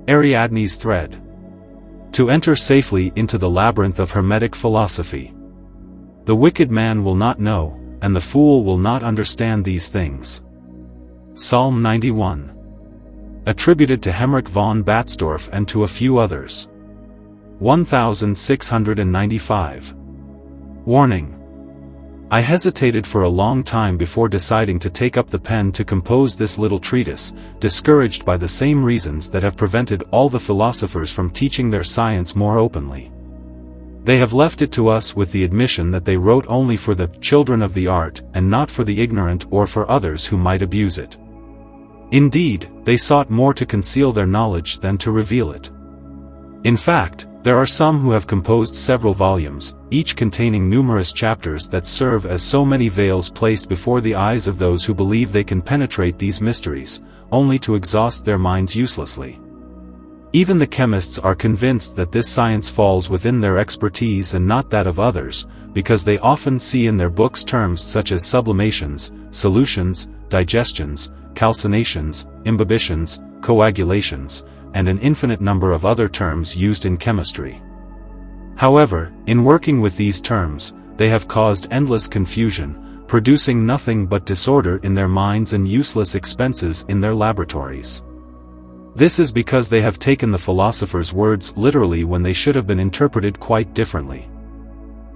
Ariadne's thread. To enter safely into the labyrinth of Hermetic philosophy. The wicked man will not know, and the fool will not understand these things. Psalm 91. Attributed to Hemrich von Batsdorff and to a few others. 1695. Warning. I hesitated for a long time before deciding to take up the pen to compose this little treatise, discouraged by the same reasons that have prevented all the philosophers from teaching their science more openly. They have left it to us with the admission that they wrote only for the children of the art and not for the ignorant or for others who might abuse it. Indeed, they sought more to conceal their knowledge than to reveal it. In fact, there are some who have composed several volumes, each containing numerous chapters that serve as so many veils placed before the eyes of those who believe they can penetrate these mysteries, only to exhaust their minds uselessly. Even the chemists are convinced that this science falls within their expertise and not that of others, because they often see in their books terms such as sublimations, solutions, digestions, calcinations, imbibitions, coagulations, and an infinite number of other terms used in chemistry. However, in working with these terms, they have caused endless confusion, producing nothing but disorder in their minds and useless expenses in their laboratories. This is because they have taken the philosopher's words literally when they should have been interpreted quite differently.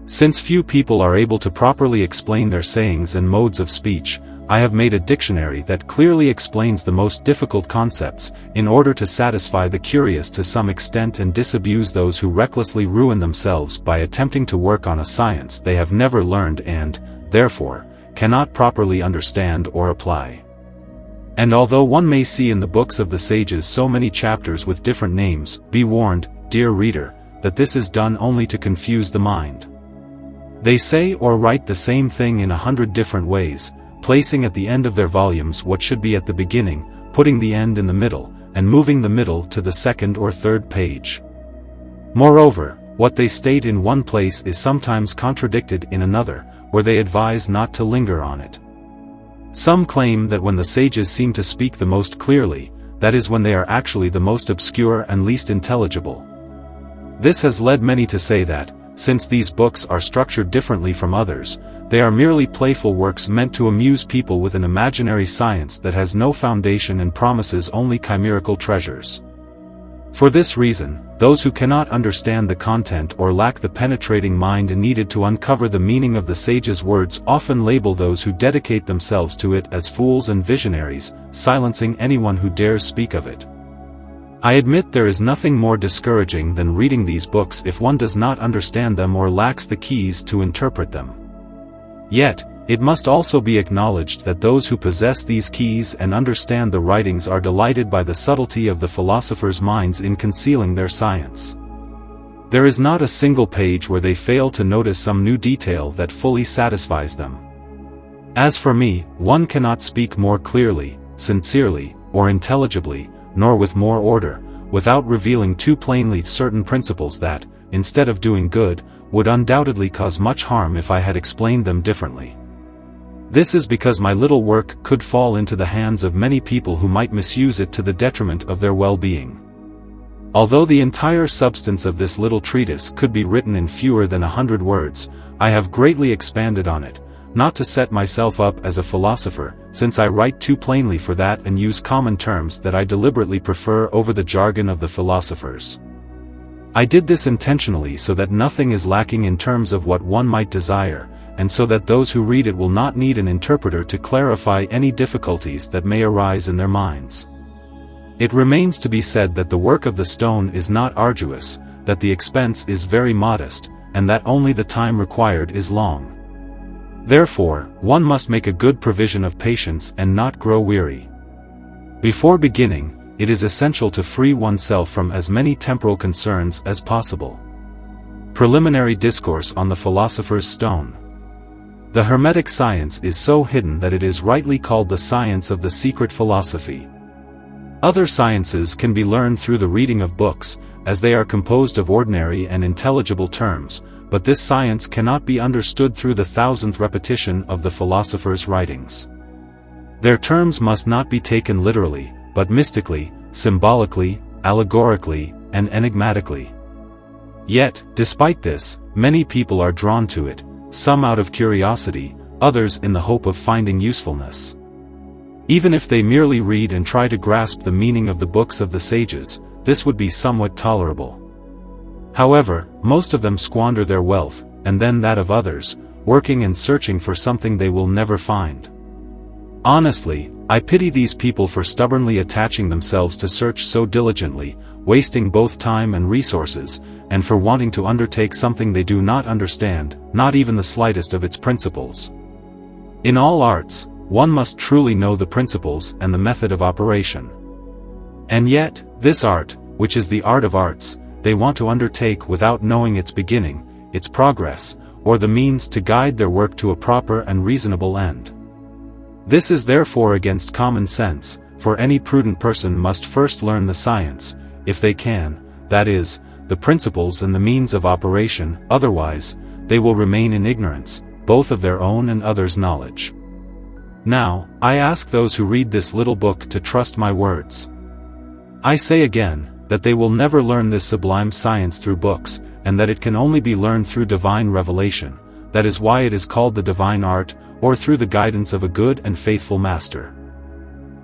Since few people are able to properly explain their sayings and modes of speech, I have made a dictionary that clearly explains the most difficult concepts, in order to satisfy the curious to some extent and disabuse those who recklessly ruin themselves by attempting to work on a science they have never learned and, therefore, cannot properly understand or apply. And although one may see in the books of the sages so many chapters with different names, be warned, dear reader, that this is done only to confuse the mind. They say or write the same thing in 100 different ways, placing at the end of their volumes what should be at the beginning, putting the end in the middle, and moving the middle to the second or third page. Moreover, what they state in one place is sometimes contradicted in another, where they advise not to linger on it. Some claim that when the sages seem to speak the most clearly, that is when they are actually the most obscure and least intelligible. This has led many to say that, since these books are structured differently from others, they are merely playful works meant to amuse people with an imaginary science that has no foundation and promises only chimerical treasures. For this reason, those who cannot understand the content or lack the penetrating mind needed to uncover the meaning of the sage's words often label those who dedicate themselves to it as fools and visionaries, silencing anyone who dares speak of it. I admit there is nothing more discouraging than reading these books if one does not understand them or lacks the keys to interpret them. Yet, it must also be acknowledged that those who possess these keys and understand the writings are delighted by the subtlety of the philosophers' minds in concealing their science. There is not a single page where they fail to notice some new detail that fully satisfies them. As for me, one cannot speak more clearly, sincerely, or intelligibly, nor with more order, without revealing too plainly certain principles that, instead of doing good, would undoubtedly cause much harm if I had explained them differently. This is because my little work could fall into the hands of many people who might misuse it to the detriment of their well-being. Although the entire substance of this little treatise could be written in fewer than 100 words, I have greatly expanded on it, not to set myself up as a philosopher, since I write too plainly for that and use common terms that I deliberately prefer over the jargon of the philosophers. I did this intentionally so that nothing is lacking in terms of what one might desire, and so that those who read it will not need an interpreter to clarify any difficulties that may arise in their minds. It remains to be said that the work of the stone is not arduous, that the expense is very modest, and that only the time required is long. Therefore, one must make a good provision of patience and not grow weary. Before beginning, it is essential to free oneself from as many temporal concerns as possible. Preliminary Discourse on the Philosopher's Stone. The Hermetic science is so hidden that it is rightly called the science of the secret philosophy. Other sciences can be learned through the reading of books, as they are composed of ordinary and intelligible terms, but this science cannot be understood through the thousandth repetition of the philosophers' writings. Their terms must not be taken literally, but mystically, symbolically, allegorically, and enigmatically. Yet, despite this, many people are drawn to it, some out of curiosity, others in the hope of finding usefulness. Even if they merely read and try to grasp the meaning of the books of the sages, this would be somewhat tolerable. However, most of them squander their wealth, and then that of others, working and searching for something they will never find. Honestly, I pity these people for stubbornly attaching themselves to search so diligently, wasting both time and resources, and for wanting to undertake something they do not understand, not even the slightest of its principles. In all arts, one must truly know the principles and the method of operation. And yet, this art, which is the art of arts, they want to undertake without knowing its beginning, its progress, or the means to guide their work to a proper and reasonable end. This is therefore against common sense, for any prudent person must first learn the science, if they can, that is, the principles and the means of operation, otherwise, they will remain in ignorance, both of their own and others' knowledge. Now, I ask those who read this little book to trust my words. I say again, that they will never learn this sublime science through books, and that it can only be learned through divine revelation. That is why it is called the divine art, or through the guidance of a good and faithful master.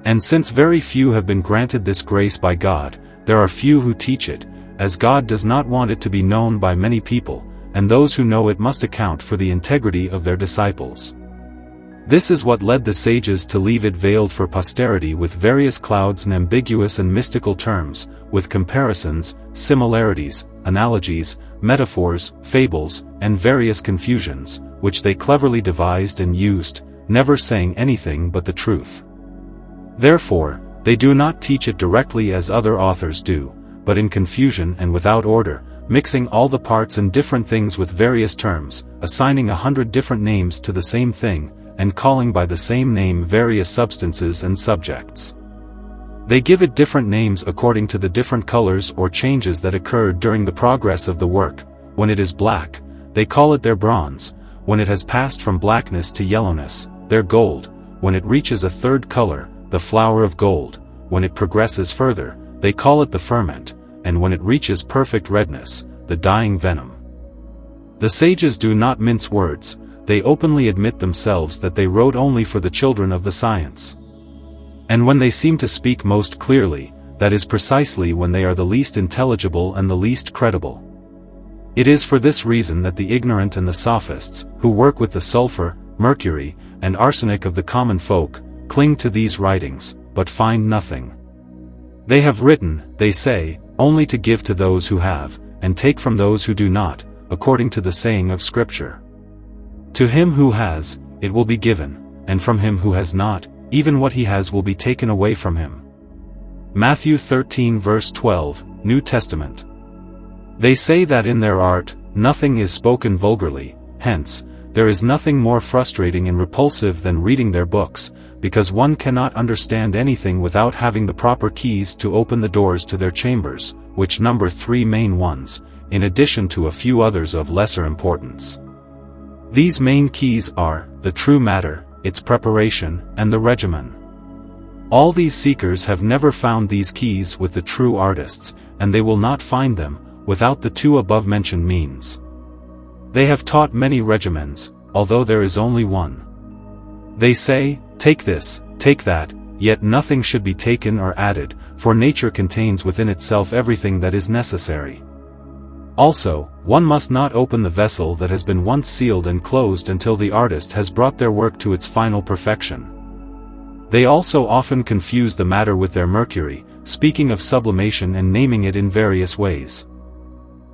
And since very few have been granted this grace by God, there are few who teach it, as God does not want it to be known by many people, and those who know it must account for the integrity of their disciples. This is what led the sages to leave it veiled for posterity with various clouds and ambiguous and mystical terms, with comparisons, similarities, analogies, metaphors, fables, and various confusions, which they cleverly devised and used, never saying anything but the truth. Therefore, they do not teach it directly as other authors do, but in confusion and without order, mixing all the parts and different things with various terms, assigning 100 different names to the same thing, and calling by the same name various substances and subjects. They give it different names according to the different colors or changes that occur during the progress of the work. When it is black, they call it their bronze; when it has passed from blackness to yellowness, their gold; when it reaches a third color, the flower of gold; when it progresses further, they call it the ferment; and when it reaches perfect redness, the dyeing venom. The sages do not mince words, they openly admit themselves that they wrote only for the children of the science. And when they seem to speak most clearly, that is precisely when they are the least intelligible and the least credible. It is for this reason that the ignorant and the sophists, who work with the sulfur, mercury, and arsenic of the common folk, cling to these writings, but find nothing. They have written, they say, only to give to those who have, and take from those who do not, according to the saying of Scripture. To him who has, it will be given, and from him who has not, even what he has will be taken away from him. Matthew 13 verse 12, New Testament. They say that in their art, nothing is spoken vulgarly, hence, there is nothing more frustrating and repulsive than reading their books, because one cannot understand anything without having the proper keys to open the doors to their chambers, which number 3 main ones, in addition to a few others of lesser importance. These main keys are, the true matter, its preparation, and the regimen. All these seekers have never found these keys with the true artists, and they will not find them, without the 2 above-mentioned means. They have taught many regimens, although there is only one. They say, take this, take that, yet nothing should be taken or added, for nature contains within itself everything that is necessary. Also, one must not open the vessel that has been once sealed and closed until the artist has brought their work to its final perfection. They also often confuse the matter with their mercury, speaking of sublimation and naming it in various ways.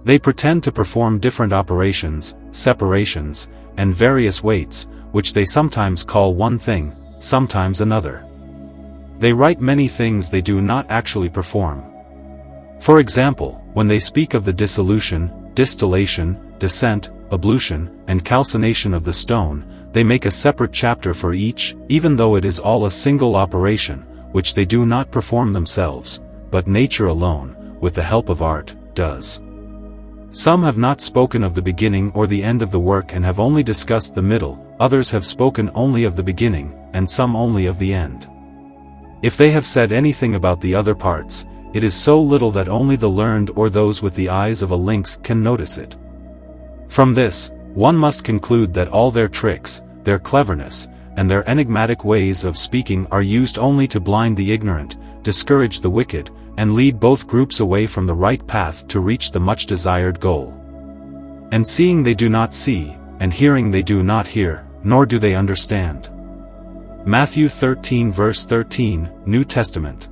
They pretend to perform different operations, separations, and various weights, which they sometimes call one thing, sometimes another. They write many things they do not actually perform. For example, when they speak of the dissolution, distillation, descent, ablution, and calcination of the stone, they make a separate chapter for each, even though it is all a single operation, which they do not perform themselves, but nature alone, with the help of art, does. Some have not spoken of the beginning or the end of the work and have only discussed the middle, others have spoken only of the beginning, and some only of the end. If they have said anything about the other parts, it is so little that only the learned or those with the eyes of a lynx can notice it. From this, one must conclude that all their tricks, their cleverness, and their enigmatic ways of speaking are used only to blind the ignorant, discourage the wicked, and lead both groups away from the right path to reach the much-desired goal. And seeing they do not see, and hearing they do not hear, nor do they understand. Matthew 13 verse 13, New Testament.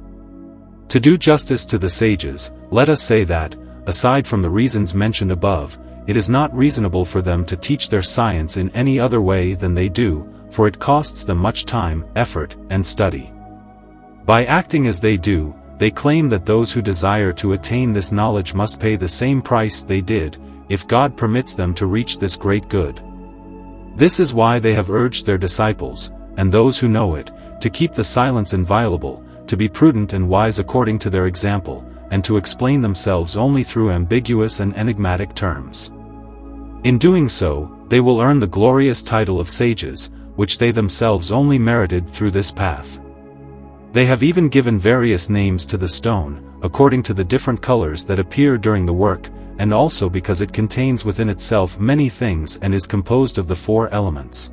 To do justice to the sages, let us say that, aside from the reasons mentioned above, it is not reasonable for them to teach their science in any other way than they do, for it costs them much time, effort, and study. By acting as they do, they claim that those who desire to attain this knowledge must pay the same price they did, if God permits them to reach this great good. This is why they have urged their disciples, and those who know it, to keep the silence inviolable, to be prudent and wise according to their example, and to explain themselves only through ambiguous and enigmatic terms. In doing so, they will earn the glorious title of sages, which they themselves only merited through this path. They have even given various names to the stone, according to the different colors that appear during the work, and also because it contains within itself many things and is composed of the 4 elements.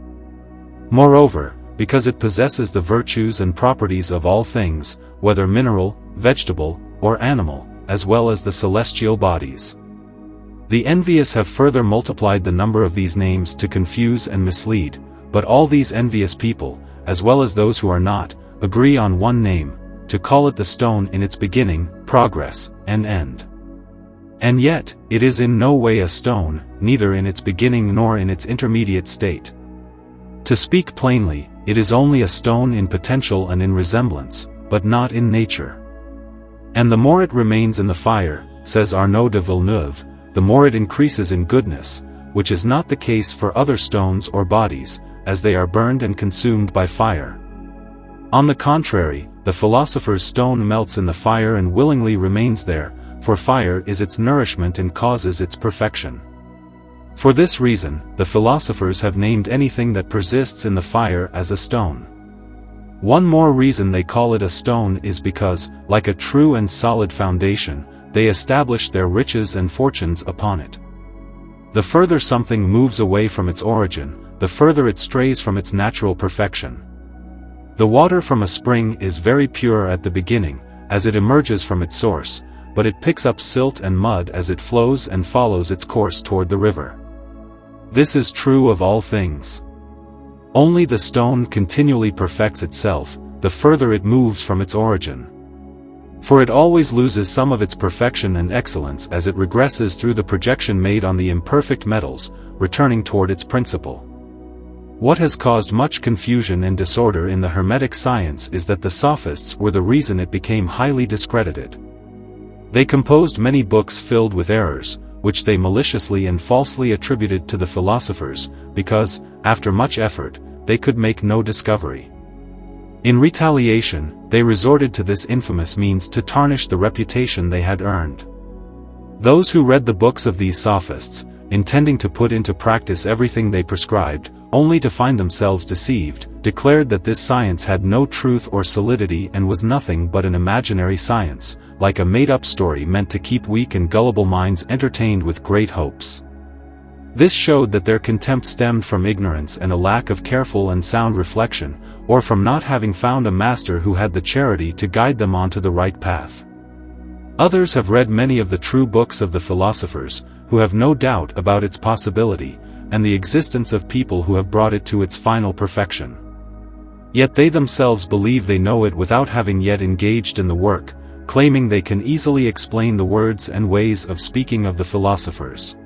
Moreover, because it possesses the virtues and properties of all things, whether mineral, vegetable, or animal, as well as the celestial bodies. The envious have further multiplied the number of these names to confuse and mislead, but all these envious people, as well as those who are not, agree on one name, to call it the stone in its beginning, progress, and end. And yet, it is in no way a stone, neither in its beginning nor in its intermediate state. To speak plainly, it is only a stone in potential and in resemblance, but not in nature. And the more it remains in the fire, says Arnaud de Villeneuve, the more it increases in goodness, which is not the case for other stones or bodies, as they are burned and consumed by fire. On the contrary, the philosopher's stone melts in the fire and willingly remains there, for fire is its nourishment and causes its perfection. For this reason, the philosophers have named anything that persists in the fire as a stone. One more reason they call it a stone is because, like a true and solid foundation, they establish their riches and fortunes upon it. The further something moves away from its origin, the further it strays from its natural perfection. The water from a spring is very pure at the beginning, as it emerges from its source, but it picks up silt and mud as it flows and follows its course toward the river. This is true of all things. Only the stone continually perfects itself, the further it moves from its origin. For it always loses some of its perfection and excellence as it regresses through the projection made on the imperfect metals, returning toward its principle. What has caused much confusion and disorder in the Hermetic science is that the sophists were the reason it became highly discredited. They composed many books filled with errors, which they maliciously and falsely attributed to the philosophers, because, after much effort, they could make no discovery. In retaliation, they resorted to this infamous means to tarnish the reputation they had earned. Those who read the books of these sophists, intending to put into practice everything they prescribed, only to find themselves deceived, declared that this science had no truth or solidity and was nothing but an imaginary science, like a made-up story meant to keep weak and gullible minds entertained with great hopes. This showed that their contempt stemmed from ignorance and a lack of careful and sound reflection, or from not having found a master who had the charity to guide them onto the right path. Others have read many of the true books of the philosophers, who have no doubt about its possibility, and the existence of people who have brought it to its final perfection. Yet they themselves believe they know it without having yet engaged in the work, claiming they can easily explain the words and ways of speaking of the philosophers.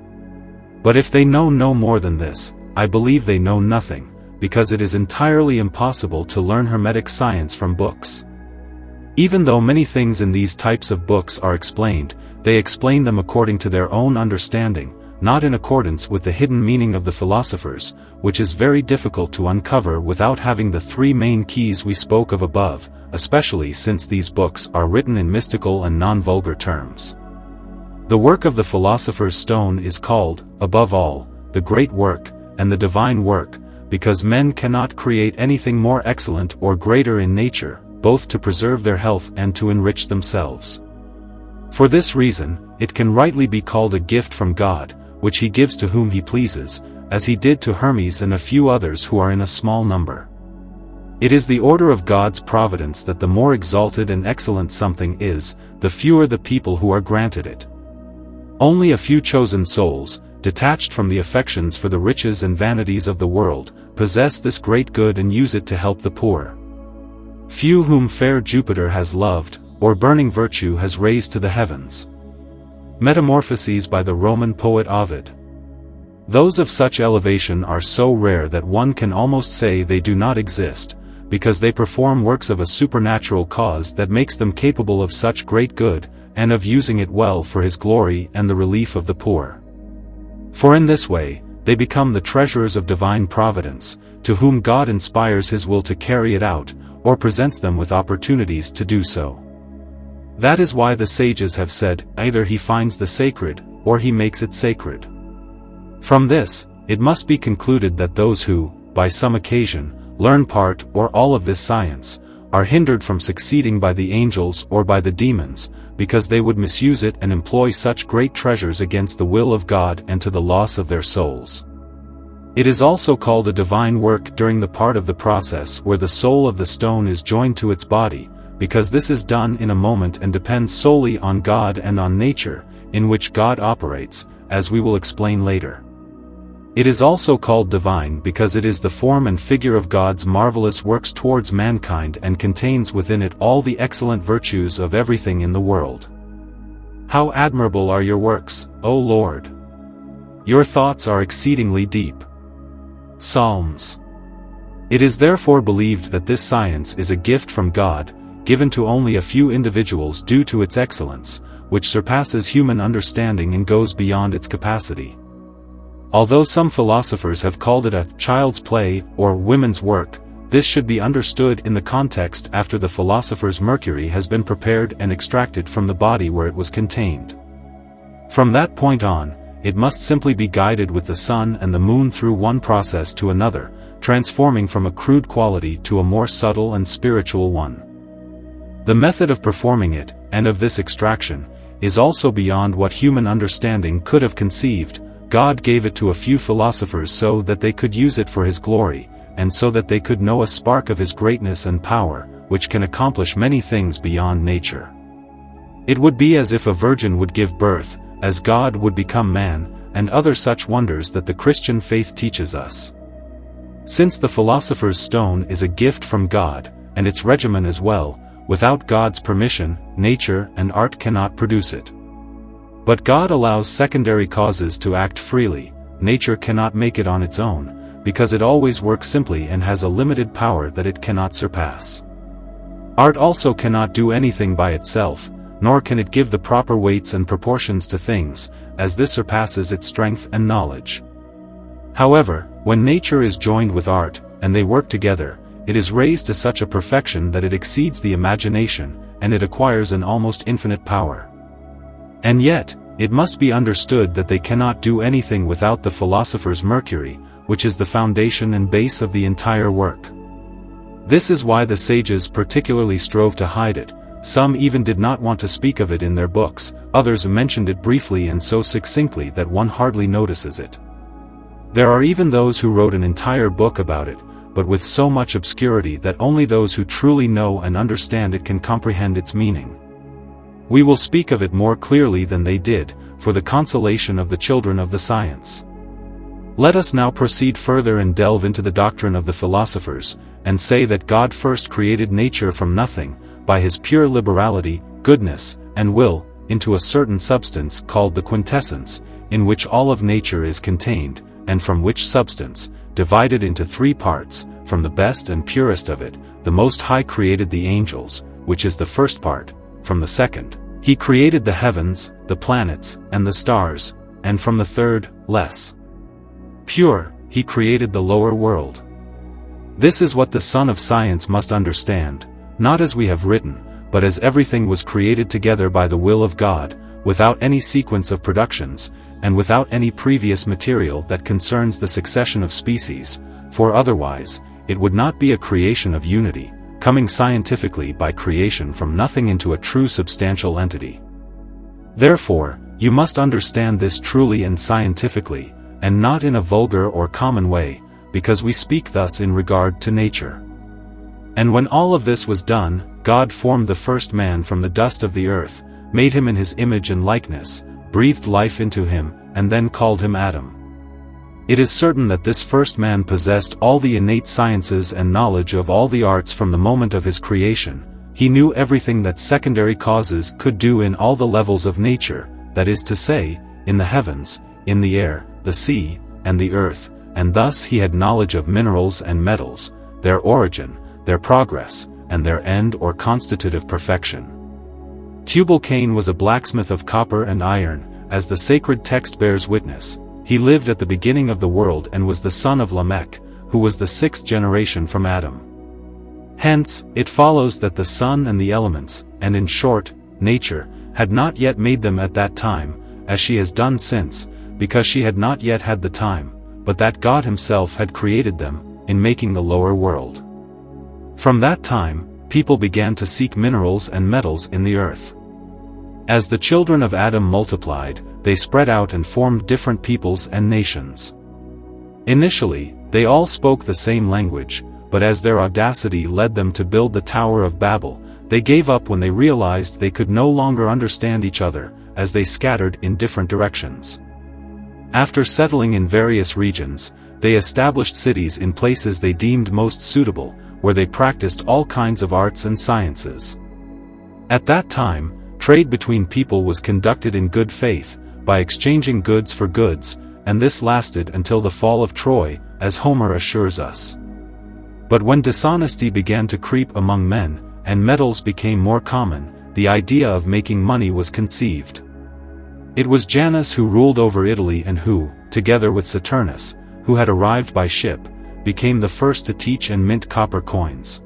But if they know no more than this, I believe they know nothing, because it is entirely impossible to learn Hermetic science from books. Even though many things in these types of books are explained, they explain them according to their own understanding, not in accordance with the hidden meaning of the philosophers, which is very difficult to uncover without having the 3 main keys we spoke of above, especially since these books are written in mystical and non-vulgar terms. The work of the philosopher's stone is called, above all, the great work, and the divine work, because men cannot create anything more excellent or greater in nature, both to preserve their health and to enrich themselves. For this reason, it can rightly be called a gift from God, which he gives to whom he pleases, as he did to Hermes and a few others who are in a small number. It is the order of God's providence that the more exalted and excellent something is, the fewer the people who are granted it. Only a few chosen souls, detached from the affections for the riches and vanities of the world, possess this great good and use it to help the poor. Few whom fair Jupiter has loved, or burning virtue has raised to the heavens. Metamorphoses by the Roman poet Ovid. Those of such elevation are so rare that one can almost say they do not exist, because they perform works of a supernatural cause that makes them capable of such great good, and of using it well for his glory and the relief of the poor. For in this way, they become the treasurers of divine providence, to whom God inspires his will to carry it out, or presents them with opportunities to do so. That is why the sages have said, either he finds the sacred, or he makes it sacred. From this, it must be concluded that those who, by some occasion, learn part or all of this science, are hindered from succeeding by the angels or by the demons, because they would misuse it and employ such great treasures against the will of God and to the loss of their souls. It is also called a divine work during the part of the process where the soul of the stone is joined to its body, because this is done in a moment and depends solely on God and on nature, in which God operates, as we will explain later. It is also called divine because it is the form and figure of God's marvelous works towards mankind and contains within it all the excellent virtues of everything in the world. How admirable are your works, O Lord! Your thoughts are exceedingly deep. Psalms. It is therefore believed that this science is a gift from God, given to only a few individuals due to its excellence, which surpasses human understanding and goes beyond its capacity. Although some philosophers have called it a child's play or women's work, this should be understood in the context after the philosopher's mercury has been prepared and extracted from the body where it was contained. From that point on, it must simply be guided with the sun and the moon through one process to another, transforming from a crude quality to a more subtle and spiritual one. The method of performing it, and of this extraction, is also beyond what human understanding could have conceived. God gave it to a few philosophers so that they could use it for his glory, and so that they could know a spark of his greatness and power, which can accomplish many things beyond nature. It would be as if a virgin would give birth, as God would become man, and other such wonders that the Christian faith teaches us. Since the philosopher's stone is a gift from God, and its regimen as well, without God's permission, nature and art cannot produce it. But God allows secondary causes to act freely. Nature cannot make it on its own, because it always works simply and has a limited power that it cannot surpass. Art also cannot do anything by itself, nor can it give the proper weights and proportions to things, as this surpasses its strength and knowledge. However, when nature is joined with art, and they work together, it is raised to such a perfection that it exceeds the imagination, and it acquires an almost infinite power. And yet, it must be understood that they cannot do anything without the philosopher's mercury, which is the foundation and base of the entire work. This is why the sages particularly strove to hide it. Some even did not want to speak of it in their books, others mentioned it briefly and so succinctly that one hardly notices it. There are even those who wrote an entire book about it, but with so much obscurity that only those who truly know and understand it can comprehend its meaning. We will speak of it more clearly than they did, for the consolation of the children of the science. Let us now proceed further and delve into the doctrine of the philosophers, and say that God first created nature from nothing, by his pure liberality, goodness, and will, into a certain substance called the quintessence, in which all of nature is contained, and from which substance, divided into three parts, from the best and purest of it, the Most High created the angels, which is the first part. From the second, he created the heavens, the planets, and the stars, and from the third, less pure, he created the lower world. This is what the son of science must understand, not as we have written, but as everything was created together by the will of God, without any sequence of productions, and without any previous material that concerns the succession of species, for otherwise, it would not be a creation of unity, coming scientifically by creation from nothing into a true substantial entity. Therefore, you must understand this truly and scientifically, and not in a vulgar or common way, because we speak thus in regard to nature. And when all of this was done, God formed the first man from the dust of the earth, made him in his image and likeness, breathed life into him, and then called him Adam. It is certain that this first man possessed all the innate sciences and knowledge of all the arts from the moment of his creation. He knew everything that secondary causes could do in all the levels of nature, that is to say, in the heavens, in the air, the sea, and the earth, and thus he had knowledge of minerals and metals, their origin, their progress, and their end or constitutive perfection. Tubal-Cain was a blacksmith of copper and iron, as the sacred text bears witness. He lived at the beginning of the world and was the son of Lamech, who was the sixth generation from Adam. Hence, it follows that the sun and the elements, and in short, nature, had not yet made them at that time, as she has done since, because she had not yet had the time, but that God himself had created them, in making the lower world. From that time, people began to seek minerals and metals in the earth. As the children of Adam multiplied, they spread out and formed different peoples and nations. Initially, they all spoke the same language, but as their audacity led them to build the Tower of Babel, they gave up when they realized they could no longer understand each other, as they scattered in different directions. After settling in various regions, they established cities in places they deemed most suitable, where they practiced all kinds of arts and sciences. At that time, trade between people was conducted in good faith, by exchanging goods for goods, and this lasted until the fall of Troy, as Homer assures us. But when dishonesty began to creep among men, and metals became more common, the idea of making money was conceived. It was Janus who ruled over Italy and who, together with Saturnus, who had arrived by ship, became the first to teach and mint copper coins.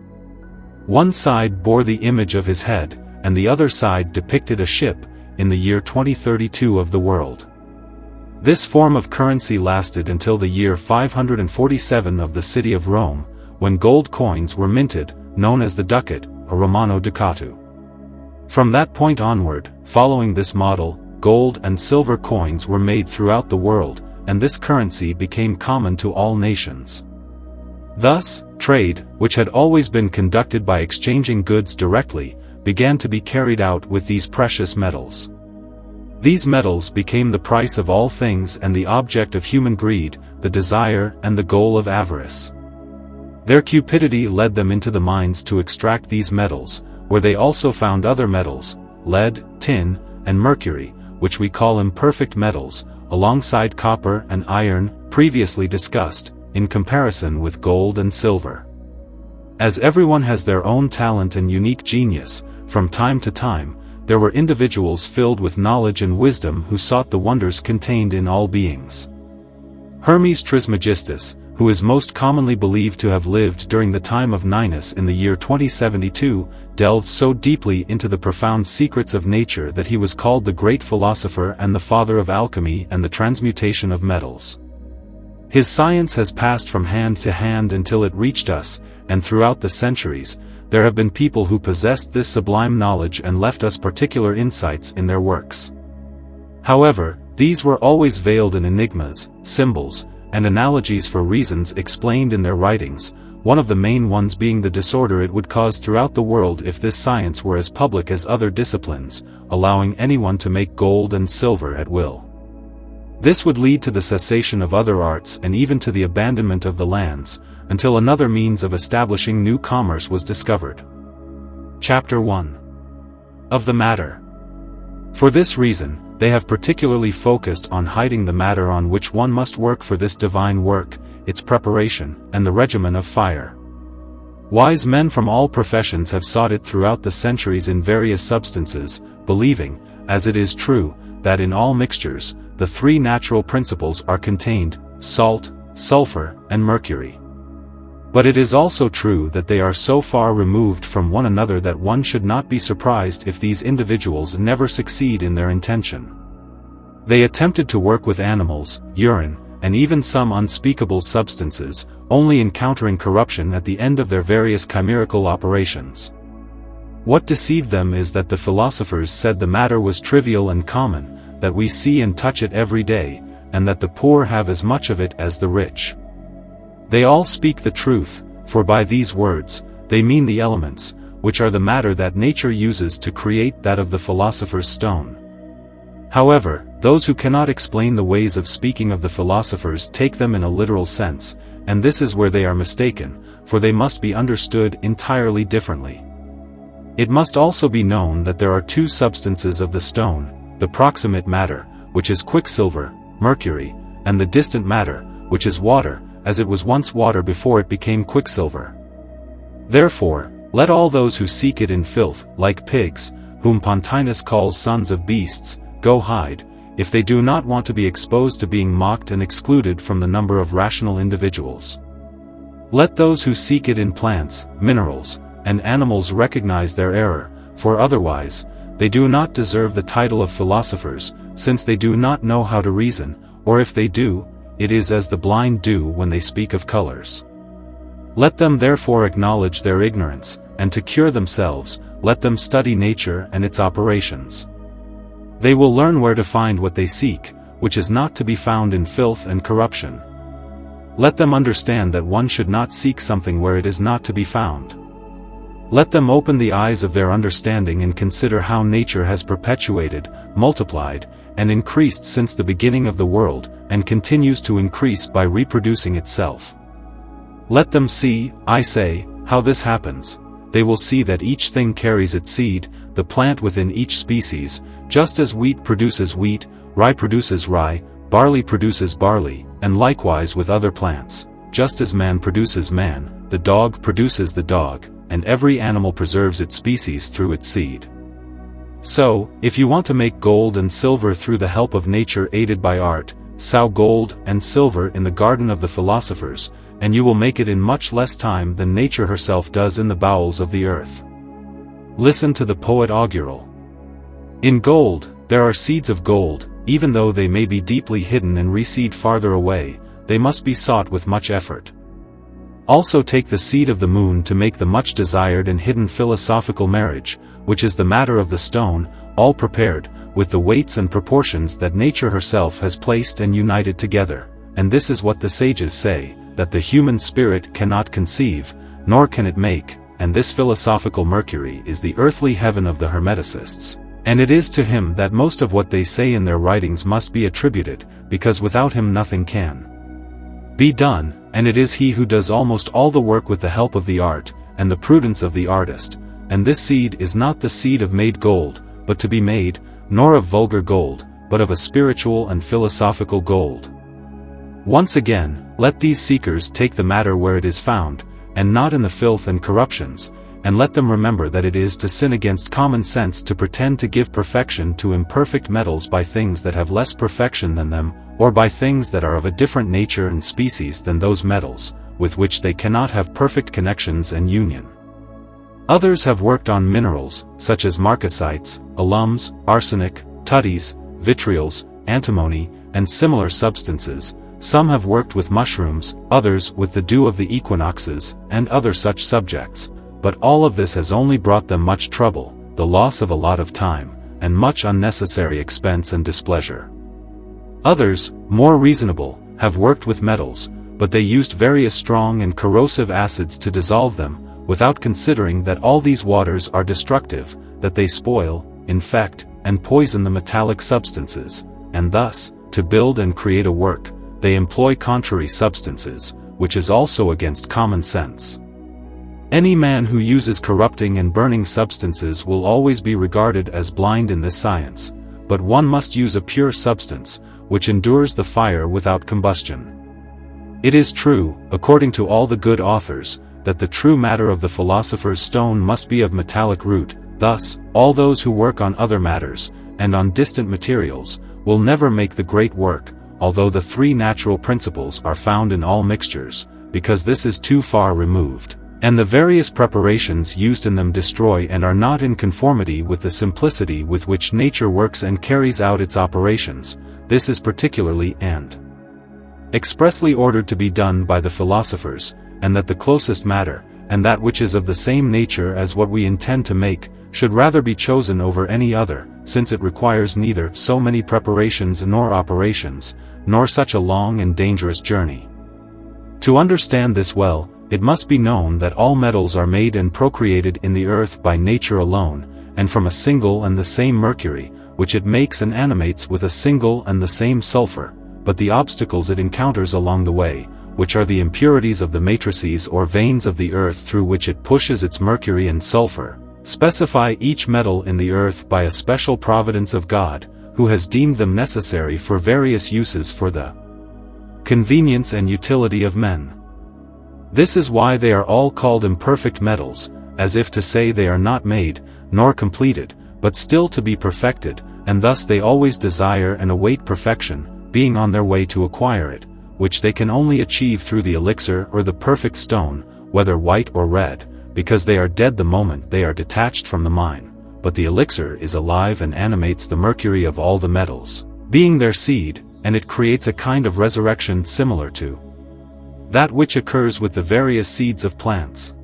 One side bore the image of his head, and the other side depicted a ship, in the year 2032 of the world. This form of currency lasted until the year 547 of the city of Rome, when gold coins were minted, known as the ducat, or Romano ducatu. From that point onward, following this model, gold and silver coins were made throughout the world, and this currency became common to all nations. Thus, trade, which had always been conducted by exchanging goods directly, began to be carried out with these precious metals. These metals became the price of all things and the object of human greed, the desire and the goal of avarice. Their cupidity led them into the mines to extract these metals, where they also found other metals, lead, tin, and mercury, which we call imperfect metals, alongside copper and iron, previously discussed, in comparison with gold and silver. As everyone has their own talent and unique genius, from time to time, there were individuals filled with knowledge and wisdom who sought the wonders contained in all beings. Hermes Trismegistus, who is most commonly believed to have lived during the time of Ninus in the year 2072, delved so deeply into the profound secrets of nature that he was called the great philosopher and the father of alchemy and the transmutation of metals. His science has passed from hand to hand until it reached us, and throughout the centuries, there have been people who possessed this sublime knowledge and left us particular insights in their works. However, these were always veiled in enigmas, symbols, and analogies for reasons explained in their writings, one of the main ones being the disorder it would cause throughout the world if this science were as public as other disciplines, allowing anyone to make gold and silver at will. This would lead to the cessation of other arts and even to the abandonment of the lands, until another means of establishing new commerce was discovered. Chapter 1. Of the matter. For this reason, they have particularly focused on hiding the matter on which one must work for this divine work, its preparation, and the regimen of fire. Wise men from all professions have sought it throughout the centuries in various substances, believing, as it is true, that in all mixtures, the three natural principles are contained: salt, sulfur, and mercury. But it is also true that they are so far removed from one another that one should not be surprised if these individuals never succeed in their intention. They attempted to work with animals, urine, and even some unspeakable substances, only encountering corruption at the end of their various chimerical operations. What deceived them is that the philosophers said the matter was trivial and common, that we see and touch it every day, and that the poor have as much of it as the rich. They all speak the truth, for by these words, they mean the elements, which are the matter that nature uses to create that of the philosopher's stone. However, those who cannot explain the ways of speaking of the philosophers take them in a literal sense, and this is where they are mistaken, for they must be understood entirely differently. It must also be known that there are two substances of the stone, the proximate matter, which is quicksilver, mercury, and the distant matter, which is water, as it was once water before it became quicksilver. Therefore, let all those who seek it in filth, like pigs, whom Pontinus calls sons of beasts, go hide, if they do not want to be exposed to being mocked and excluded from the number of rational individuals. Let those who seek it in plants, minerals, and animals recognize their error, for otherwise, they do not deserve the title of philosophers, since they do not know how to reason, or if they do, it is as the blind do when they speak of colors. Let them therefore acknowledge their ignorance, and to cure themselves, let them study nature and its operations. They will learn where to find what they seek, which is not to be found in filth and corruption. Let them understand that one should not seek something where it is not to be found. Let them open the eyes of their understanding and consider how nature has perpetuated, multiplied, and increased since the beginning of the world, and continues to increase by reproducing itself. Let them see, I say, how this happens. They will see that each thing carries its seed, the plant within each species, just as wheat produces wheat, rye produces rye, barley produces barley, and likewise with other plants, just as man produces man, the dog produces the dog, and every animal preserves its species through its seed. So, if you want to make gold and silver through the help of nature aided by art, sow gold and silver in the garden of the philosophers, and you will make it in much less time than nature herself does in the bowels of the earth. Listen to the poet augural. In gold, there are seeds of gold, even though they may be deeply hidden and reseed farther away, they must be sought with much effort. Also take the seed of the moon to make the much desired and hidden philosophical marriage, which is the matter of the stone, all prepared, with the weights and proportions that nature herself has placed and united together, and this is what the sages say, that the human spirit cannot conceive, nor can it make, and this philosophical Mercury is the earthly heaven of the Hermeticists, and it is to him that most of what they say in their writings must be attributed, because without him nothing can be done, and it is he who does almost all the work with the help of the art, and the prudence of the artist, and this seed is not the seed of made gold, but to be made, nor of vulgar gold, but of a spiritual and philosophical gold. Once again, let these seekers take the matter where it is found, and not in the filth and corruptions, and let them remember that it is to sin against common sense to pretend to give perfection to imperfect metals by things that have less perfection than them, or by things that are of a different nature and species than those metals, with which they cannot have perfect connections and union. Others have worked on minerals, such as marcasites, alums, arsenic, tutties, vitriols, antimony, and similar substances. Some have worked with mushrooms, others with the dew of the equinoxes, and other such subjects, but all of this has only brought them much trouble, the loss of a lot of time, and much unnecessary expense and displeasure. Others, more reasonable, have worked with metals, but they used various strong and corrosive acids to dissolve them, without considering that all these waters are destructive, that they spoil, infect, and poison the metallic substances, and thus, to build and create a work, they employ contrary substances, which is also against common sense. Any man who uses corrupting and burning substances will always be regarded as blind in this science, but one must use a pure substance, which endures the fire without combustion. It is true, according to all the good authors, that the true matter of the philosopher's stone must be of metallic root, thus, all those who work on other matters, and on distant materials, will never make the great work, although the three natural principles are found in all mixtures, because this is too far removed, and the various preparations used in them destroy and are not in conformity with the simplicity with which nature works and carries out its operations. This is particularly and expressly ordered to be done by the philosophers, and that the closest matter, and that which is of the same nature as what we intend to make, should rather be chosen over any other, since it requires neither so many preparations nor operations, nor such a long and dangerous journey. To understand this well, it must be known that all metals are made and procreated in the earth by nature alone, and from a single and the same mercury, which it makes and animates with a single and the same sulfur, but the obstacles it encounters along the way, which are the impurities of the matrices or veins of the earth through which it pushes its mercury and sulfur, specify each metal in the earth by a special providence of God, who has deemed them necessary for various uses for the convenience and utility of men. This is why they are all called imperfect metals, as if to say they are not made, nor completed, but still to be perfected, and thus they always desire and await perfection, being on their way to acquire it, which they can only achieve through the elixir or the perfect stone, whether white or red, because they are dead the moment they are detached from the mine, but the elixir is alive and animates the mercury of all the metals, being their seed, and it creates a kind of resurrection similar to that which occurs with the various seeds of plants.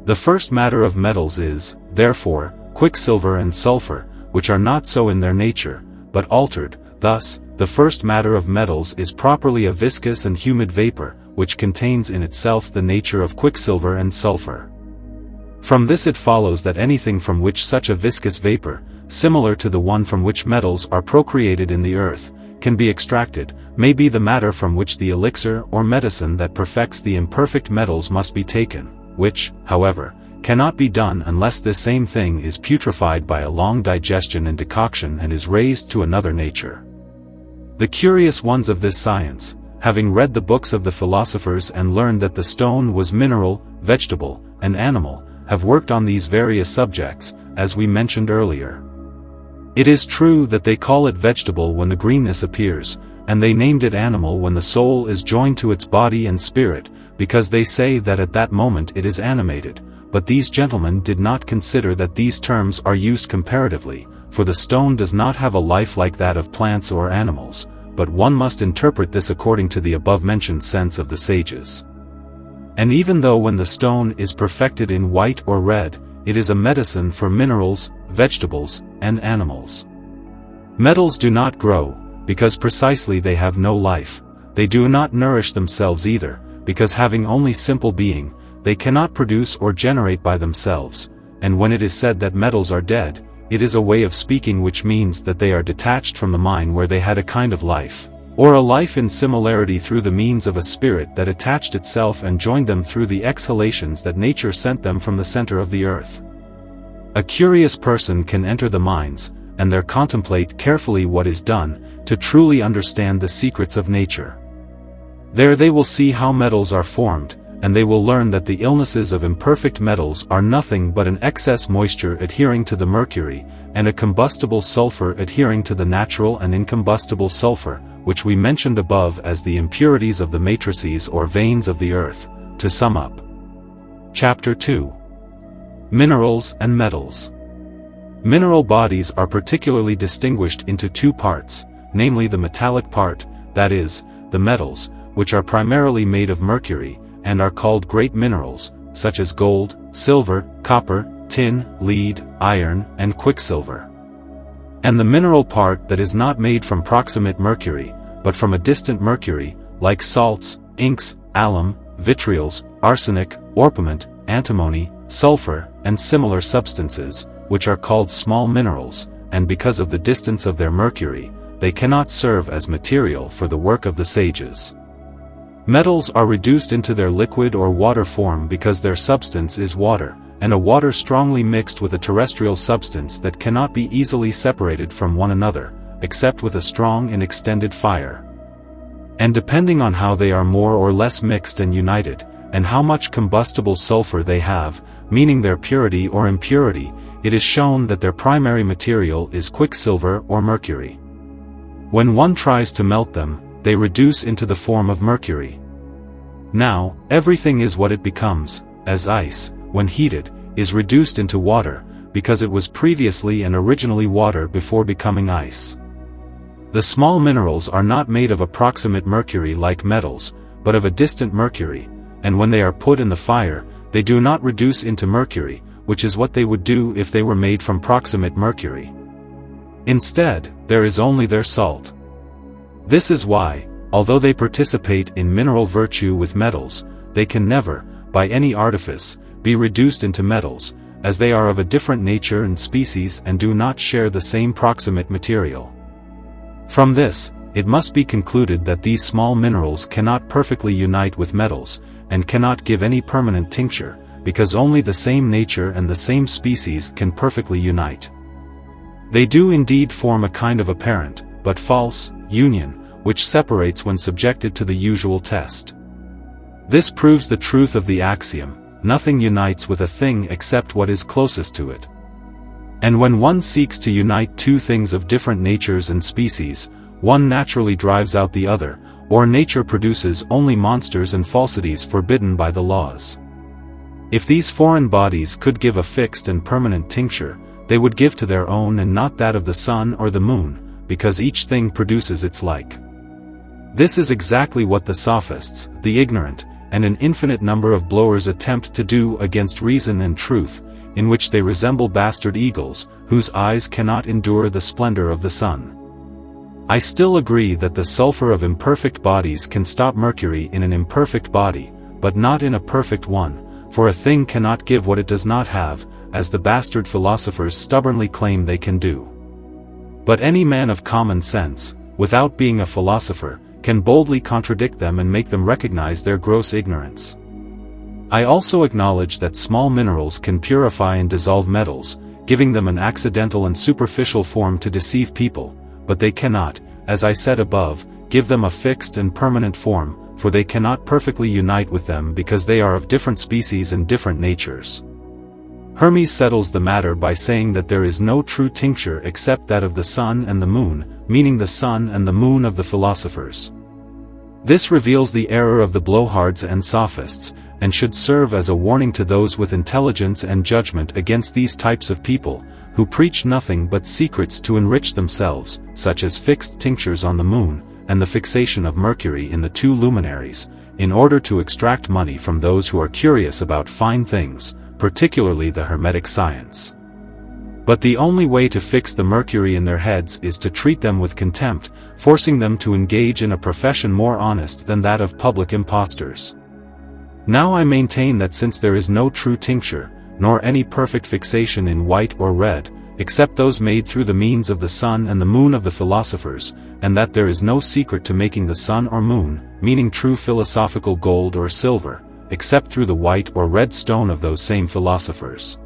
The first matter of metals is, therefore, quicksilver and sulfur, which are not so in their nature, but altered. Thus, the first matter of metals is properly a viscous and humid vapor, which contains in itself the nature of quicksilver and sulfur. From this it follows that anything from which such a viscous vapor, similar to the one from which metals are procreated in the earth, can be extracted, may be the matter from which the elixir or medicine that perfects the imperfect metals must be taken, which, however, cannot be done unless this same thing is putrefied by a long digestion and decoction and is raised to another nature. The curious ones of this science, having read the books of the philosophers and learned that the stone was mineral, vegetable, and animal, have worked on these various subjects, as we mentioned earlier. It is true that they call it vegetable when the greenness appears, and they named it animal when the soul is joined to its body and spirit, because they say that at that moment it is animated, but these gentlemen did not consider that these terms are used comparatively, for the stone does not have a life like that of plants or animals, but one must interpret this according to the above-mentioned sense of the sages. And even though when the stone is perfected in white or red, it is a medicine for minerals, vegetables, and animals. Metals do not grow, because precisely they have no life. They do not nourish themselves either, because having only simple being, they cannot produce or generate by themselves, and when it is said that metals are dead, it is a way of speaking which means that they are detached from the mine where they had a kind of life, or a life in similarity through the means of a spirit that attached itself and joined them through the exhalations that nature sent them from the center of the earth. A curious person can enter the mines, and there contemplate carefully what is done, to truly understand the secrets of nature. There they will see how metals are formed, and they will learn that the illnesses of imperfect metals are nothing but an excess moisture adhering to the mercury, and a combustible sulfur adhering to the natural and incombustible sulfur, which we mentioned above as the impurities of the matrices or veins of the earth. To sum up. Chapter 2. Minerals and Metals. Mineral bodies are particularly distinguished into two parts, namely the metallic part, that is, the metals, which are primarily made of mercury, and are called great minerals, such as gold, silver, copper, tin, lead, iron, and quicksilver. And the mineral part that is not made from proximate mercury, but from a distant mercury, like salts, inks, alum, vitriols, arsenic, orpiment, antimony, sulfur, and similar substances, which are called small minerals, and because of the distance of their mercury, they cannot serve as material for the work of the sages. Metals are reduced into their liquid or water form because their substance is water, and a water strongly mixed with a terrestrial substance that cannot be easily separated from one another, except with a strong and extended fire. And depending on how they are more or less mixed and united, and how much combustible sulfur they have, meaning their purity or impurity, it is shown that their primary material is quicksilver or mercury. When one tries to melt them, they reduce into the form of mercury. Now, everything is what it becomes, as ice, when heated, is reduced into water, because it was previously and originally water before becoming ice. The small minerals are not made of approximate mercury like metals, but of a distant mercury, and when they are put in the fire, they do not reduce into mercury, which is what they would do if they were made from proximate mercury. Instead, there is only their salt. This is why, although they participate in mineral virtue with metals, they can never, by any artifice, be reduced into metals, as they are of a different nature and species and do not share the same proximate material. From this, it must be concluded that these small minerals cannot perfectly unite with metals, and cannot give any permanent tincture, because only the same nature and the same species can perfectly unite. They do indeed form a kind of apparent, but false, union, which separates when subjected to the usual test. This proves the truth of the axiom, nothing unites with a thing except what is closest to it. And when one seeks to unite two things of different natures and species, one naturally drives out the other, or nature produces only monsters and falsities forbidden by the laws. If these foreign bodies could give a fixed and permanent tincture, they would give to their own and not that of the sun or the moon, because each thing produces its like. This is exactly what the sophists, the ignorant, and an infinite number of blowers attempt to do against reason and truth, in which they resemble bastard eagles, whose eyes cannot endure the splendor of the sun. I still agree that the sulfur of imperfect bodies can stop mercury in an imperfect body, but not in a perfect one, for a thing cannot give what it does not have, as the bastard philosophers stubbornly claim they can do. But any man of common sense, without being a philosopher, can boldly contradict them and make them recognize their gross ignorance. I also acknowledge that small minerals can purify and dissolve metals, giving them an accidental and superficial form to deceive people, but they cannot, as I said above, give them a fixed and permanent form, for they cannot perfectly unite with them because they are of different species and different natures. Hermes settles the matter by saying that there is no true tincture except that of the sun and the moon, meaning the sun and the moon of the philosophers. This reveals the error of the blowhards and sophists, and should serve as a warning to those with intelligence and judgment against these types of people, who preach nothing but secrets to enrich themselves, such as fixed tinctures on the moon, and the fixation of mercury in the two luminaries, in order to extract money from those who are curious about fine things, particularly the Hermetic science. But the only way to fix the mercury in their heads is to treat them with contempt, forcing them to engage in a profession more honest than that of public impostors. Now I maintain that since there is no true tincture, nor any perfect fixation in white or red, except those made through the means of the sun and the moon of the philosophers, and that there is no secret to making the sun or moon, meaning true philosophical gold or silver, except through the white or red stone of those same philosophers.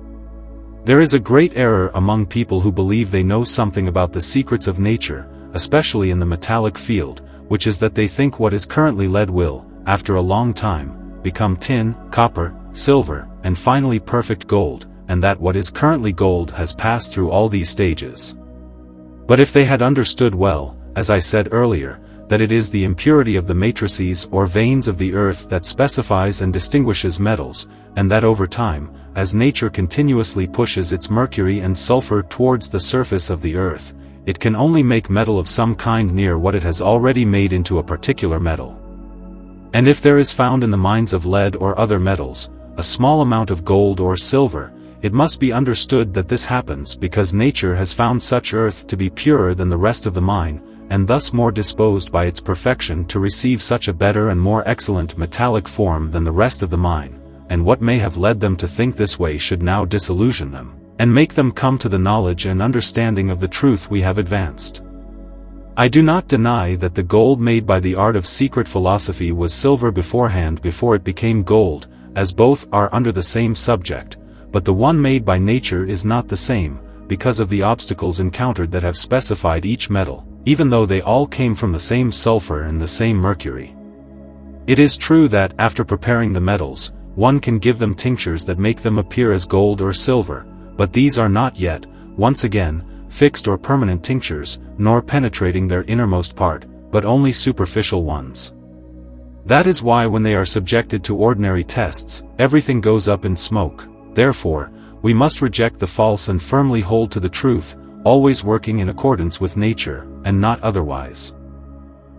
There is a great error among people who believe they know something about the secrets of nature, especially in the metallic field, which is that they think what is currently lead will, after a long time, become tin, copper, silver, and finally perfect gold, and that what is currently gold has passed through all these stages. But if they had understood well, as I said earlier, that it is the impurity of the matrices or veins of the earth that specifies and distinguishes metals, and that over time, as nature continuously pushes its mercury and sulfur towards the surface of the earth, it can only make metal of some kind near what it has already made into a particular metal. And if there is found in the mines of lead or other metals, a small amount of gold or silver, it must be understood that this happens because nature has found such earth to be purer than the rest of the mine, and thus more disposed by its perfection to receive such a better and more excellent metallic form than the rest of the mine, and what may have led them to think this way should now disillusion them, and make them come to the knowledge and understanding of the truth we have advanced. I do not deny that the gold made by the art of secret philosophy was silver beforehand before it became gold, as both are under the same subject, but the one made by nature is not the same, because of the obstacles encountered that have specified each metal, even though they all came from the same sulfur and the same mercury. It is true that, after preparing the metals, one can give them tinctures that make them appear as gold or silver, but these are not yet, once again, fixed or permanent tinctures, nor penetrating their innermost part, but only superficial ones. That is why when they are subjected to ordinary tests, everything goes up in smoke. Therefore, we must reject the false and firmly hold to the truth, always working in accordance with nature, and not otherwise.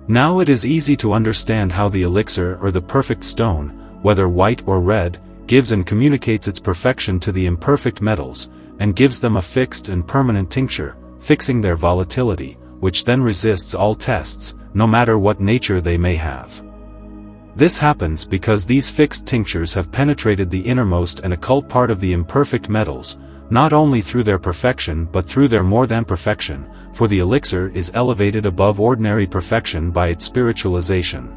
Now it is easy to understand how the elixir or the perfect stone, whether white or red, gives and communicates its perfection to the imperfect metals, and gives them a fixed and permanent tincture, fixing their volatility, which then resists all tests, no matter what nature they may have. This happens because these fixed tinctures have penetrated the innermost and occult part of the imperfect metals, not only through their perfection but through their more than perfection, for the elixir is elevated above ordinary perfection by its spiritualization.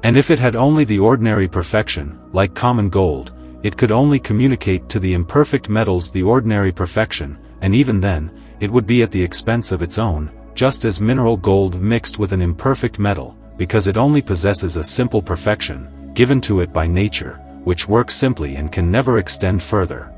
And if it had only the ordinary perfection, like common gold, it could only communicate to the imperfect metals the ordinary perfection, and even then, it would be at the expense of its own, just as mineral gold mixed with an imperfect metal, because it only possesses a simple perfection, given to it by nature, which works simply and can never extend further.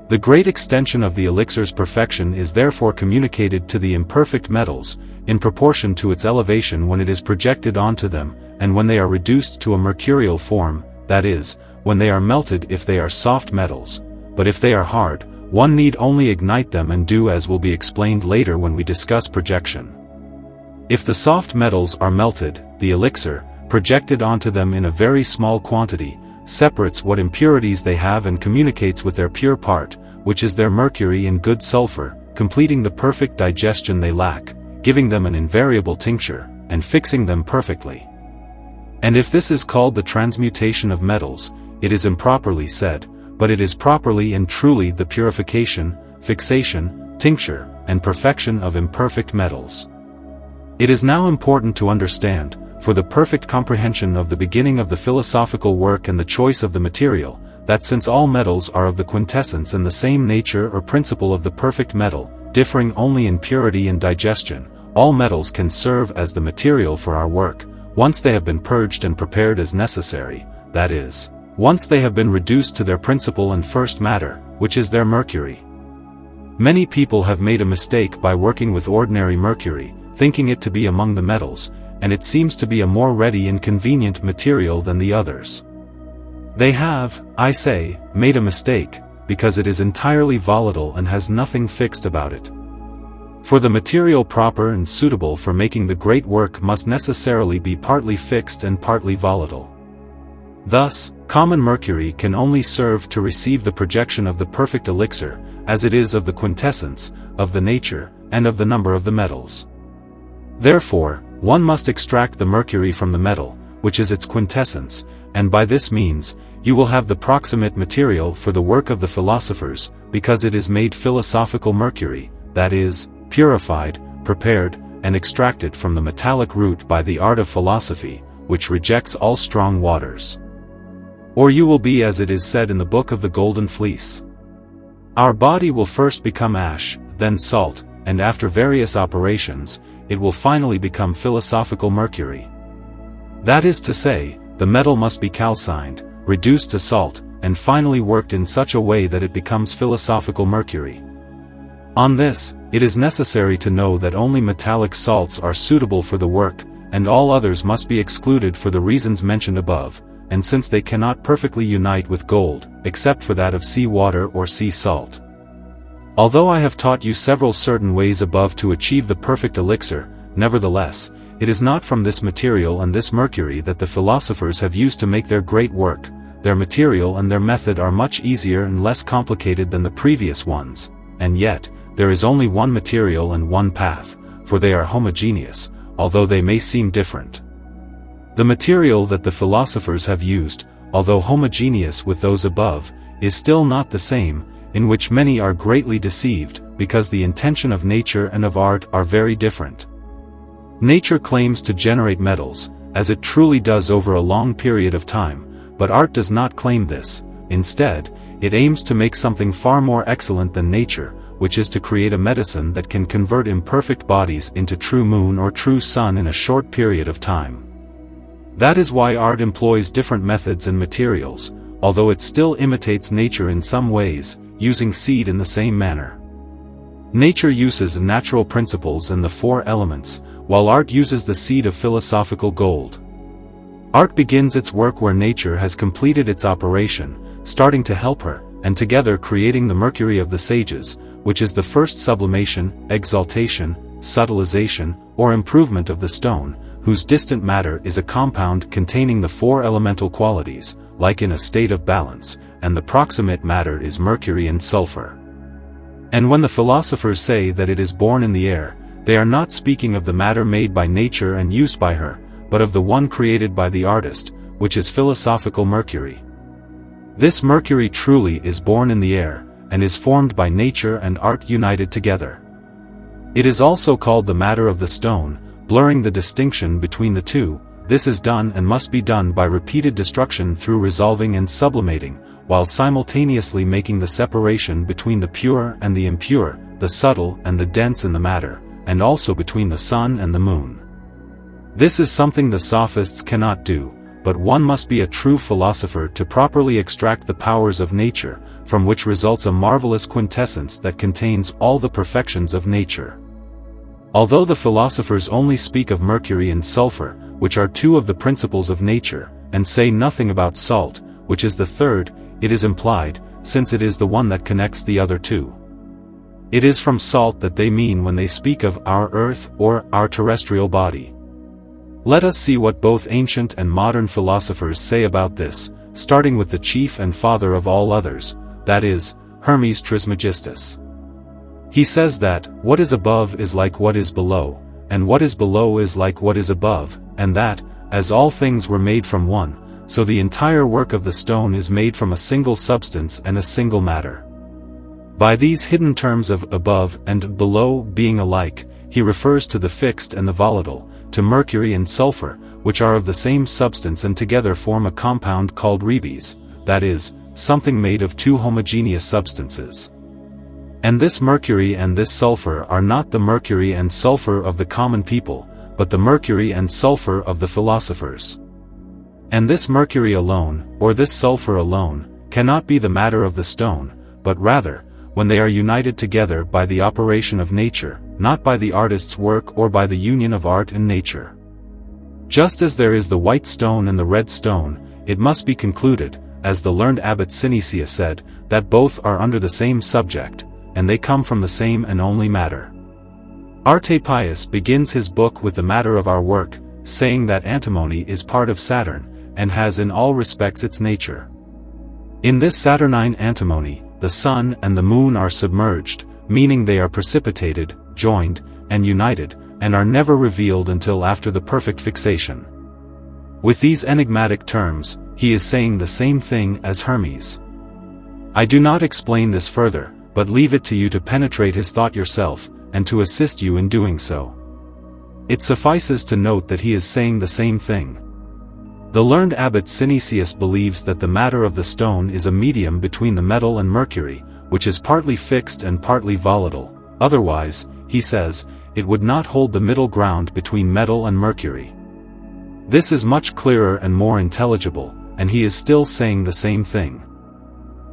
The great extension of the elixir's perfection is therefore communicated to the imperfect metals, in proportion to its elevation when it is projected onto them, and when they are reduced to a mercurial form, that is, when they are melted if they are soft metals, but if they are hard, one need only ignite them and do as will be explained later when we discuss projection. If the soft metals are melted, the elixir, projected onto them in a very small quantity, separates what impurities they have and communicates with their pure part, which is their mercury and good sulfur, completing the perfect digestion they lack, giving them an invariable tincture, and fixing them perfectly. And if this is called the transmutation of metals, it is improperly said, but it is properly and truly the purification, fixation, tincture, and perfection of imperfect metals. It is now important to understand, for the perfect comprehension of the beginning of the philosophical work and the choice of the material, that since all metals are of the quintessence and the same nature or principle of the perfect metal, differing only in purity and digestion, all metals can serve as the material for our work, once they have been purged and prepared as necessary, that is, once they have been reduced to their principle and first matter, which is their mercury. Many people have made a mistake by working with ordinary mercury, thinking it to be among the metals, and it seems to be a more ready and convenient material than the others. They have, I say, made a mistake, because it is entirely volatile and has nothing fixed about it. For the material proper and suitable for making the great work must necessarily be partly fixed and partly volatile. Thus, common mercury can only serve to receive the projection of the perfect elixir, as it is of the quintessence, of the nature, and of the number of the metals. Therefore, one must extract the mercury from the metal, which is its quintessence, and by this means, you will have the proximate material for the work of the philosophers, because it is made philosophical mercury, that is, purified, prepared, and extracted from the metallic root by the art of philosophy, which rejects all strong waters. Or you will be as it is said in the book of the Golden Fleece. Our body will first become ash, then salt, and after various operations, it will finally become philosophical mercury. That is to say, the metal must be calcined, reduced to salt, and finally worked in such a way that it becomes philosophical mercury. On this, it is necessary to know that only metallic salts are suitable for the work, and all others must be excluded for the reasons mentioned above, and since they cannot perfectly unite with gold, except for that of sea water or sea salt. Although I have taught you several certain ways above to achieve the perfect elixir, nevertheless, it is not from this material and this mercury that the philosophers have used to make their great work. Their material and their method are much easier and less complicated than the previous ones, and yet, there is only one material and one path, for they are homogeneous, although they may seem different. The material that the philosophers have used, although homogeneous with those above, is still not the same, in which many are greatly deceived, because the intention of nature and of art are very different. Nature claims to generate metals, as it truly does over a long period of time, but art does not claim this. Instead, it aims to make something far more excellent than nature, which is to create a medicine that can convert imperfect bodies into true moon or true sun in a short period of time. That is why art employs different methods and materials, although it still imitates nature in some ways, using seed in the same manner. Nature uses natural principles and the four elements, while art uses the seed of philosophical gold. Art begins its work where nature has completed its operation, starting to help her, and together creating the mercury of the sages, which is the first sublimation, exaltation, subtilization, or improvement of the stone, whose distant matter is a compound containing the four elemental qualities, like in a state of balance, and the proximate matter is mercury and sulfur. And when the philosophers say that it is born in the air, they are not speaking of the matter made by nature and used by her, but of the one created by the artist, which is philosophical mercury. This mercury truly is born in the air, and is formed by nature and art united together. It is also called the matter of the stone, blurring the distinction between the two. This is done and must be done by repeated destruction through resolving and sublimating, while simultaneously making the separation between the pure and the impure, the subtle and the dense in the matter, and also between the sun and the moon. This is something the sophists cannot do, but one must be a true philosopher to properly extract the powers of nature, from which results a marvelous quintessence that contains all the perfections of nature. Although the philosophers only speak of mercury and sulfur, which are two of the principles of nature, and say nothing about salt, which is the third, it is implied, since it is the one that connects the other two. It is from salt that they mean when they speak of our earth or our terrestrial body. Let us see what both ancient and modern philosophers say about this, starting with the chief and father of all others, that is, Hermes Trismegistus. He says that, what is above is like what is below, and what is below is like what is above, and that, as all things were made from one, so the entire work of the stone is made from a single substance and a single matter. By these hidden terms of above and below being alike, he refers to the fixed and the volatile, to mercury and sulfur, which are of the same substance and together form a compound called rebes, that is, something made of two homogeneous substances. And this mercury and this sulfur are not the mercury and sulfur of the common people, but the mercury and sulfur of the philosophers. And this mercury alone, or this sulfur alone, cannot be the matter of the stone, but rather, when they are united together by the operation of nature, not by the artist's work or by the union of art and nature. Just as there is the white stone and the red stone, it must be concluded, as the learned abbot Synesius said, that both are under the same subject, and they come from the same and only matter. Arte Pius begins his book with the matter of our work, saying that antimony is part of Saturn, and has in all respects its nature. In this Saturnine antimony, the sun and the moon are submerged, meaning they are precipitated, joined, and united, and are never revealed until after the perfect fixation. With these enigmatic terms, he is saying the same thing as Hermes. I do not explain this further, but leave it to you to penetrate his thought yourself, and to assist you in doing so. It suffices to note that he is saying the same thing. The learned abbot Synesius believes that the matter of the stone is a medium between the metal and mercury, which is partly fixed and partly volatile. Otherwise, he says, it would not hold the middle ground between metal and mercury. This is much clearer and more intelligible, and he is still saying the same thing.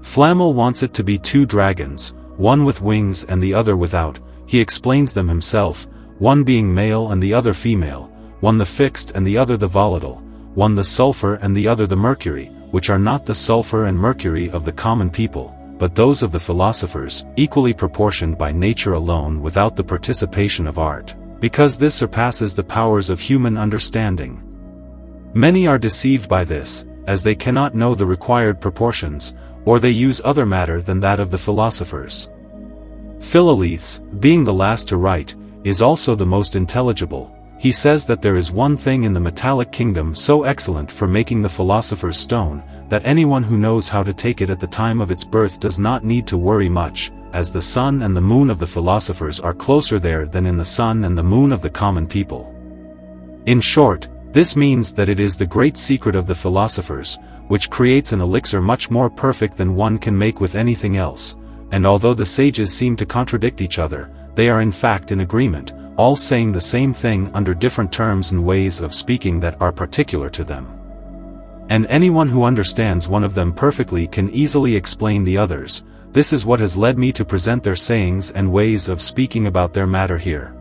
Flamel wants it to be two dragons, one with wings and the other without. He explains them himself, one being male and the other female, one the fixed and the other the volatile, one the sulfur and the other the mercury, which are not the sulfur and mercury of the common people, but those of the philosophers, equally proportioned by nature alone without the participation of art, because this surpasses the powers of human understanding. Many are deceived by this, as they cannot know the required proportions, or they use other matter than that of the philosophers. Philalethes, being the last to write, is also the most intelligible. He says that there is one thing in the metallic kingdom so excellent for making the philosopher's stone, that anyone who knows how to take it at the time of its birth does not need to worry much, as the sun and the moon of the philosophers are closer there than in the sun and the moon of the common people. In short, this means that it is the great secret of the philosophers, which creates an elixir much more perfect than one can make with anything else, and although the sages seem to contradict each other, they are in fact in agreement, all saying the same thing under different terms and ways of speaking that are particular to them. And anyone who understands one of them perfectly can easily explain the others. This is what has led me to present their sayings and ways of speaking about their matter here.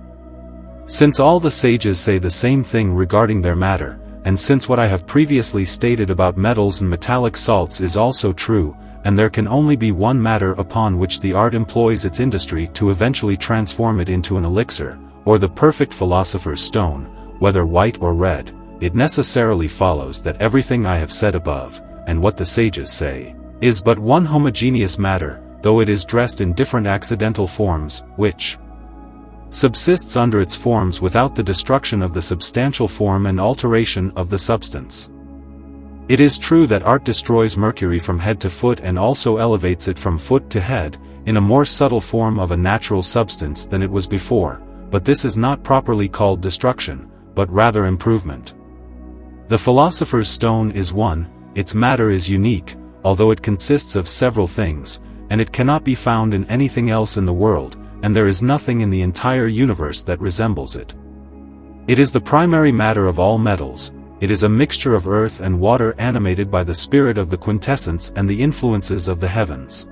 Since all the sages say the same thing regarding their matter, and since what I have previously stated about metals and metallic salts is also true, and there can only be one matter upon which the art employs its industry to eventually transform it into an elixir, or the perfect philosopher's stone, whether white or red, it necessarily follows that everything I have said above, and what the sages say, is but one homogeneous matter, though it is dressed in different accidental forms, which subsists under its forms without the destruction of the substantial form and alteration of the substance. It is true that art destroys Mercury from head to foot and also elevates it from foot to head, in a more subtle form of a natural substance than it was before, but this is not properly called destruction, but rather improvement. The philosopher's stone is one, its matter is unique, although it consists of several things, and it cannot be found in anything else in the world, and there is nothing in the entire universe that resembles it. It is the primary matter of all metals. It is a mixture of earth and water animated by the spirit of the quintessence and the influences of the heavens.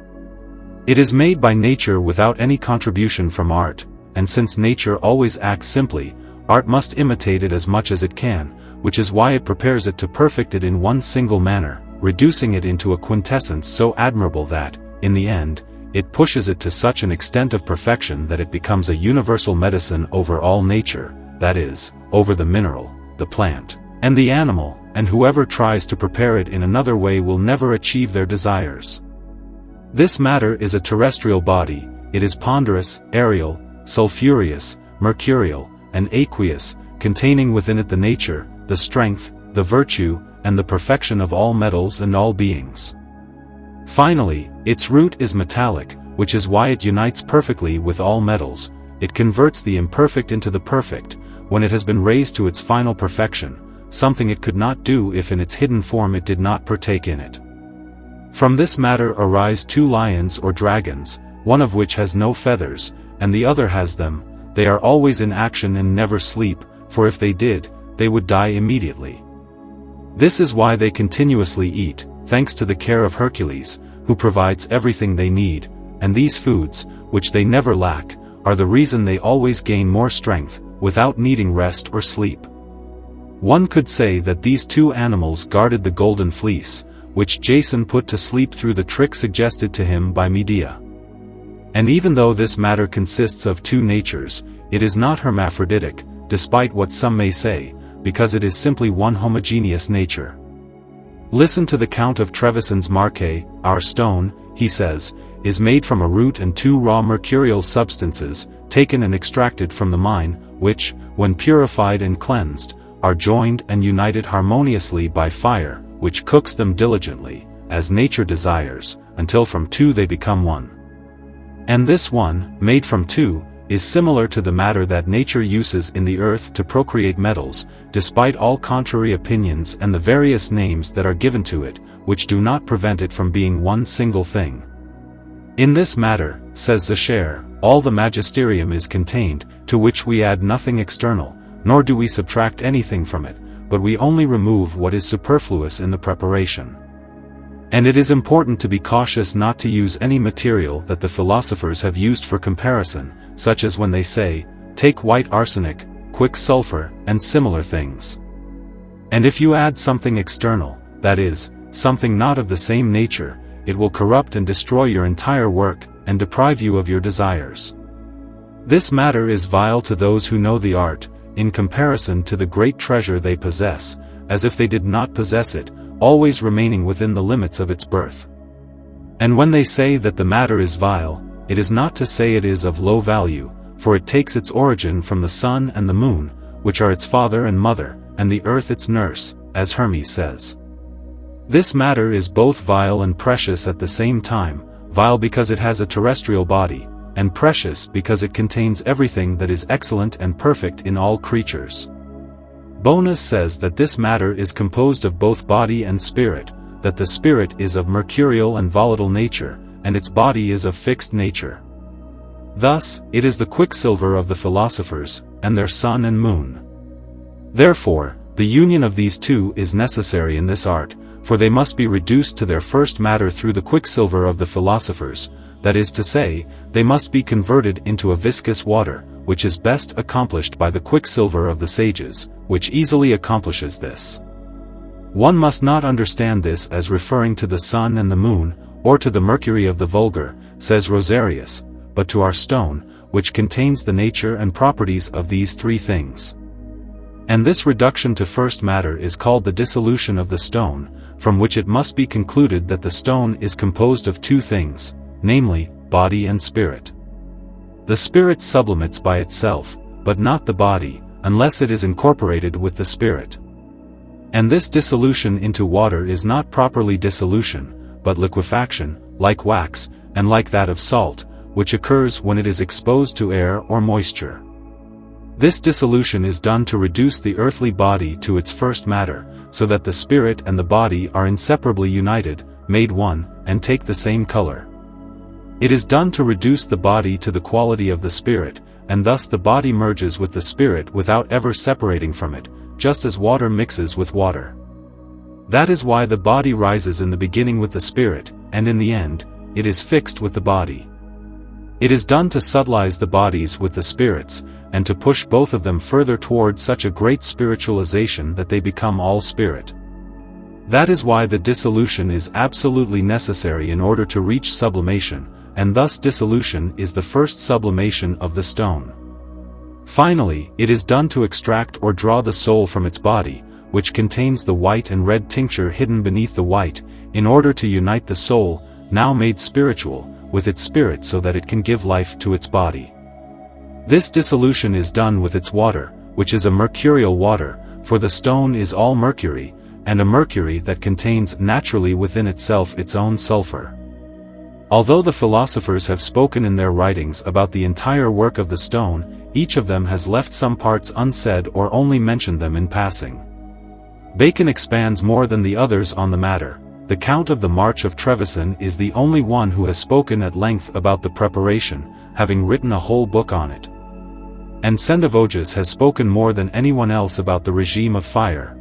It is made by nature without any contribution from art, and since nature always acts simply, art must imitate it as much as it can, which is why it prepares it to perfect it in one single manner, reducing it into a quintessence so admirable that, in the end, it pushes it to such an extent of perfection that it becomes a universal medicine over all nature, that is, over the mineral, the plant, and the animal, and whoever tries to prepare it in another way will never achieve their desires. This matter is a terrestrial body. It is ponderous, aerial, sulphureous, mercurial, and aqueous, containing within it the nature, the strength, the virtue, and the perfection of all metals and all beings. Finally, its root is metallic, which is why it unites perfectly with all metals. It converts the imperfect into the perfect, when it has been raised to its final perfection, something it could not do if in its hidden form it did not partake in it. From this matter arise two lions or dragons, one of which has no feathers, and the other has them. They are always in action and never sleep, for if they did, they would die immediately. This is why they continuously eat, thanks to the care of Hercules, who provides everything they need, and these foods, which they never lack, are the reason they always gain more strength, without needing rest or sleep. One could say that these two animals guarded the golden fleece, which Jason put to sleep through the trick suggested to him by Medea. And even though this matter consists of two natures, it is not hermaphroditic, despite what some may say, because it is simply one homogeneous nature. Listen to the Count of Trevisan's Marque. Our stone, he says, is made from a root and two raw mercurial substances, taken and extracted from the mine, which, when purified and cleansed, are joined and united harmoniously by fire, which cooks them diligently, as nature desires, until from two they become one. And this one, made from two, is similar to the matter that nature uses in the earth to procreate metals, despite all contrary opinions and the various names that are given to it, which do not prevent it from being one single thing. In this matter, says Zacher, all the magisterium is contained, to which we add nothing external, nor do we subtract anything from it, but we only remove what is superfluous in the preparation. And it is important to be cautious not to use any material that the philosophers have used for comparison, such as when they say, take white arsenic, quicksilver, and similar things. And if you add something external, that is, something not of the same nature, it will corrupt and destroy your entire work, and deprive you of your desires. This matter is vile to those who know the art, in comparison to the great treasure they possess, as if they did not possess it, always remaining within the limits of its birth. And when they say that the matter is vile, it is not to say it is of low value, for it takes its origin from the sun and the moon, which are its father and mother, and the earth its nurse, as Hermes says. This matter is both vile and precious at the same time, vile because it has a terrestrial body, and precious because it contains everything that is excellent and perfect in all creatures. Bonus says that this matter is composed of both body and spirit, that the spirit is of mercurial and volatile nature, and its body is of fixed nature. Thus, it is the quicksilver of the philosophers, and their sun and moon. Therefore, the union of these two is necessary in this art, for they must be reduced to their first matter through the quicksilver of the philosophers, that is to say, they must be converted into a viscous water, which is best accomplished by the quicksilver of the sages, which easily accomplishes this. One must not understand this as referring to the sun and the moon, or to the mercury of the vulgar, says Rosarius, but to our stone, which contains the nature and properties of these three things. And this reduction to first matter is called the dissolution of the stone, from which it must be concluded that the stone is composed of two things, namely, body and spirit. The spirit sublimates by itself, but not the body, unless it is incorporated with the spirit. And this dissolution into water is not properly dissolution, but liquefaction, like wax, and like that of salt, which occurs when it is exposed to air or moisture. This dissolution is done to reduce the earthly body to its first matter, so that the spirit and the body are inseparably united, made one, and take the same color. It is done to reduce the body to the quality of the spirit, and thus the body merges with the spirit without ever separating from it, just as water mixes with water. That is why the body rises in the beginning with the spirit, and in the end, it is fixed with the body. It is done to subtilize the bodies with the spirits, and to push both of them further toward such a great spiritualization that they become all spirit. That is why the dissolution is absolutely necessary in order to reach sublimation, and thus dissolution is the first sublimation of the stone. Finally, it is done to extract or draw the soul from its body, which contains the white and red tincture hidden beneath the white, in order to unite the soul, now made spiritual, with its spirit so that it can give life to its body. This dissolution is done with its water, which is a mercurial water, for the stone is all mercury, and a mercury that contains naturally within itself its own sulfur. Although the philosophers have spoken in their writings about the entire work of the stone, each of them has left some parts unsaid or only mentioned them in passing. Bacon expands more than the others on the matter. The Count of the March of Trevisan is the only one who has spoken at length about the preparation, having written a whole book on it. And Sendivogius has spoken more than anyone else about the regime of fire.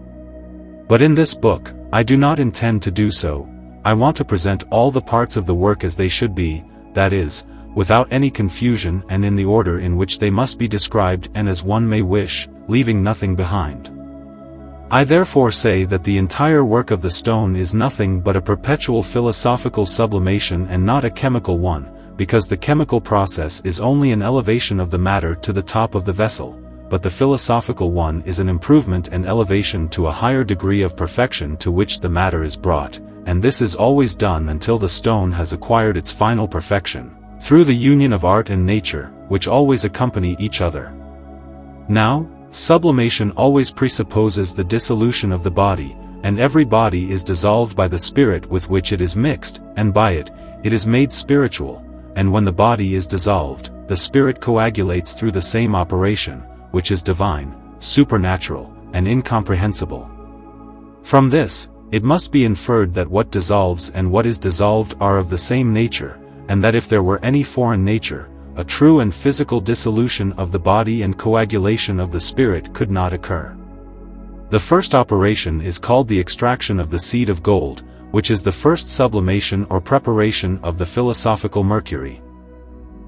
But in this book, I do not intend to do so. I want to present all the parts of the work as they should be, that is, without any confusion and in the order in which they must be described and as one may wish, leaving nothing behind. I therefore say that the entire work of the stone is nothing but a perpetual philosophical sublimation and not a chemical one, because the chemical process is only an elevation of the matter to the top of the vessel, but the philosophical one is an improvement and elevation to a higher degree of perfection to which the matter is brought, and this is always done until the stone has acquired its final perfection, through the union of art and nature, which always accompany each other. Now, sublimation always presupposes the dissolution of the body, and every body is dissolved by the spirit with which it is mixed, and by it, it is made spiritual, and when the body is dissolved, the spirit coagulates through the same operation, which is divine, supernatural, and incomprehensible. From this, it must be inferred that what dissolves and what is dissolved are of the same nature, and that if there were any foreign nature, a true and physical dissolution of the body and coagulation of the spirit could not occur. The first operation is called the extraction of the seed of gold, which is the first sublimation or preparation of the philosophical mercury.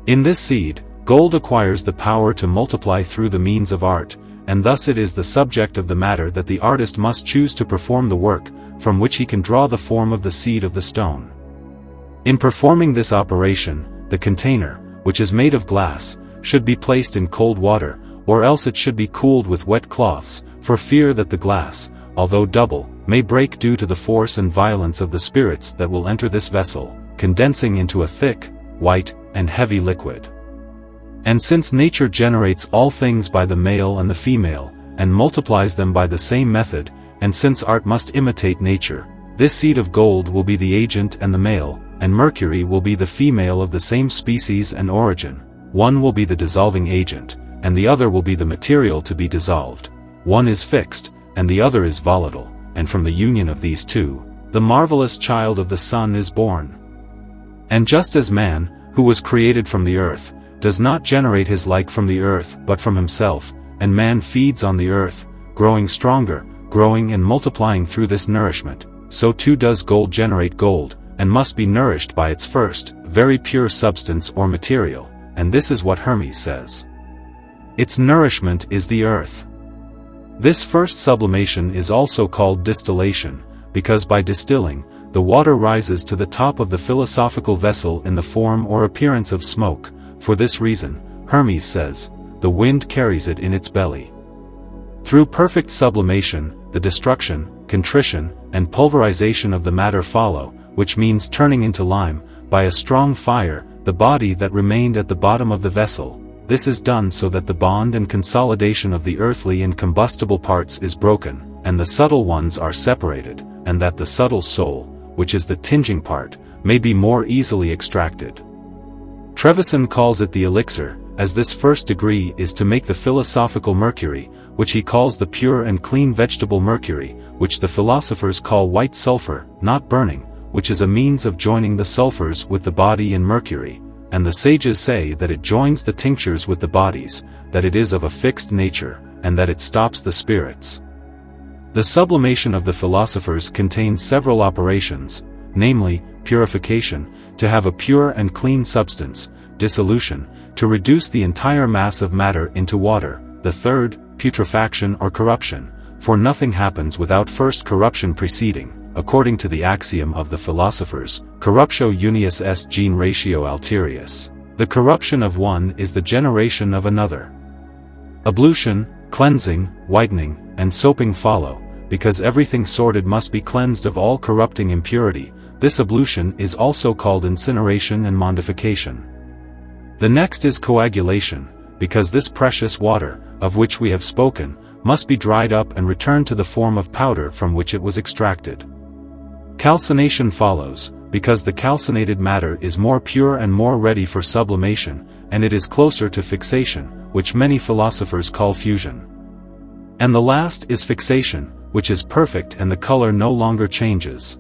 In this seed, gold acquires the power to multiply through the means of art, and thus it is the subject of the matter that the artist must choose to perform the work, from which he can draw the form of the seed of the stone. In performing this operation, the container, which is made of glass, should be placed in cold water, or else it should be cooled with wet cloths, for fear that the glass, although double, may break due to the force and violence of the spirits that will enter this vessel, condensing into a thick, white, and heavy liquid. And since nature generates all things by the male and the female, and multiplies them by the same method, and since art must imitate nature, this seed of gold will be the agent and the male, and mercury will be the female of the same species and origin. One will be the dissolving agent, and the other will be the material to be dissolved. One is fixed, and the other is volatile, and from the union of these two, the marvelous child of the sun is born. And just as man, who was created from the earth, does not generate his like from the earth but from himself, and man feeds on the earth, growing stronger, growing and multiplying through this nourishment, so too does gold generate gold, and must be nourished by its first, very pure substance or material, and this is what Hermes says. Its nourishment is the earth. This first sublimation is also called distillation, because by distilling, the water rises to the top of the philosophical vessel in the form or appearance of smoke. For this reason, Hermes says, the wind carries it in its belly. Through perfect sublimation, the destruction, contrition, and pulverization of the matter follow, which means turning into lime, by a strong fire, the body that remained at the bottom of the vessel. This is done so that the bond and consolidation of the earthly and combustible parts is broken, and the subtle ones are separated, and that the subtle soul, which is the tinging part, may be more easily extracted. Trevisan calls it the elixir, as this first degree is to make the philosophical mercury, which he calls the pure and clean vegetable mercury, which the philosophers call white sulfur, not burning, which is a means of joining the sulfurs with the body in mercury, and the sages say that it joins the tinctures with the bodies, that it is of a fixed nature, and that it stops the spirits. The sublimation of the philosophers contains several operations, namely, purification, to have a pure and clean substance, dissolution, to reduce the entire mass of matter into water, the third, putrefaction or corruption, for nothing happens without first corruption preceding, according to the axiom of the philosophers, corruptio unius est gene ratio alterius. The corruption of one is the generation of another. Ablution, cleansing, whitening, and soaping follow, because everything sordid must be cleansed of all corrupting impurity. This ablution is also called incineration and mondification. The next is coagulation, because this precious water, of which we have spoken, must be dried up and returned to the form of powder from which it was extracted. Calcination follows, because the calcinated matter is more pure and more ready for sublimation, and it is closer to fixation, which many philosophers call fusion. And the last is fixation, which is perfect and the color no longer changes.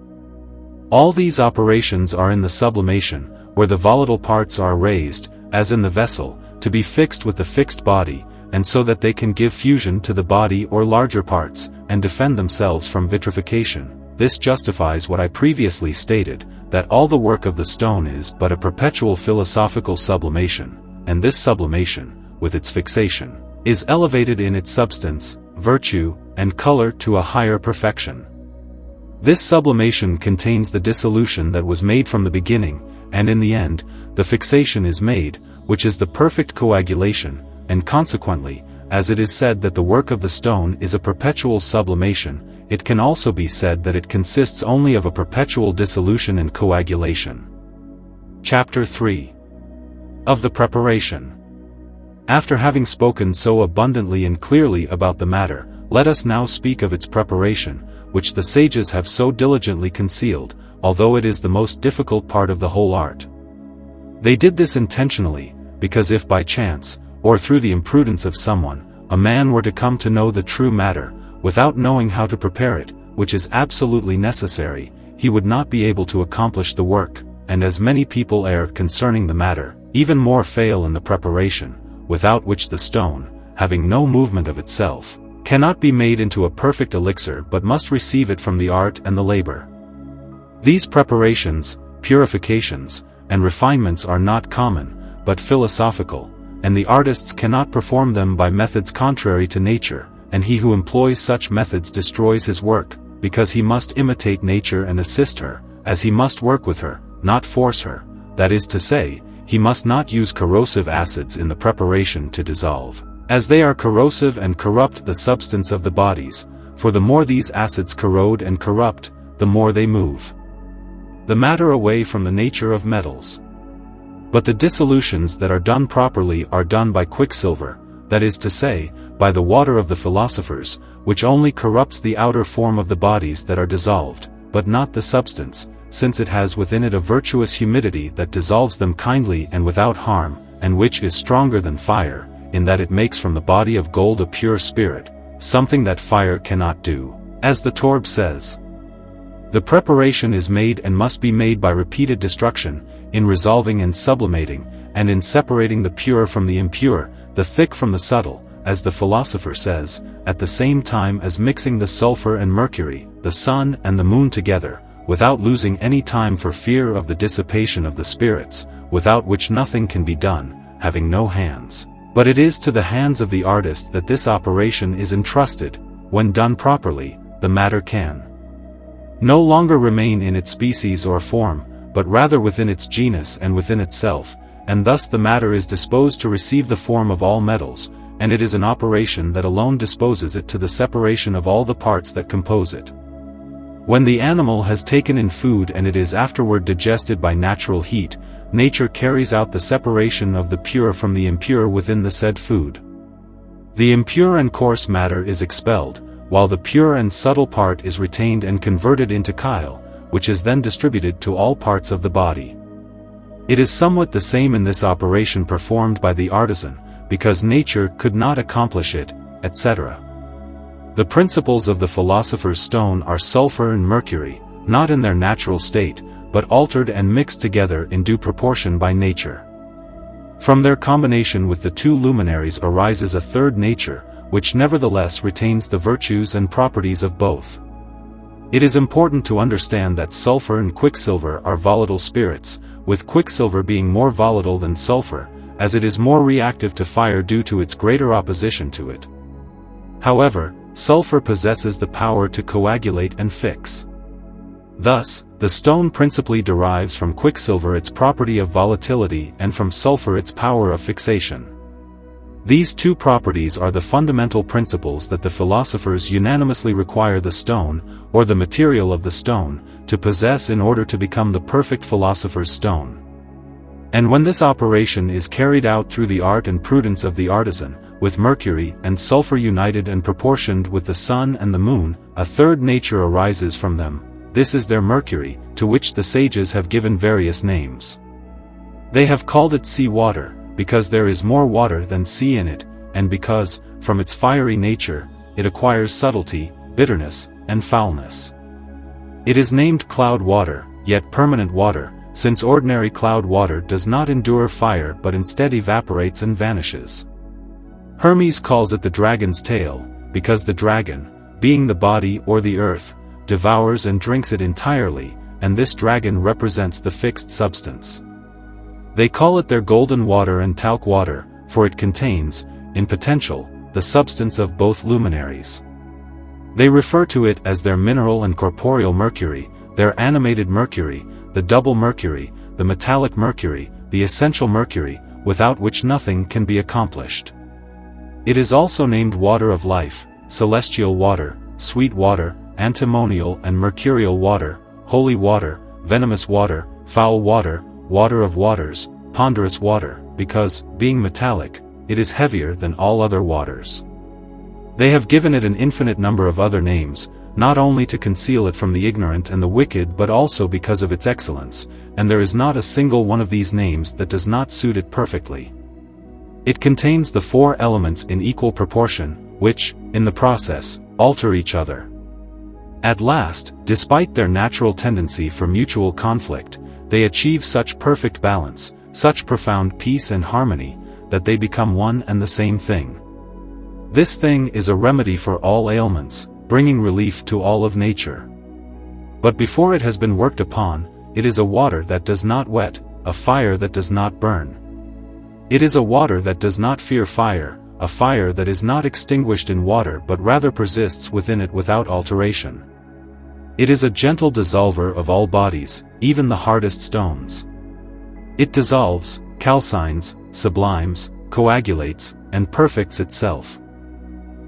All these operations are in the sublimation, where the volatile parts are raised, as in the vessel, to be fixed with the fixed body, and so that they can give fusion to the body or larger parts, and defend themselves from vitrification. This justifies what I previously stated, that all the work of the stone is but a perpetual philosophical sublimation, and this sublimation, with its fixation, is elevated in its substance, virtue, and color to a higher perfection. This sublimation contains the dissolution that was made from the beginning, and in the end, the fixation is made, which is the perfect coagulation, and consequently, as it is said that the work of the stone is a perpetual sublimation, it can also be said that it consists only of a perpetual dissolution and coagulation. Chapter 3. Of the Preparation. After having spoken so abundantly and clearly about the matter, let us now speak of its preparation, which the sages have so diligently concealed, although it is the most difficult part of the whole art. They did this intentionally, because if by chance, or through the imprudence of someone, a man were to come to know the true matter, without knowing how to prepare it, which is absolutely necessary, he would not be able to accomplish the work, and as many people err concerning the matter, even more fail in the preparation, without which the stone, having no movement of itself, cannot be made into a perfect elixir but must receive it from the art and the labor. These preparations, purifications, and refinements are not common, but philosophical, and the artists cannot perform them by methods contrary to nature, and he who employs such methods destroys his work, because he must imitate nature and assist her, as he must work with her, not force her, that is to say, he must not use corrosive acids in the preparation to dissolve, as they are corrosive and corrupt the substance of the bodies, for the more these acids corrode and corrupt, the more they move the matter away from the nature of metals. But the dissolutions that are done properly are done by quicksilver, that is to say, by the water of the philosophers, which only corrupts the outer form of the bodies that are dissolved, but not the substance, since it has within it a virtuous humidity that dissolves them kindly and without harm, and which is stronger than fire, in that it makes from the body of gold a pure spirit, something that fire cannot do, as the Torb says. The preparation is made and must be made by repeated destruction, in resolving and sublimating, and in separating the pure from the impure, the thick from the subtle, as the philosopher says, at the same time as mixing the sulfur and mercury, the sun and the moon together, without losing any time for fear of the dissipation of the spirits, without which nothing can be done, having no hands. But it is to the hands of the artist that this operation is entrusted. When done properly, the matter can no longer remain in its species or form, but rather within its genus and within itself, and thus the matter is disposed to receive the form of all metals, and it is an operation that alone disposes it to the separation of all the parts that compose it. When the animal has taken in food and it is afterward digested by natural heat, nature carries out the separation of the pure from the impure within the said food. The impure and coarse matter is expelled, while the pure and subtle part is retained and converted into chyle, which is then distributed to all parts of the body. It is somewhat the same in this operation performed by the artisan, because nature could not accomplish it, etc. The principles of the philosopher's stone are sulfur and mercury, not in their natural state, but altered and mixed together in due proportion by nature. From their combination with the two luminaries arises a third nature, which nevertheless retains the virtues and properties of both. It is important to understand that sulfur and quicksilver are volatile spirits, with quicksilver being more volatile than sulfur, as it is more reactive to fire due to its greater opposition to it. However, sulfur possesses the power to coagulate and fix. Thus, the stone principally derives from quicksilver its property of volatility and from sulfur its power of fixation. These two properties are the fundamental principles that the philosophers unanimously require the stone, or the material of the stone, to possess in order to become the perfect philosopher's stone. And when this operation is carried out through the art and prudence of the artisan, with mercury and sulfur united and proportioned with the sun and the moon, a third nature arises from them. This is their mercury, to which the sages have given various names. They have called it sea water, because there is more water than sea in it, and because, from its fiery nature, it acquires subtlety, bitterness, and foulness. It is named cloud water, yet permanent water, since ordinary cloud water does not endure fire but instead evaporates and vanishes. Hermes calls it the dragon's tail, because the dragon, being the body or the earth, devours and drinks it entirely, and this dragon represents the fixed substance. They call it their golden water and talc water, for it contains, in potential, the substance of both luminaries. They refer to it as their mineral and corporeal mercury, their animated mercury, the double mercury, the metallic mercury, the essential mercury, without which nothing can be accomplished. It is also named water of life, celestial water, sweet water, antimonial and mercurial water, holy water, venomous water, foul water, water of waters, ponderous water, because, being metallic, it is heavier than all other waters. They have given it an infinite number of other names, not only to conceal it from the ignorant and the wicked but also because of its excellence, and there is not a single one of these names that does not suit it perfectly. It contains the four elements in equal proportion, which, in the process, alter each other. At last, despite their natural tendency for mutual conflict, they achieve such perfect balance, such profound peace and harmony, that they become one and the same thing. This thing is a remedy for all ailments, bringing relief to all of nature. But before it has been worked upon, it is a water that does not wet, a fire that does not burn. It is a water that does not fear fire, a fire that is not extinguished in water but rather persists within it without alteration. It is a gentle dissolver of all bodies, even the hardest stones. It dissolves, calcines, sublimes, coagulates, and perfects itself.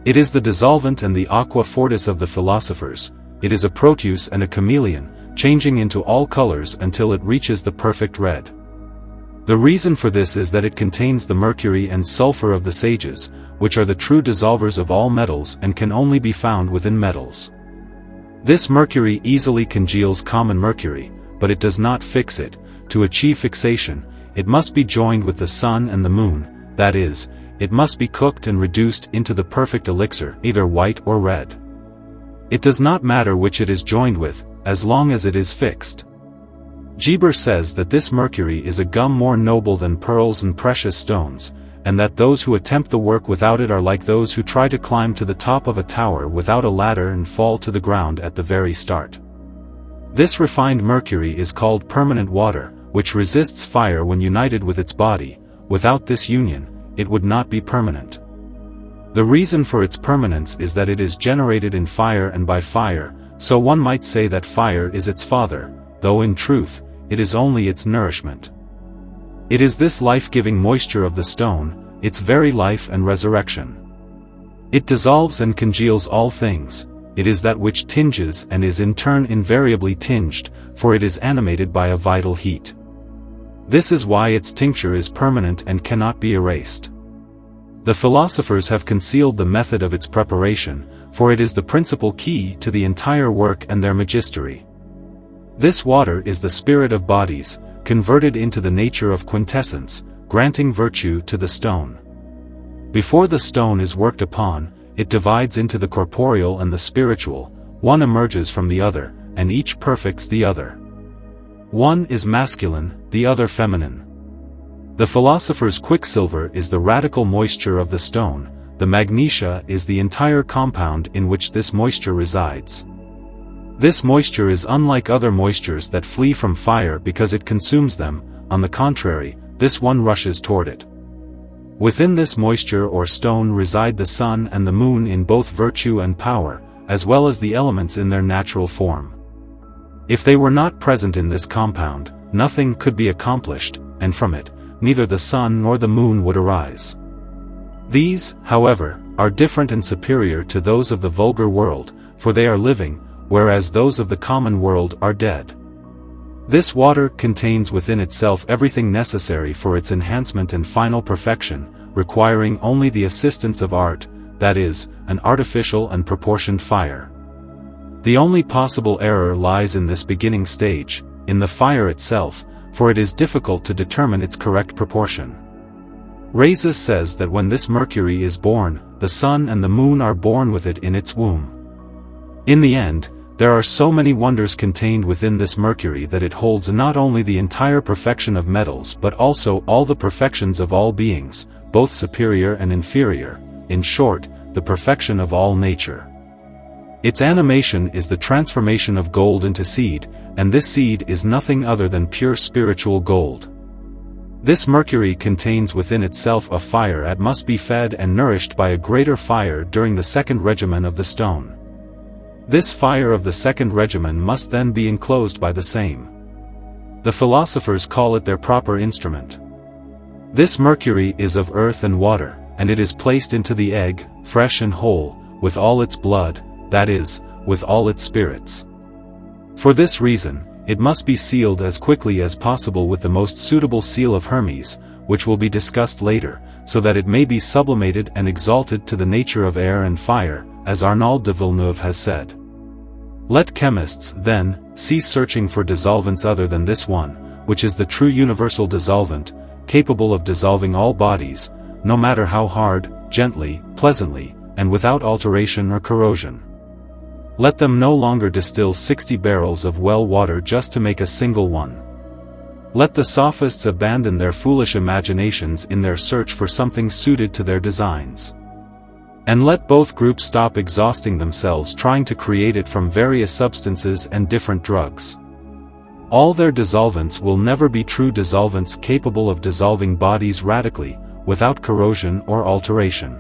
It is the dissolvent and the aqua fortis of the philosophers. It is a proteus and a chameleon, changing into all colors until it reaches the perfect red. The reason for this is that it contains the mercury and sulfur of the sages, which are the true dissolvers of all metals and can only be found within metals. This mercury easily congeals common mercury, but it does not fix it. To achieve fixation, it must be joined with the sun and the moon, that is, it must be cooked and reduced into the perfect elixir, either white or red. It does not matter which it is joined with, as long as it is fixed. Geber says that this mercury is a gum more noble than pearls and precious stones, and that those who attempt the work without it are like those who try to climb to the top of a tower without a ladder and fall to the ground at the very start. This refined mercury is called permanent water, which resists fire when united with its body. Without this union, it would not be permanent. The reason for its permanence is that it is generated in fire and by fire, so one might say that fire is its father, though in truth, it is only its nourishment. It is this life-giving moisture of the stone, its very life and resurrection. It dissolves and congeals all things, it is that which tinges and is in turn invariably tinged, for it is animated by a vital heat. This is why its tincture is permanent and cannot be erased. The philosophers have concealed the method of its preparation, for it is the principal key to the entire work and their magistery. This water is the spirit of bodies, converted into the nature of quintessence, granting virtue to the stone. Before the stone is worked upon, it divides into the corporeal and the spiritual, one emerges from the other, and each perfects the other. One is masculine, the other feminine. The philosopher's quicksilver is the radical moisture of the stone, the magnesia is the entire compound in which this moisture resides. This moisture is unlike other moistures that flee from fire because it consumes them, on the contrary, this one rushes toward it. Within this moisture or stone reside the sun and the moon in both virtue and power, as well as the elements in their natural form. If they were not present in this compound, nothing could be accomplished, and from it, neither the sun nor the moon would arise. These, however, are different and superior to those of the vulgar world, for they are living, whereas those of the common world are dead. This water contains within itself everything necessary for its enhancement and final perfection, requiring only the assistance of art, that is, an artificial and proportioned fire. The only possible error lies in this beginning stage, in the fire itself, for it is difficult to determine its correct proportion. Rhazes says that when this mercury is born, the sun and the moon are born with it in its womb. In the end, there are so many wonders contained within this mercury that it holds not only the entire perfection of metals but also all the perfections of all beings, both superior and inferior, in short, the perfection of all nature. Its animation is the transformation of gold into seed, and this seed is nothing other than pure spiritual gold. This mercury contains within itself a fire that must be fed and nourished by a greater fire during the second regimen of the stone. This fire of the second regimen must then be enclosed by the same. The philosophers call it their proper instrument. This mercury is of earth and water, and it is placed into the egg, fresh and whole, with all its blood, that is, with all its spirits. For this reason, it must be sealed as quickly as possible with the most suitable seal of Hermes, which will be discussed later, so that it may be sublimated and exalted to the nature of air and fire, as Arnauld de Villeneuve has said. Let chemists, then, cease searching for dissolvents other than this one, which is the true universal dissolvent, capable of dissolving all bodies, no matter how hard, gently, pleasantly, and without alteration or corrosion. Let them no longer distill 60 barrels of well water just to make a single one. Let the sophists abandon their foolish imaginations in their search for something suited to their designs. And let both groups stop exhausting themselves trying to create it from various substances and different drugs. All their dissolvents will never be true dissolvents capable of dissolving bodies radically, without corrosion or alteration.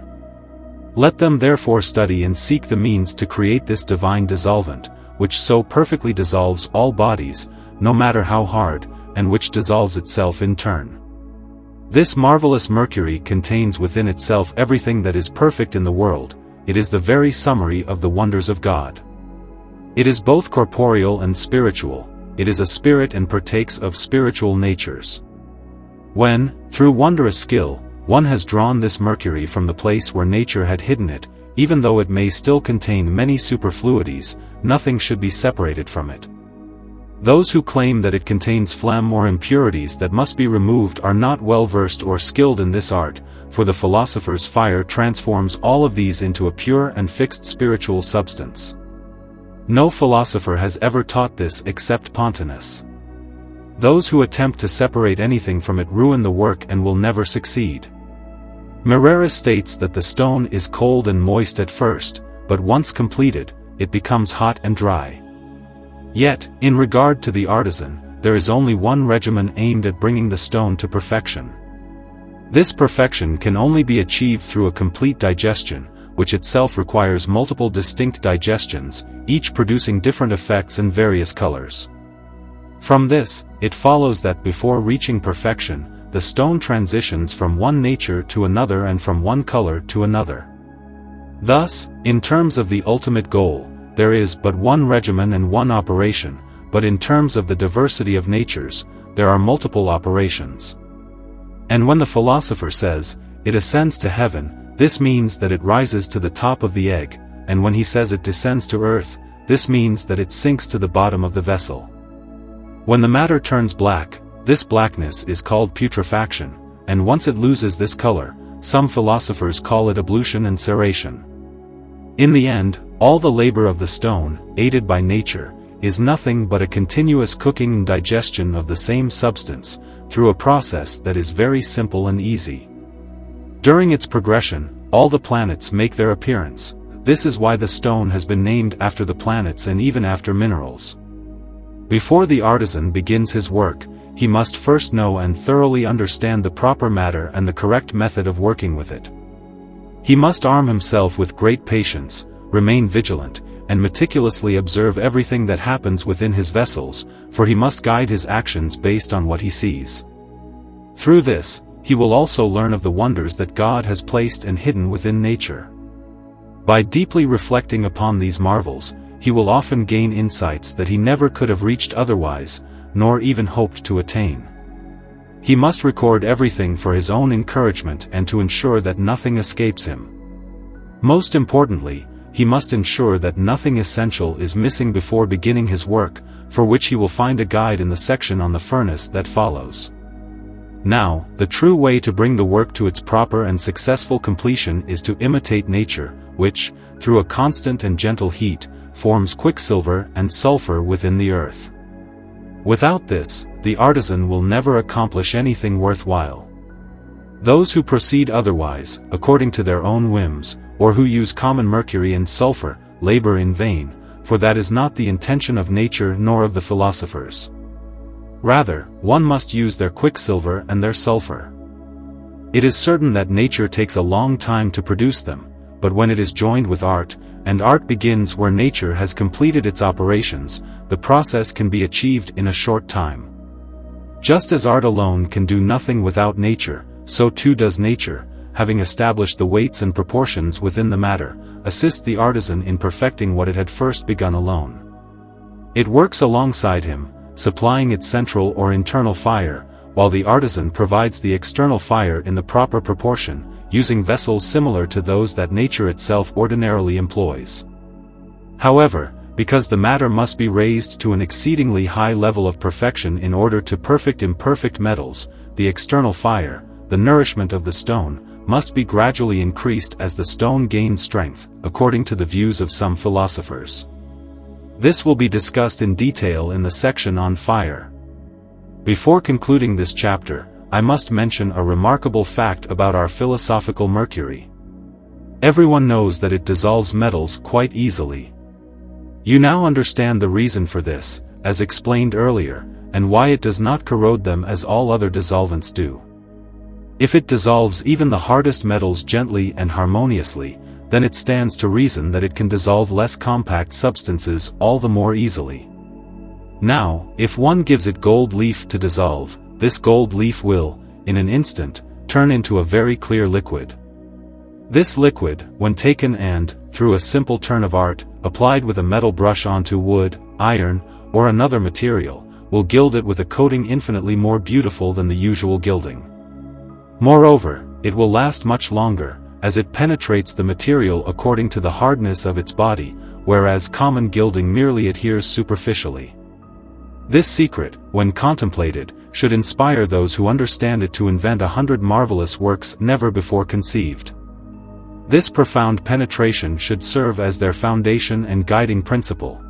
Let them therefore study and seek the means to create this divine dissolvent, which so perfectly dissolves all bodies, no matter how hard, and which dissolves itself in turn. This marvelous mercury contains within itself everything that is perfect in the world, it is the very summary of the wonders of God. It is both corporeal and spiritual, it is a spirit and partakes of spiritual natures. When, through wondrous skill, one has drawn this mercury from the place where nature had hidden it, even though it may still contain many superfluities, nothing should be separated from it. Those who claim that it contains phlegm or impurities that must be removed are not well versed or skilled in this art, for the philosopher's fire transforms all of these into a pure and fixed spiritual substance. No philosopher has ever taught this except Pontanus. Those who attempt to separate anything from it ruin the work and will never succeed. Merera states that the stone is cold and moist at first, but once completed, it becomes hot and dry. Yet, in regard to the artisan, there is only one regimen aimed at bringing the stone to perfection. This perfection can only be achieved through a complete digestion, which itself requires multiple distinct digestions, each producing different effects and various colors. From this, it follows that before reaching perfection, the stone transitions from one nature to another and from one color to another. Thus, in terms of the ultimate goal, there is but one regimen and one operation, but in terms of the diversity of natures, there are multiple operations. And when the philosopher says, it ascends to heaven, this means that it rises to the top of the egg, and when he says it descends to earth, this means that it sinks to the bottom of the vessel. When the matter turns black, this blackness is called putrefaction, and once it loses this color, some philosophers call it ablution and ceration. In the end, all the labor of the stone, aided by nature, is nothing but a continuous cooking and digestion of the same substance, through a process that is very simple and easy. During its progression, all the planets make their appearance. This is why the stone has been named after the planets and even after minerals. Before the artisan begins his work, he must first know and thoroughly understand the proper matter and the correct method of working with it. He must arm himself with great patience, remain vigilant, and meticulously observe everything that happens within his vessels, for he must guide his actions based on what he sees. Through this, he will also learn of the wonders that God has placed and hidden within nature. By deeply reflecting upon these marvels, he will often gain insights that he never could have reached otherwise, nor even hoped to attain. He must record everything for his own encouragement and to ensure that nothing escapes him. Most importantly, he must ensure that nothing essential is missing before beginning his work, for which he will find a guide in the section on the furnace that follows. Now, the true way to bring the work to its proper and successful completion is to imitate nature, which, through a constant and gentle heat, forms quicksilver and sulfur within the earth. Without this, the artisan will never accomplish anything worthwhile. Those who proceed otherwise, according to their own whims, or who use common mercury and sulfur, labor in vain, for that is not the intention of nature nor of the philosophers. Rather, one must use their quicksilver and their sulfur. It is certain that nature takes a long time to produce them, but when it is joined with art, and art begins where nature has completed its operations, the process can be achieved in a short time. Just as art alone can do nothing without nature, so too does nature, having established the weights and proportions within the matter, assist the artisan in perfecting what it had first begun alone. It works alongside him, supplying its central or internal fire, while the artisan provides the external fire in the proper proportion, using vessels similar to those that nature itself ordinarily employs. However, because the matter must be raised to an exceedingly high level of perfection in order to perfect imperfect metals, the external fire, the nourishment of the stone, must be gradually increased as the stone gains strength, according to the views of some philosophers. This will be discussed in detail in the section on fire. Before concluding this chapter, I must mention a remarkable fact about our philosophical mercury. Everyone knows that it dissolves metals quite easily. You now understand the reason for this, as explained earlier, and why it does not corrode them as all other dissolvents do. If it dissolves even the hardest metals gently and harmoniously, then it stands to reason that it can dissolve less compact substances all the more easily. Now, if one gives it gold leaf to dissolve, this gold leaf will, in an instant, turn into a very clear liquid. This liquid, when taken and, through a simple turn of art, applied with a metal brush onto wood, iron, or another material, will gild it with a coating infinitely more beautiful than the usual gilding. Moreover, it will last much longer, as it penetrates the material according to the hardness of its body, whereas common gilding merely adheres superficially. This secret, when contemplated, should inspire those who understand it to invent 100 marvelous works never before conceived. This profound penetration should serve as their foundation and guiding principle.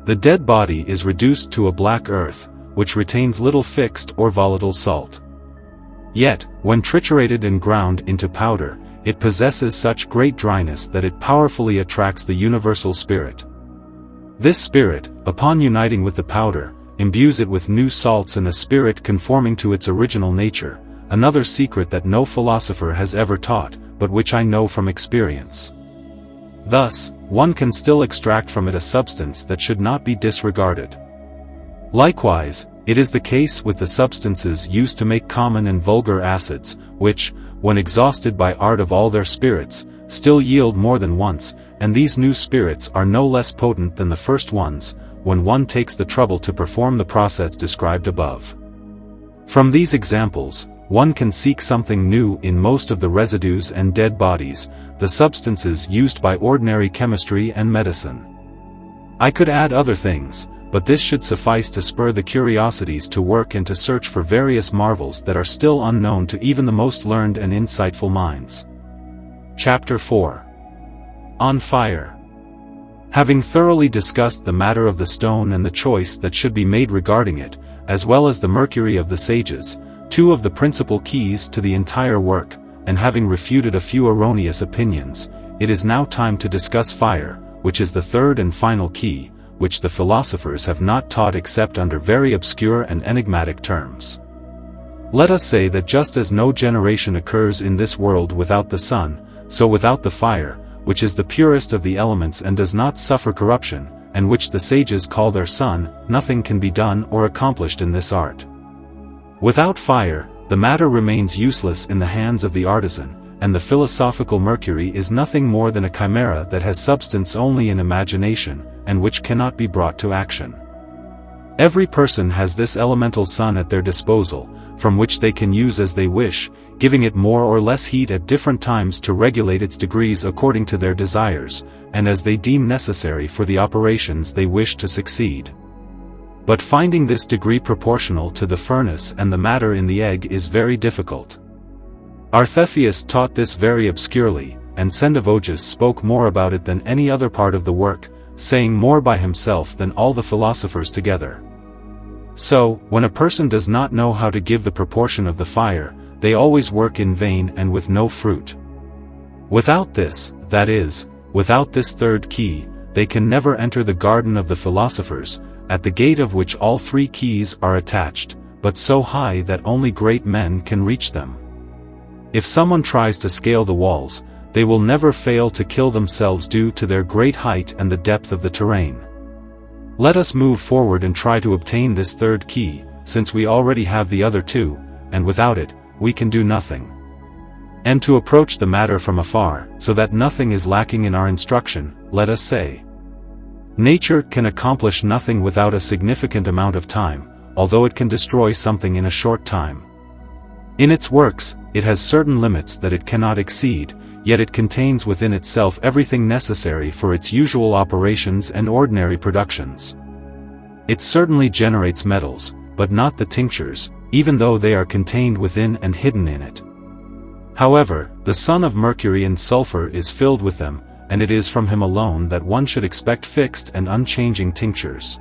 The dead body is reduced to a black earth, which retains little fixed or volatile salt. Yet, when triturated and ground into powder, it possesses such great dryness that it powerfully attracts the universal spirit. This spirit, upon uniting with the powder, imbues it with new salts and a spirit conforming to its original nature, another secret that no philosopher has ever taught, but which I know from experience. Thus, one can still extract from it a substance that should not be disregarded. Likewise, It is the case with the substances used to make common and vulgar acids, which, when exhausted by art of all their spirits, still yield more than once, and these new spirits are no less potent than the first ones, when one takes the trouble to perform the process described above. From these examples, one can seek something new in most of the residues and dead bodies, the substances used by ordinary chemistry and medicine. I could add other things, but this should suffice to spur the curiosities to work and to search for various marvels that are still unknown to even the most learned and insightful minds. Chapter 4. On Fire. Having thoroughly discussed the matter of the stone and the choice that should be made regarding it, as well as the mercury of the sages, two of the principal keys to the entire work, and having refuted a few erroneous opinions, it is now time to discuss fire, which is the third and final key, which the philosophers have not taught except under very obscure and enigmatic terms. Let us say that just as no generation occurs in this world without the sun, so without the fire, which is the purest of the elements and does not suffer corruption, and which the sages call their sun, nothing can be done or accomplished in this art. Without fire, the matter remains useless in the hands of the artisan, and the philosophical mercury is nothing more than a chimera that has substance only in imagination, and which cannot be brought to action. Every person has this elemental sun at their disposal, from which they can use as they wish, giving it more or less heat at different times to regulate its degrees according to their desires, and as they deem necessary for the operations they wish to succeed. But finding this degree proportional to the furnace and the matter in the egg is very difficult. Artephius taught this very obscurely, and Sendivogius spoke more about it than any other part of the work, saying more by himself than all the philosophers together. So, when a person does not know how to give the proportion of the fire, they always work in vain and with no fruit. Without this, that is, without this third key, they can never enter the garden of the philosophers, at the gate of which all three keys are attached, but so high that only great men can reach them. If someone tries to scale the walls, they will never fail to kill themselves due to their great height and the depth of the terrain. Let us move forward and try to obtain this third key, since we already have the other two, and without it, we can do nothing. And to approach the matter from afar, so that nothing is lacking in our instruction, let us say. Nature can accomplish nothing without a significant amount of time, although it can destroy something in a short time. In its works, it has certain limits that it cannot exceed, yet it contains within itself everything necessary for its usual operations and ordinary productions. It certainly generates metals, but not the tinctures, even though they are contained within and hidden in it. However, the sun of mercury and sulfur is filled with them, and it is from him alone that one should expect fixed and unchanging tinctures.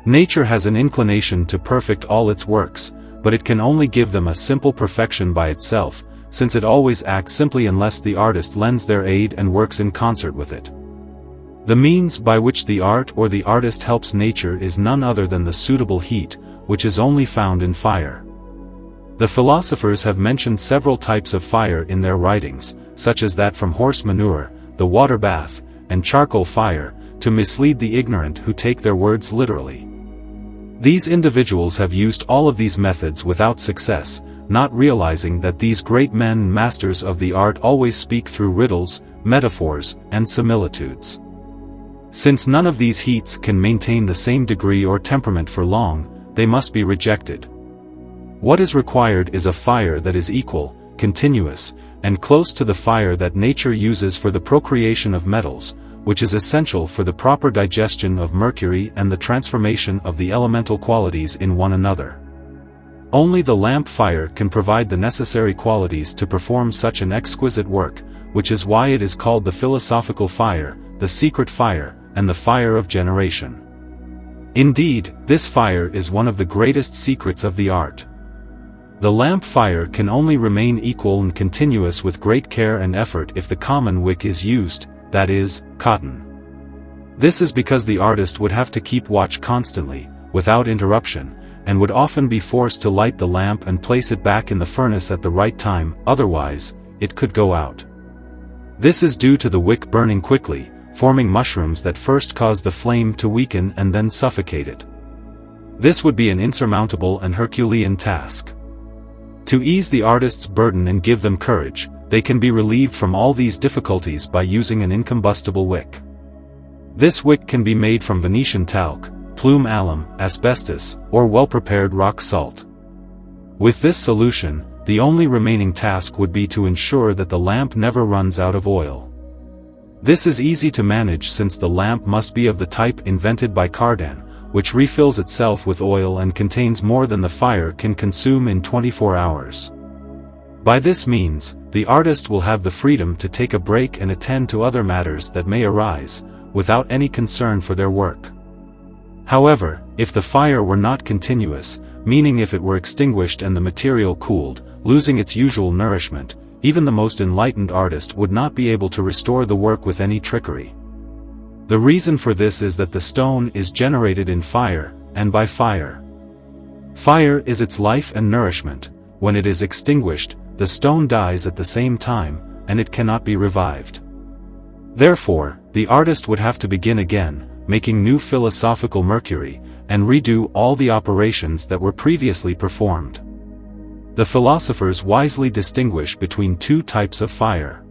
Nature has an inclination to perfect all its works, but it can only give them a simple perfection by itself, since it always acts simply unless the artist lends their aid and works in concert with it. The means by which the art or the artist helps nature is none other than the suitable heat, which is only found in fire. The philosophers have mentioned several types of fire in their writings, such as that from horse manure, the water bath, and charcoal fire, to mislead the ignorant who take their words literally. These individuals have used all of these methods without success, not realizing that these great men and masters of the art always speak through riddles, metaphors, and similitudes. Since none of these heats can maintain the same degree or temperament for long, they must be rejected. What is required is a fire that is equal, continuous, and close to the fire that nature uses for the procreation of metals, which is essential for the proper digestion of mercury and the transformation of the elemental qualities in one another. Only the lamp fire can provide the necessary qualities to perform such an exquisite work, which is why it is called the philosophical fire, the secret fire, and the fire of generation. Indeed, this fire is one of the greatest secrets of the art. The lamp fire can only remain equal and continuous with great care and effort if the common wick is used, that is, cotton. This is because the artist would have to keep watch constantly, without interruption, and would often be forced to light the lamp and place it back in the furnace at the right time, otherwise, it could go out. This is due to the wick burning quickly, forming mushrooms that first cause the flame to weaken and then suffocate it. This would be an insurmountable and Herculean task. To ease the artist's burden and give them courage, they can be relieved from all these difficulties by using an incombustible wick. This wick can be made from Venetian talc, plume alum, asbestos, or well-prepared rock salt. With this solution, the only remaining task would be to ensure that the lamp never runs out of oil. This is easy to manage since the lamp must be of the type invented by Cardan, which refills itself with oil and contains more than the fire can consume in 24 hours. By this means, the artist will have the freedom to take a break and attend to other matters that may arise, without any concern for their work. However, if the fire were not continuous, meaning if it were extinguished and the material cooled, losing its usual nourishment, even the most enlightened artist would not be able to restore the work with any trickery. The reason for this is that the stone is generated in fire, and by fire. Fire is its life and nourishment. When it is extinguished, the stone dies at the same time, and it cannot be revived. Therefore, the artist would have to begin again, making new philosophical mercury, and redo all the operations that were previously performed. The philosophers wisely distinguish between two types of fire.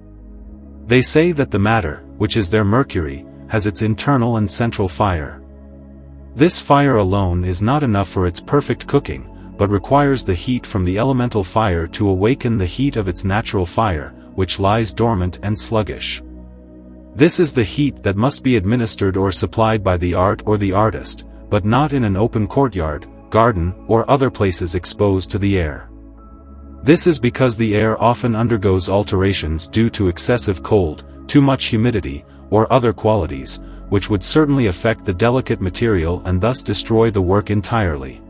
They say that the matter, which is their mercury, has its internal and central fire. This fire alone is not enough for its perfect cooking, but requires the heat from the elemental fire to awaken the heat of its natural fire, which lies dormant and sluggish. This is the heat that must be administered or supplied by the art or the artist, but not in an open courtyard, garden, or other places exposed to the air. This is because the air often undergoes alterations due to excessive cold, too much humidity, or other qualities, which would certainly affect the delicate material and thus destroy the work entirely.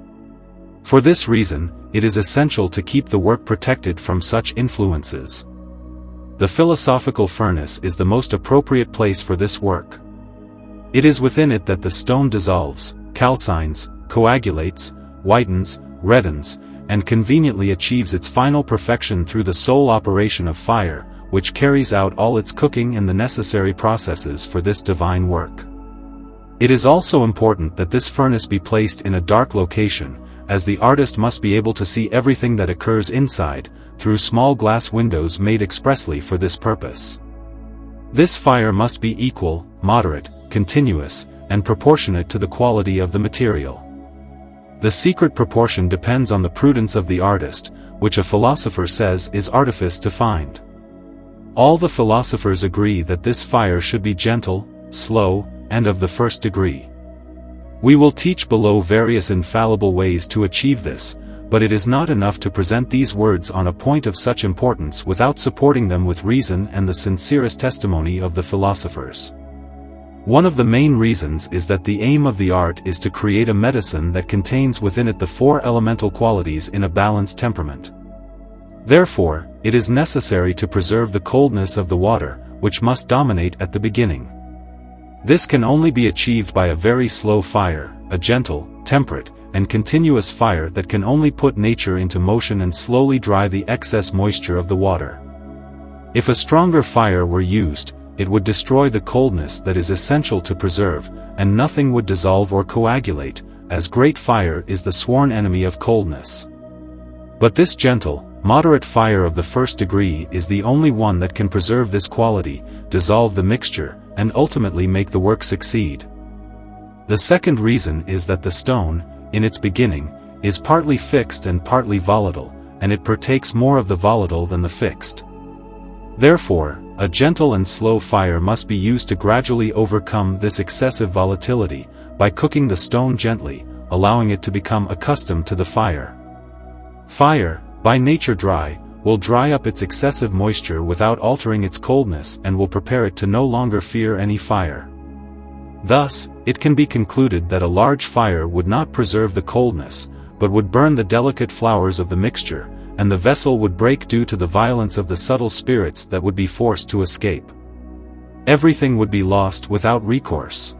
For this reason, it is essential to keep the work protected from such influences. The philosophical furnace is the most appropriate place for this work. It is within it that the stone dissolves, calcines, coagulates, whitens, reddens, and conveniently achieves its final perfection through the sole operation of fire, which carries out all its cooking and the necessary processes for this divine work. It is also important that this furnace be placed in a dark location, as the artist must be able to see everything that occurs inside, through small glass windows made expressly for this purpose. This fire must be equal, moderate, continuous, and proportionate to the quality of the material. The secret proportion depends on the prudence of the artist, which a philosopher says is artifice to find. All the philosophers agree that this fire should be gentle, slow, and of the first degree. We will teach below various infallible ways to achieve this, but it is not enough to present these words on a point of such importance without supporting them with reason and the sincerest testimony of the philosophers. One of the main reasons is that the aim of the art is to create a medicine that contains within it the four elemental qualities in a balanced temperament. Therefore, it is necessary to preserve the coldness of the water, which must dominate at the beginning. This can only be achieved by a very slow fire, a gentle, temperate, and continuous fire that can only put nature into motion and slowly dry the excess moisture of the water. If a stronger fire were used, it would destroy the coldness that is essential to preserve, and nothing would dissolve or coagulate, as great fire is the sworn enemy of coldness. But this gentle, moderate fire of the first degree is the only one that can preserve this quality, dissolve the mixture, and ultimately make the work succeed. The second reason is that the stone, in its beginning, is partly fixed and partly volatile, and it partakes more of the volatile than the fixed. Therefore, a gentle and slow fire must be used to gradually overcome this excessive volatility, by cooking the stone gently, allowing it to become accustomed to the fire. Fire, by nature dry, will dry up its excessive moisture without altering its coldness and will prepare it to no longer fear any fire. Thus, it can be concluded that a large fire would not preserve the coldness, but would burn the delicate flowers of the mixture, and the vessel would break due to the violence of the subtle spirits that would be forced to escape. Everything would be lost without recourse.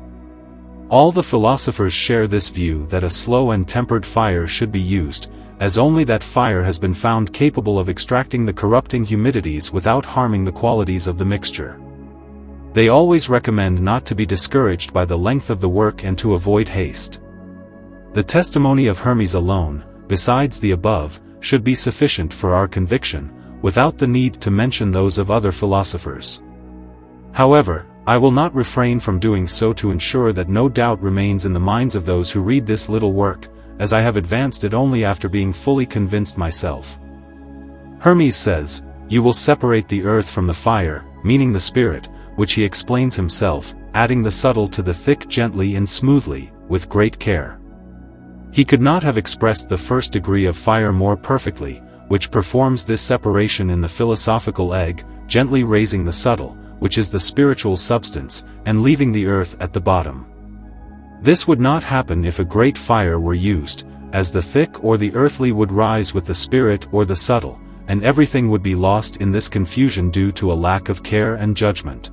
All the philosophers share this view that a slow and tempered fire should be used, as only that fire has been found capable of extracting the corrupting humidities without harming the qualities of the mixture. They always recommend not to be discouraged by the length of the work and to avoid haste. The testimony of Hermes alone, besides the above, should be sufficient for our conviction, without the need to mention those of other philosophers. However, I will not refrain from doing so to ensure that no doubt remains in the minds of those who read this little work, as I have advanced it only after being fully convinced myself. Hermes says, "You will separate the earth from the fire," meaning the spirit, which he explains himself, adding the subtle to the thick gently and smoothly, with great care. He could not have expressed the first degree of fire more perfectly, which performs this separation in the philosophical egg, gently raising the subtle, which is the spiritual substance, and leaving the earth at the bottom. This would not happen if a great fire were used, as the thick or the earthly would rise with the spirit or the subtle, and everything would be lost in this confusion due to a lack of care and judgment.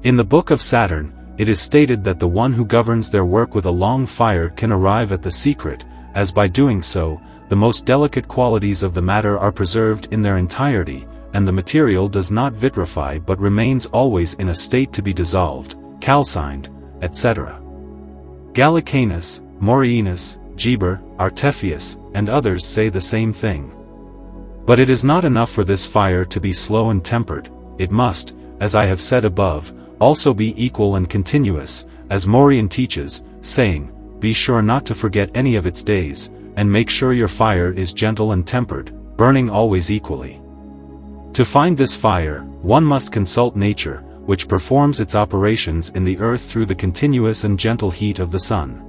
In the Book of Saturn, it is stated that the one who governs their work with a long fire can arrive at the secret, as by doing so, the most delicate qualities of the matter are preserved in their entirety, and the material does not vitrify but remains always in a state to be dissolved, calcined, etc. Gallicanus, Morienus, Geber, Artephius, and others say the same thing. But it is not enough for this fire to be slow and tempered, it must, as I have said above, also be equal and continuous, as Morien teaches, saying, "Be sure not to forget any of its days, and make sure your fire is gentle and tempered, burning always equally." To find this fire, one must consult nature, which performs its operations in the earth through the continuous and gentle heat of the sun.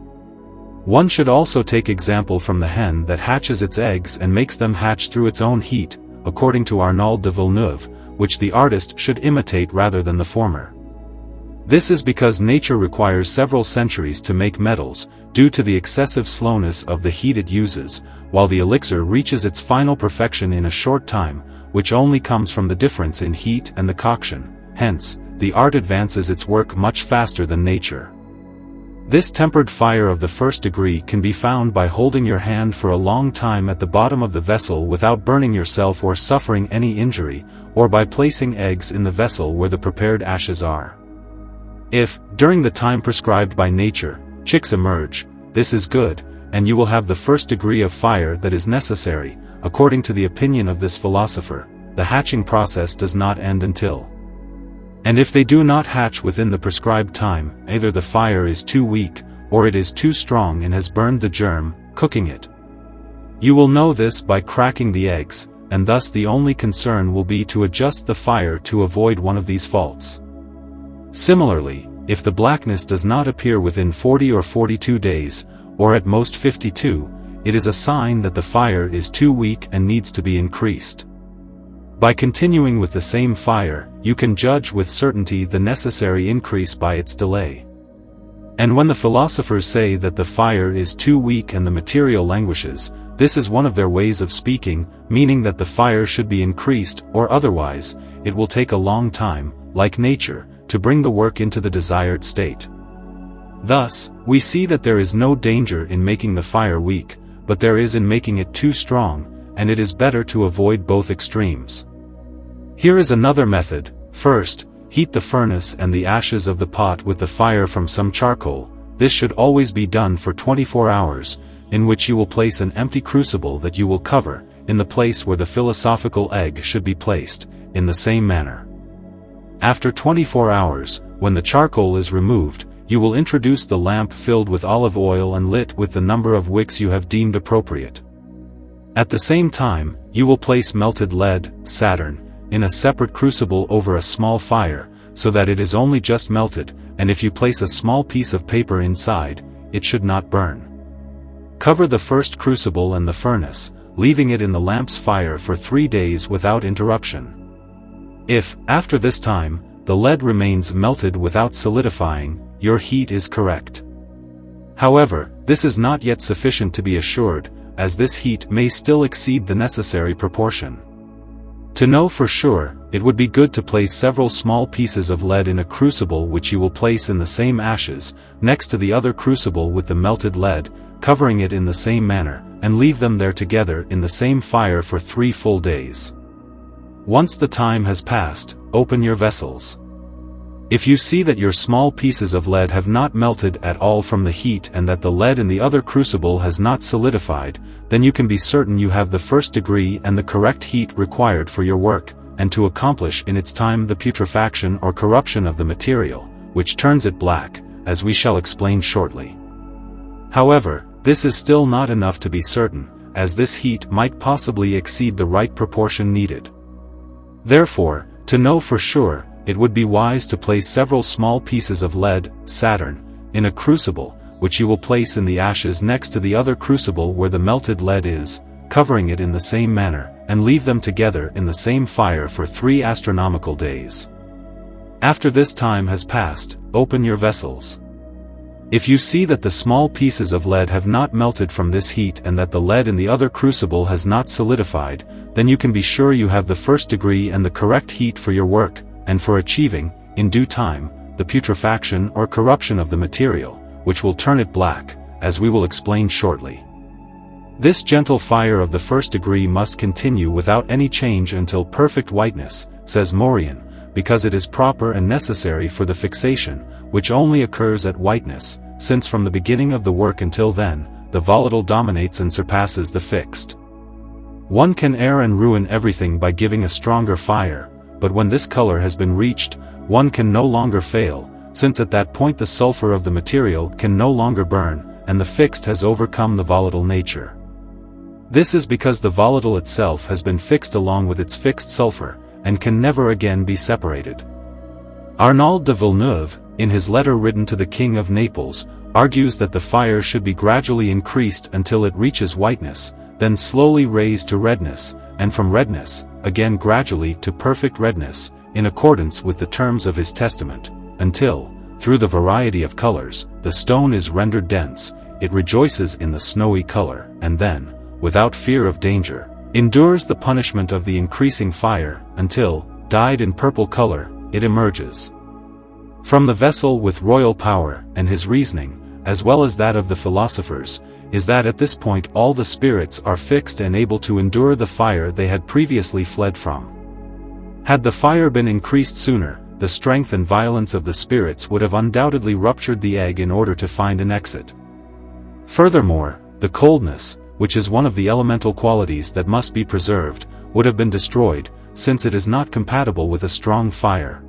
One should also take example from the hen that hatches its eggs and makes them hatch through its own heat, according to Arnauld de Villeneuve, which the artist should imitate rather than the former. This is because nature requires several centuries to make metals, due to the excessive slowness of the heat it uses, while the elixir reaches its final perfection in a short time, which only comes from the difference in heat and the coction. Hence, the art advances its work much faster than nature. This tempered fire of the first degree can be found by holding your hand for a long time at the bottom of the vessel without burning yourself or suffering any injury, or by placing eggs in the vessel where the prepared ashes are. If, during the time prescribed by nature, chicks emerge, this is good, and you will have the first degree of fire that is necessary. According to the opinion of this philosopher, the hatching process does not end until. And if they do not hatch within the prescribed time, either the fire is too weak, or it is too strong and has burned the germ, cooking it. You will know this by cracking the eggs, and thus the only concern will be to adjust the fire to avoid one of these faults. Similarly, if the blackness does not appear within 40 or 42 days, or at most 52, it is a sign that the fire is too weak and needs to be increased. By continuing with the same fire, you can judge with certainty the necessary increase by its delay. And when the philosophers say that the fire is too weak and the material languishes, this is one of their ways of speaking, meaning that the fire should be increased, or otherwise, it will take a long time, like nature, to bring the work into the desired state. Thus, we see that there is no danger in making the fire weak, but there is in making it too strong, and it is better to avoid both extremes. Here is another method. First, heat the furnace and the ashes of the pot with the fire from some charcoal. This should always be done for 24 hours, in which you will place an empty crucible that you will cover, in the place where the philosophical egg should be placed, in the same manner. After 24 hours, when the charcoal is removed, you will introduce the lamp filled with olive oil and lit with the number of wicks you have deemed appropriate. At the same time, you will place melted lead, Saturn, in a separate crucible over a small fire, so that it is only just melted, and if you place a small piece of paper inside, it should not burn. Cover the first crucible and the furnace, leaving it in the lamp's fire for 3 days without interruption. If, after this time, the lead remains melted without solidifying, your heat is correct. However, this is not yet sufficient to be assured, as this heat may still exceed the necessary proportion. To know for sure, it would be good to place several small pieces of lead in a crucible which you will place in the same ashes, next to the other crucible with the melted lead, covering it in the same manner, and leave them there together in the same fire for 3 full days. Once the time has passed, open your vessels. If you see that your small pieces of lead have not melted at all from the heat and that the lead in the other crucible has not solidified, then you can be certain you have the first degree and the correct heat required for your work, and to accomplish in its time the putrefaction or corruption of the material, which turns it black, as we shall explain shortly. However, this is still not enough to be certain, as this heat might possibly exceed the right proportion needed. Therefore, to know for sure, it would be wise to place several small pieces of lead, Saturn, in a crucible, which you will place in the ashes next to the other crucible where the melted lead is, covering it in the same manner, and leave them together in the same fire for 3 astronomical days. After this time has passed, open your vessels. If you see that the small pieces of lead have not melted from this heat and that the lead in the other crucible has not solidified, then you can be sure you have the first degree and the correct heat for your work, and for achieving, in due time, the putrefaction or corruption of the material, which will turn it black, as we will explain shortly. This gentle fire of the first degree must continue without any change until perfect whiteness, says Morian, because it is proper and necessary for the fixation, which only occurs at whiteness, since from the beginning of the work until then, the volatile dominates and surpasses the fixed. One can err and ruin everything by giving a stronger fire, but when this color has been reached, one can no longer fail, since at that point the sulfur of the material can no longer burn, and the fixed has overcome the volatile nature. This is because the volatile itself has been fixed along with its fixed sulfur, and can never again be separated. Arnauld de Villeneuve, in his letter written to the King of Naples, argues that the fire should be gradually increased until it reaches whiteness, then slowly raised to redness, and from redness, again gradually to perfect redness, in accordance with the terms of his testament, until, through the variety of colors, the stone is rendered dense, it rejoices in the snowy color, and then, without fear of danger, endures the punishment of the increasing fire, until, dyed in purple color, it emerges from the vessel with royal power, and his reasoning, as well as that of the philosophers, is that at this point all the spirits are fixed and able to endure the fire they had previously fled from. Had the fire been increased sooner, the strength and violence of the spirits would have undoubtedly ruptured the egg in order to find an exit. Furthermore, the coldness, which is one of the elemental qualities that must be preserved, would have been destroyed, since it is not compatible with a strong fire.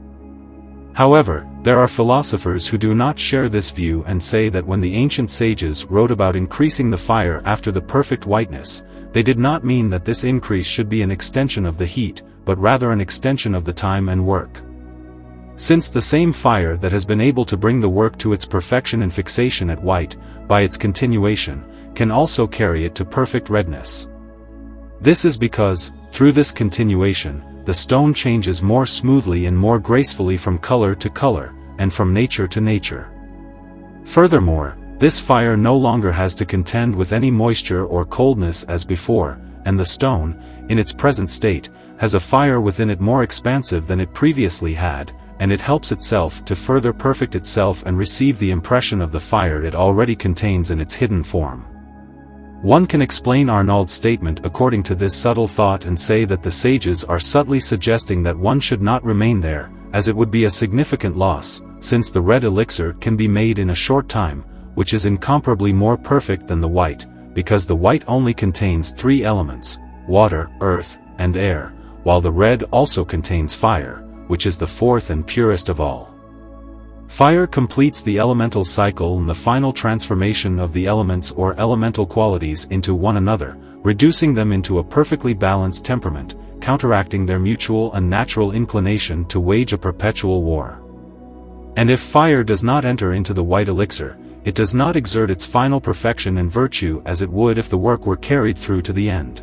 However, there are philosophers who do not share this view and say that when the ancient sages wrote about increasing the fire after the perfect whiteness, they did not mean that this increase should be an extension of the heat, but rather an extension of the time and work. Since the same fire that has been able to bring the work to its perfection and fixation at white, by its continuation, can also carry it to perfect redness. This is because, through this continuation, the stone changes more smoothly and more gracefully from color to color, and from nature to nature. Furthermore, this fire no longer has to contend with any moisture or coldness as before, and the stone, in its present state, has a fire within it more expansive than it previously had, and it helps itself to further perfect itself and receive the impression of the fire it already contains in its hidden form. One can explain Arnauld's statement according to this subtle thought and say that the sages are subtly suggesting that one should not remain there, as it would be a significant loss, since the red elixir can be made in a short time, which is incomparably more perfect than the white, because the white only contains 3 elements, water, earth, and air, while the red also contains fire, which is the 4th and purest of all. Fire completes the elemental cycle and the final transformation of the elements or elemental qualities into one another, reducing them into a perfectly balanced temperament, counteracting their mutual and natural inclination to wage a perpetual war. And if fire does not enter into the white elixir, it does not exert its final perfection and virtue as it would if the work were carried through to the end.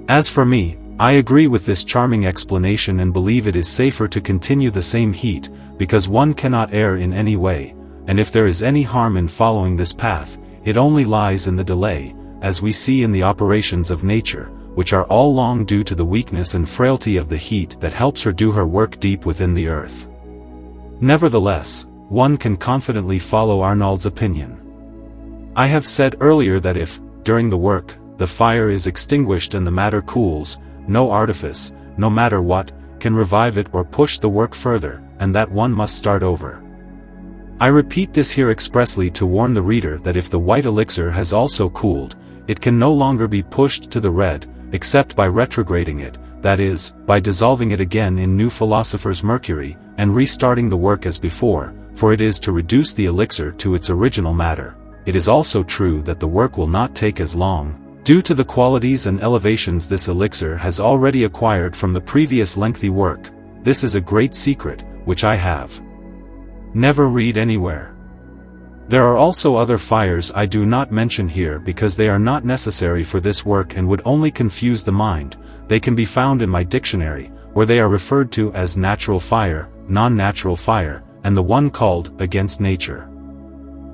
As for me, I agree with this charming explanation and believe it is safer to continue the same heat, because one cannot err in any way, and if there is any harm in following this path, it only lies in the delay, as we see in the operations of nature, which are all long due to the weakness and frailty of the heat that helps her do her work deep within the earth. Nevertheless, one can confidently follow Arnauld's opinion. I have said earlier that if, during the work, the fire is extinguished and the matter cools, no artifice, no matter what, can revive it or push the work further, and that one must start over. I repeat this here expressly to warn the reader that if the white elixir has also cooled, it can no longer be pushed to the red, except by retrograding it, that is, by dissolving it again in new philosopher's mercury, and restarting the work as before, for it is to reduce the elixir to its original matter. It is also true that the work will not take as long, due to the qualities and elevations this elixir has already acquired from the previous lengthy work. This is a great secret, which I have never read anywhere. There are also other fires I do not mention here because they are not necessary for this work and would only confuse the mind. They can be found in my dictionary, where they are referred to as natural fire, non-natural fire, and the one called against nature.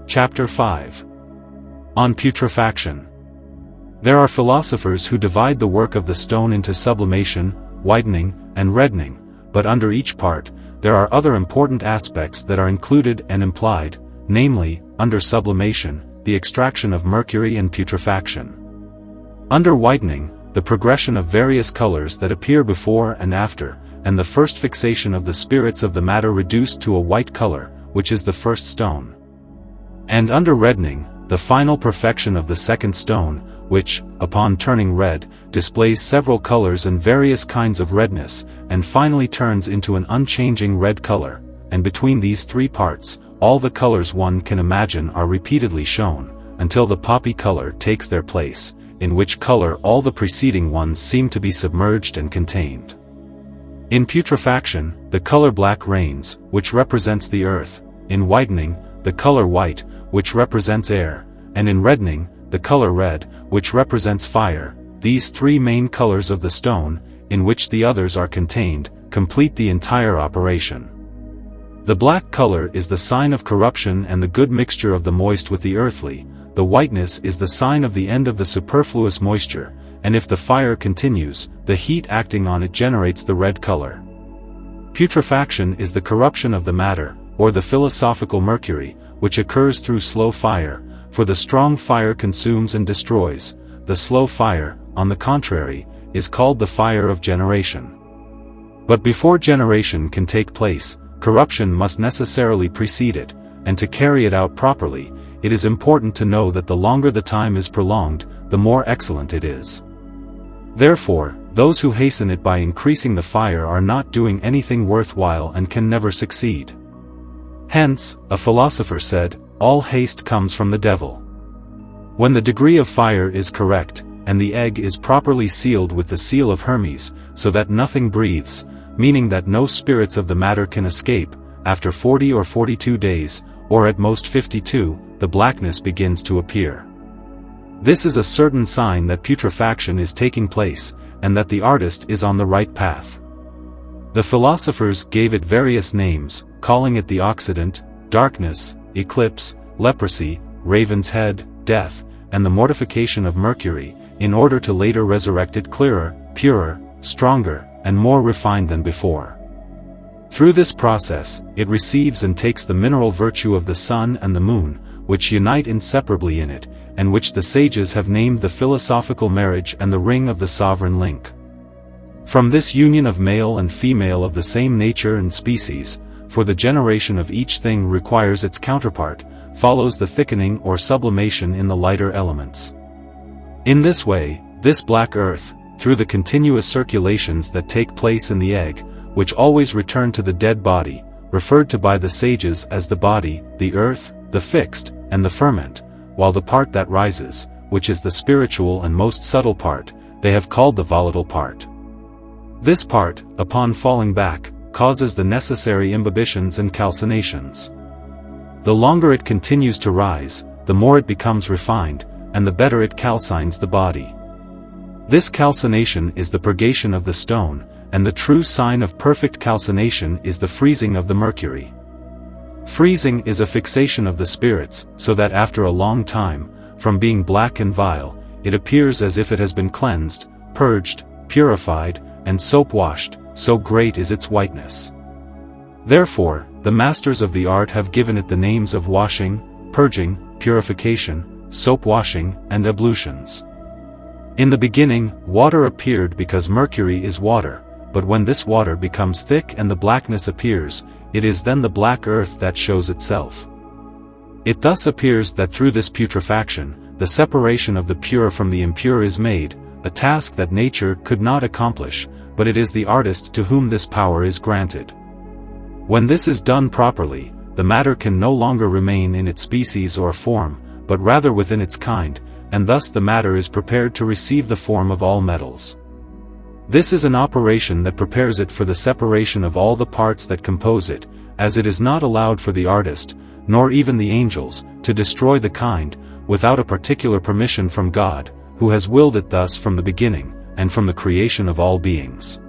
Chapter 5. On Putrefaction. There are philosophers who divide the work of the stone into sublimation, whitening, and reddening, but under each part, there are other important aspects that are included and implied, namely, under sublimation, the extraction of mercury and putrefaction. Under whitening, the progression of various colors that appear before and after, and the first fixation of the spirits of the matter reduced to a white color, which is the first stone. And under reddening, the final perfection of the second stone, which, upon turning red, displays several colors and various kinds of redness, and finally turns into an unchanging red color, and between these three parts, all the colors one can imagine are repeatedly shown, until the poppy color takes their place, in which color all the preceding ones seem to be submerged and contained. In putrefaction, the color black reigns, which represents the earth; in whitening, the color white, which represents air; and in reddening, the color red, which represents fire. These three main colors of the stone, in which the others are contained, complete the entire operation. The black color is the sign of corruption and the good mixture of the moist with the earthly. The whiteness is the sign of the end of the superfluous moisture, and if the fire continues, the heat acting on it generates the red color. Putrefaction is the corruption of the matter, or the philosophical mercury, which occurs through slow fire, for the strong fire consumes and destroys. The slow fire, on the contrary, is called the fire of generation. But before generation can take place, corruption must necessarily precede it, and to carry it out properly, it is important to know that the longer the time is prolonged, the more excellent it is. Therefore, those who hasten it by increasing the fire are not doing anything worthwhile and can never succeed. Hence, a philosopher said, all haste comes from the devil. When the degree of fire is correct, and the egg is properly sealed with the seal of Hermes, so that nothing breathes, meaning that no spirits of the matter can escape, after 40 or 42 days, or at most 52, the blackness begins to appear. This is a certain sign that putrefaction is taking place, and that the artist is on the right path. The philosophers gave it various names, calling it the Occident, darkness, eclipse, leprosy, raven's head, death, and the mortification of mercury, in order to later resurrect it clearer, purer, stronger, and more refined than before. Through this process, it receives and takes the mineral virtue of the sun and the moon, which unite inseparably in it, and which the sages have named the philosophical marriage and the ring of the sovereign link. From this union of male and female of the same nature and species, for the generation of each thing requires its counterpart, follows the thickening or sublimation in the lighter elements. In this way, this black earth, through the continuous circulations that take place in the egg, which always return to the dead body, referred to by the sages as the body, the earth, the fixed, and the ferment, while the part that rises, which is the spiritual and most subtle part, they have called the volatile part. This part, upon falling back, causes the necessary imbibitions and calcinations. The longer it continues to rise, the more it becomes refined, and the better it calcines the body. This calcination is the purgation of the stone, and the true sign of perfect calcination is the freezing of the mercury. Freezing is a fixation of the spirits, so that after a long time, from being black and vile, it appears as if it has been cleansed, purged, purified, and soap-washed, so great is its whiteness. Therefore, the masters of the art have given it the names of washing, purging, purification, soap-washing, and ablutions. In the beginning, water appeared because mercury is water, but when this water becomes thick and the blackness appears, it is then the black earth that shows itself. It thus appears that through this putrefaction, the separation of the pure from the impure is made, a task that nature could not accomplish, but it is the artist to whom this power is granted. When this is done properly, the matter can no longer remain in its species or form, but rather within its kind, and thus the matter is prepared to receive the form of all metals. This is an operation that prepares it for the separation of all the parts that compose it, as it is not allowed for the artist, nor even the angels, to destroy the kind, without a particular permission from God, who has willed it thus from the beginning, and from the creation of all beings.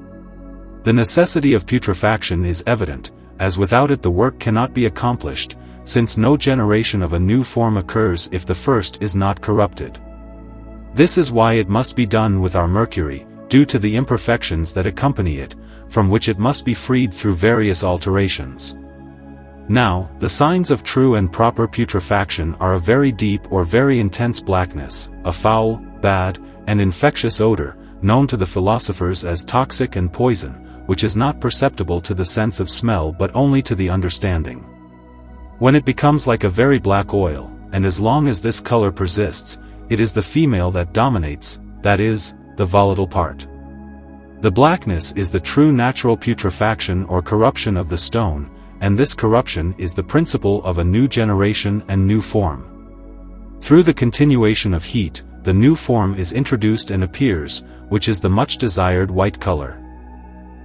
The necessity of putrefaction is evident, as without it the work cannot be accomplished, since no generation of a new form occurs if the first is not corrupted. This is why it must be done with our mercury, due to the imperfections that accompany it, from which it must be freed through various alterations. Now, the signs of true and proper putrefaction are a very deep or very intense blackness, a foul, bad, and infectious odor, known to the philosophers as toxic and poison, which is not perceptible to the sense of smell but only to the understanding. When it becomes like a very black oil, and as long as this color persists, it is the female that dominates, that is, the volatile part. The blackness is the true natural putrefaction or corruption of the stone, and this corruption is the principle of a new generation and new form. Through the continuation of heat, the new form is introduced and appears, which is the much desired white color.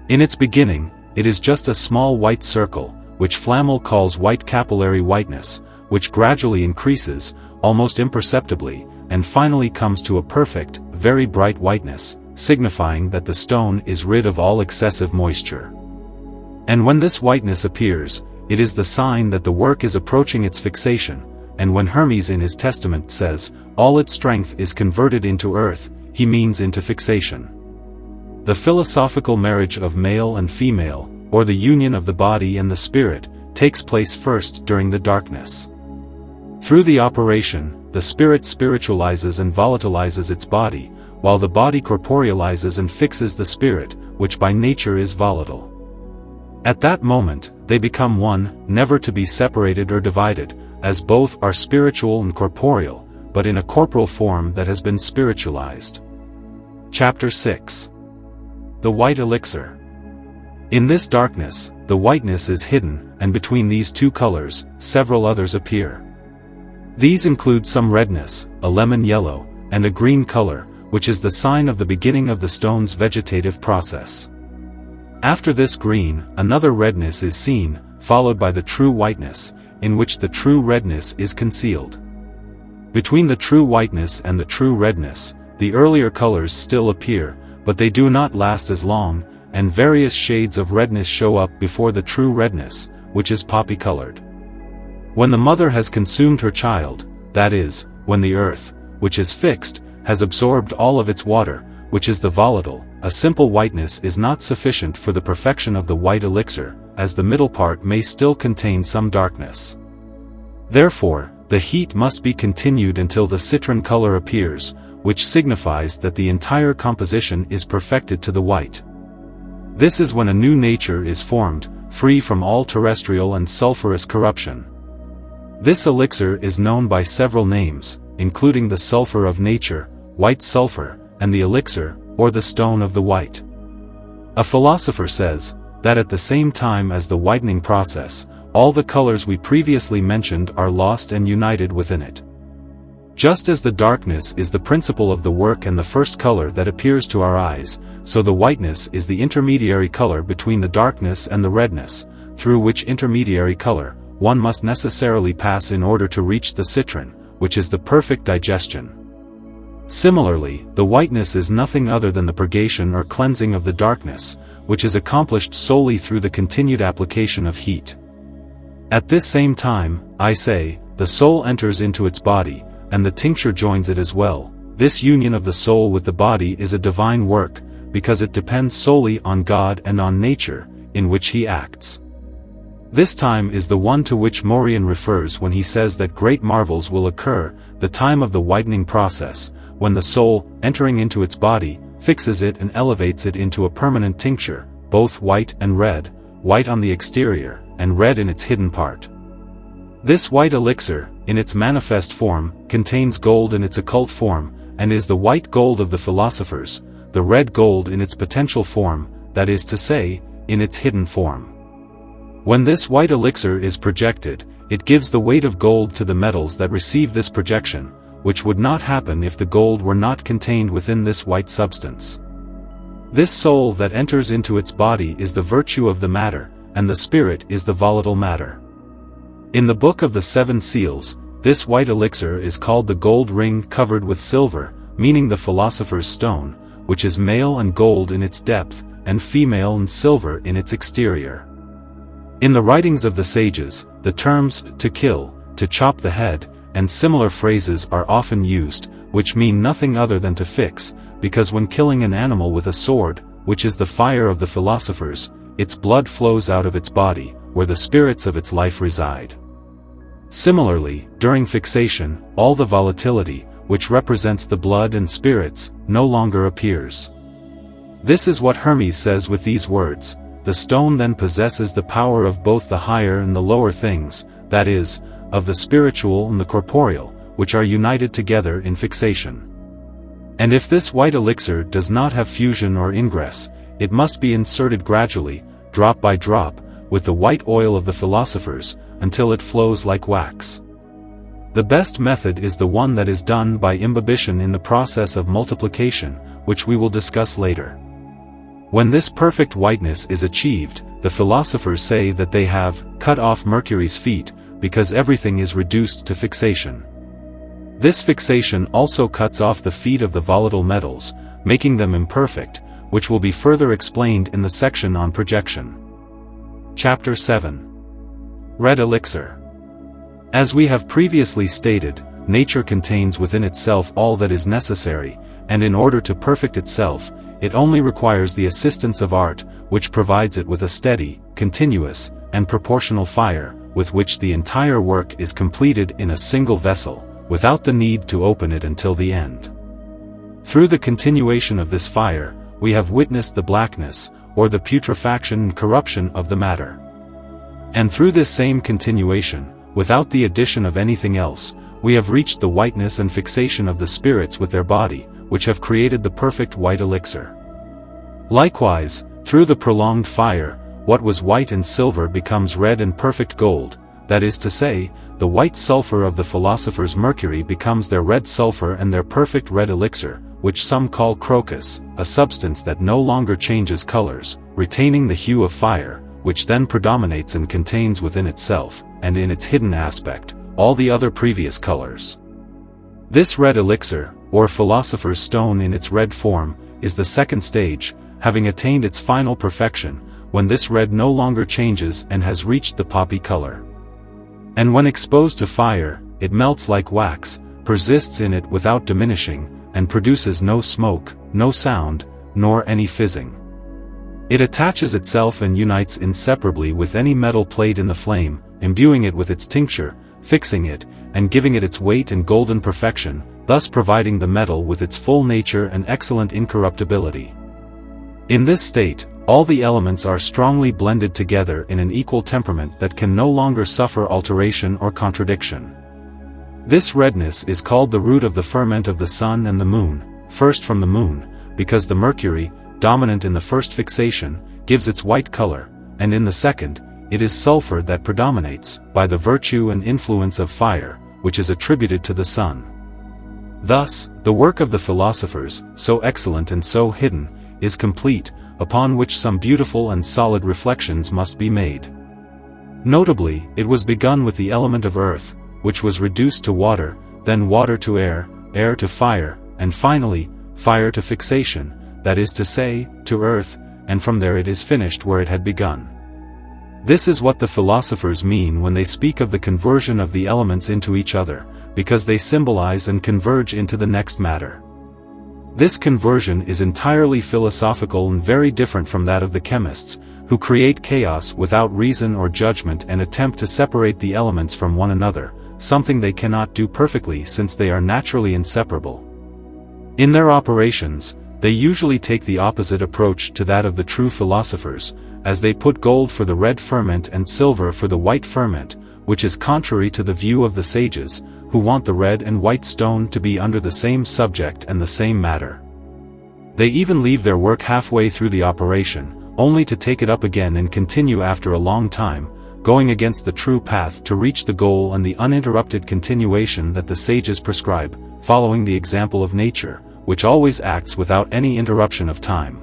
In its beginning, it is just a small white circle, which Flamel calls white capillary whiteness, which gradually increases, almost imperceptibly, and finally comes to a perfect, very bright whiteness, signifying that the stone is rid of all excessive moisture. And when this whiteness appears, it is the sign that the work is approaching its fixation, and when Hermes in his testament says, all its strength is converted into earth, he means into fixation. The philosophical marriage of male and female, or the union of the body and the spirit, takes place first during the darkness. Through the operation, the spirit spiritualizes and volatilizes its body, while the body corporealizes and fixes the spirit, which by nature is volatile. At that moment, they become one, never to be separated or divided, as both are spiritual and corporeal, but in a corporal form that has been spiritualized. Chapter 6. The White Elixir. In this darkness, the whiteness is hidden, and between these two colors, several others appear. These include some redness, a lemon yellow, and a green color, which is the sign of the beginning of the stone's vegetative process. After this green, another redness is seen, followed by the true whiteness, in which the true redness is concealed. Between the true whiteness and the true redness, the earlier colors still appear, but they do not last as long, and various shades of redness show up before the true redness, which is poppy-colored. When the mother has consumed her child, that is, when the earth, which is fixed, has absorbed all of its water, which is the volatile, a simple whiteness is not sufficient for the perfection of the white elixir, as the middle part may still contain some darkness. Therefore, the heat must be continued until the citron color appears, which signifies that the entire composition is perfected to the white. This is when a new nature is formed, free from all terrestrial and sulfurous corruption. This elixir is known by several names, including the sulfur of nature, white sulfur, and the elixir, or the stone of the white. A philosopher says, that at the same time as the whitening process, all the colors we previously mentioned are lost and united within it. Just as the darkness is the principle of the work and the first color that appears to our eyes, so the whiteness is the intermediary color between the darkness and the redness, through which intermediary color, one must necessarily pass in order to reach the citron, which is the perfect digestion. Similarly, the whiteness is nothing other than the purgation or cleansing of the darkness, which is accomplished solely through the continued application of heat. At this same time, I say, the soul enters into its body, and the tincture joins it as well. This union of the soul with the body is a divine work, because it depends solely on God and on nature, in which he acts. This time is the one to which Morian refers when he says that great marvels will occur, the time of the whitening process, when the soul, entering into its body, fixes it and elevates it into a permanent tincture, both white and red, white on the exterior, and red in its hidden part. This white elixir, in its manifest form, contains gold in its occult form, and is the white gold of the philosophers, the red gold in its potential form, that is to say, in its hidden form. When this white elixir is projected, it gives the weight of gold to the metals that receive this projection, which would not happen if the gold were not contained within this white substance. This soul that enters into its body is the virtue of the matter, and the spirit is the volatile matter. In the Book of the Seven Seals, this white elixir is called the gold ring covered with silver, meaning the philosopher's stone, which is male and gold in its depth, and female and silver in its exterior. In the writings of the sages, the terms to kill, to chop the head, and similar phrases are often used, which mean nothing other than to fix, because when killing an animal with a sword, which is the fire of the philosophers, its blood flows out of its body, where the spirits of its life reside. Similarly, during fixation, all the volatility, which represents the blood and spirits, no longer appears. This is what Hermes says with these words: the stone then possesses the power of both the higher and the lower things, that is, of the spiritual and the corporeal, which are united together in fixation. And if this white elixir does not have fusion or ingress, it must be inserted gradually, drop by drop, with the white oil of the philosophers, until it flows like wax. The best method is the one that is done by imbibition in the process of multiplication, which we will discuss later. When this perfect whiteness is achieved, the philosophers say that they have cut off Mercury's feet, because everything is reduced to fixation. This fixation also cuts off the feet of the volatile metals, making them imperfect, which will be further explained in the section on projection. Chapter 7. Red Elixir. As we have previously stated, nature contains within itself all that is necessary, and in order to perfect itself, it only requires the assistance of art, which provides it with a steady, continuous, and proportional fire, with which the entire work is completed in a single vessel, without the need to open it until the end. Through the continuation of this fire, we have witnessed the blackness, or the putrefaction and corruption of the matter. And through this same continuation, without the addition of anything else, we have reached the whiteness and fixation of the spirits with their body, which have created the perfect white elixir. Likewise, through the prolonged fire, what was white and silver becomes red and perfect gold, that is to say, the white sulfur of the philosophers' mercury becomes their red sulfur and their perfect red elixir, which some call crocus, a substance that no longer changes colors, retaining the hue of fire, which then predominates and contains within itself, and in its hidden aspect, all the other previous colors. This red elixir, or philosopher's stone in its red form, is the second stage, having attained its final perfection, when this red no longer changes and has reached the poppy color. And when exposed to fire, it melts like wax, persists in it without diminishing, and produces no smoke, no sound, nor any fizzing. It attaches itself and unites inseparably with any metal plate in the flame, imbuing it with its tincture, fixing it, and giving it its weight and golden perfection, thus providing the metal with its full nature and excellent incorruptibility. In this state, all the elements are strongly blended together in an equal temperament that can no longer suffer alteration or contradiction. This redness is called the root of the ferment of the sun and the moon, first from the moon, because the mercury, dominant in the first fixation, gives its white color, and in the second, it is sulfur that predominates, by the virtue and influence of fire, which is attributed to the sun. Thus, the work of the philosophers, so excellent and so hidden, is complete, upon which some beautiful and solid reflections must be made. Notably, it was begun with the element of earth, which was reduced to water, then water to air, air to fire, and finally, fire to fixation, that is to say, to earth, and from there it is finished where it had begun. This is what the philosophers mean when they speak of the conversion of the elements into each other, because they symbolize and converge into the next matter. This conversion is entirely philosophical and very different from that of the chemists, who create chaos without reason or judgment and attempt to separate the elements from one another, something they cannot do perfectly since they are naturally inseparable. In their operations, They usually take the opposite approach to that of the true philosophers, as they put gold for the red ferment and silver for the white ferment, which is contrary to the view of the sages, who want the red and white stone to be under the same subject and the same matter. They even leave their work halfway through the operation, only to take it up again and continue after a long time, going against the true path to reach the goal and the uninterrupted continuation that the sages prescribe, following the example of nature, which always acts without any interruption of time.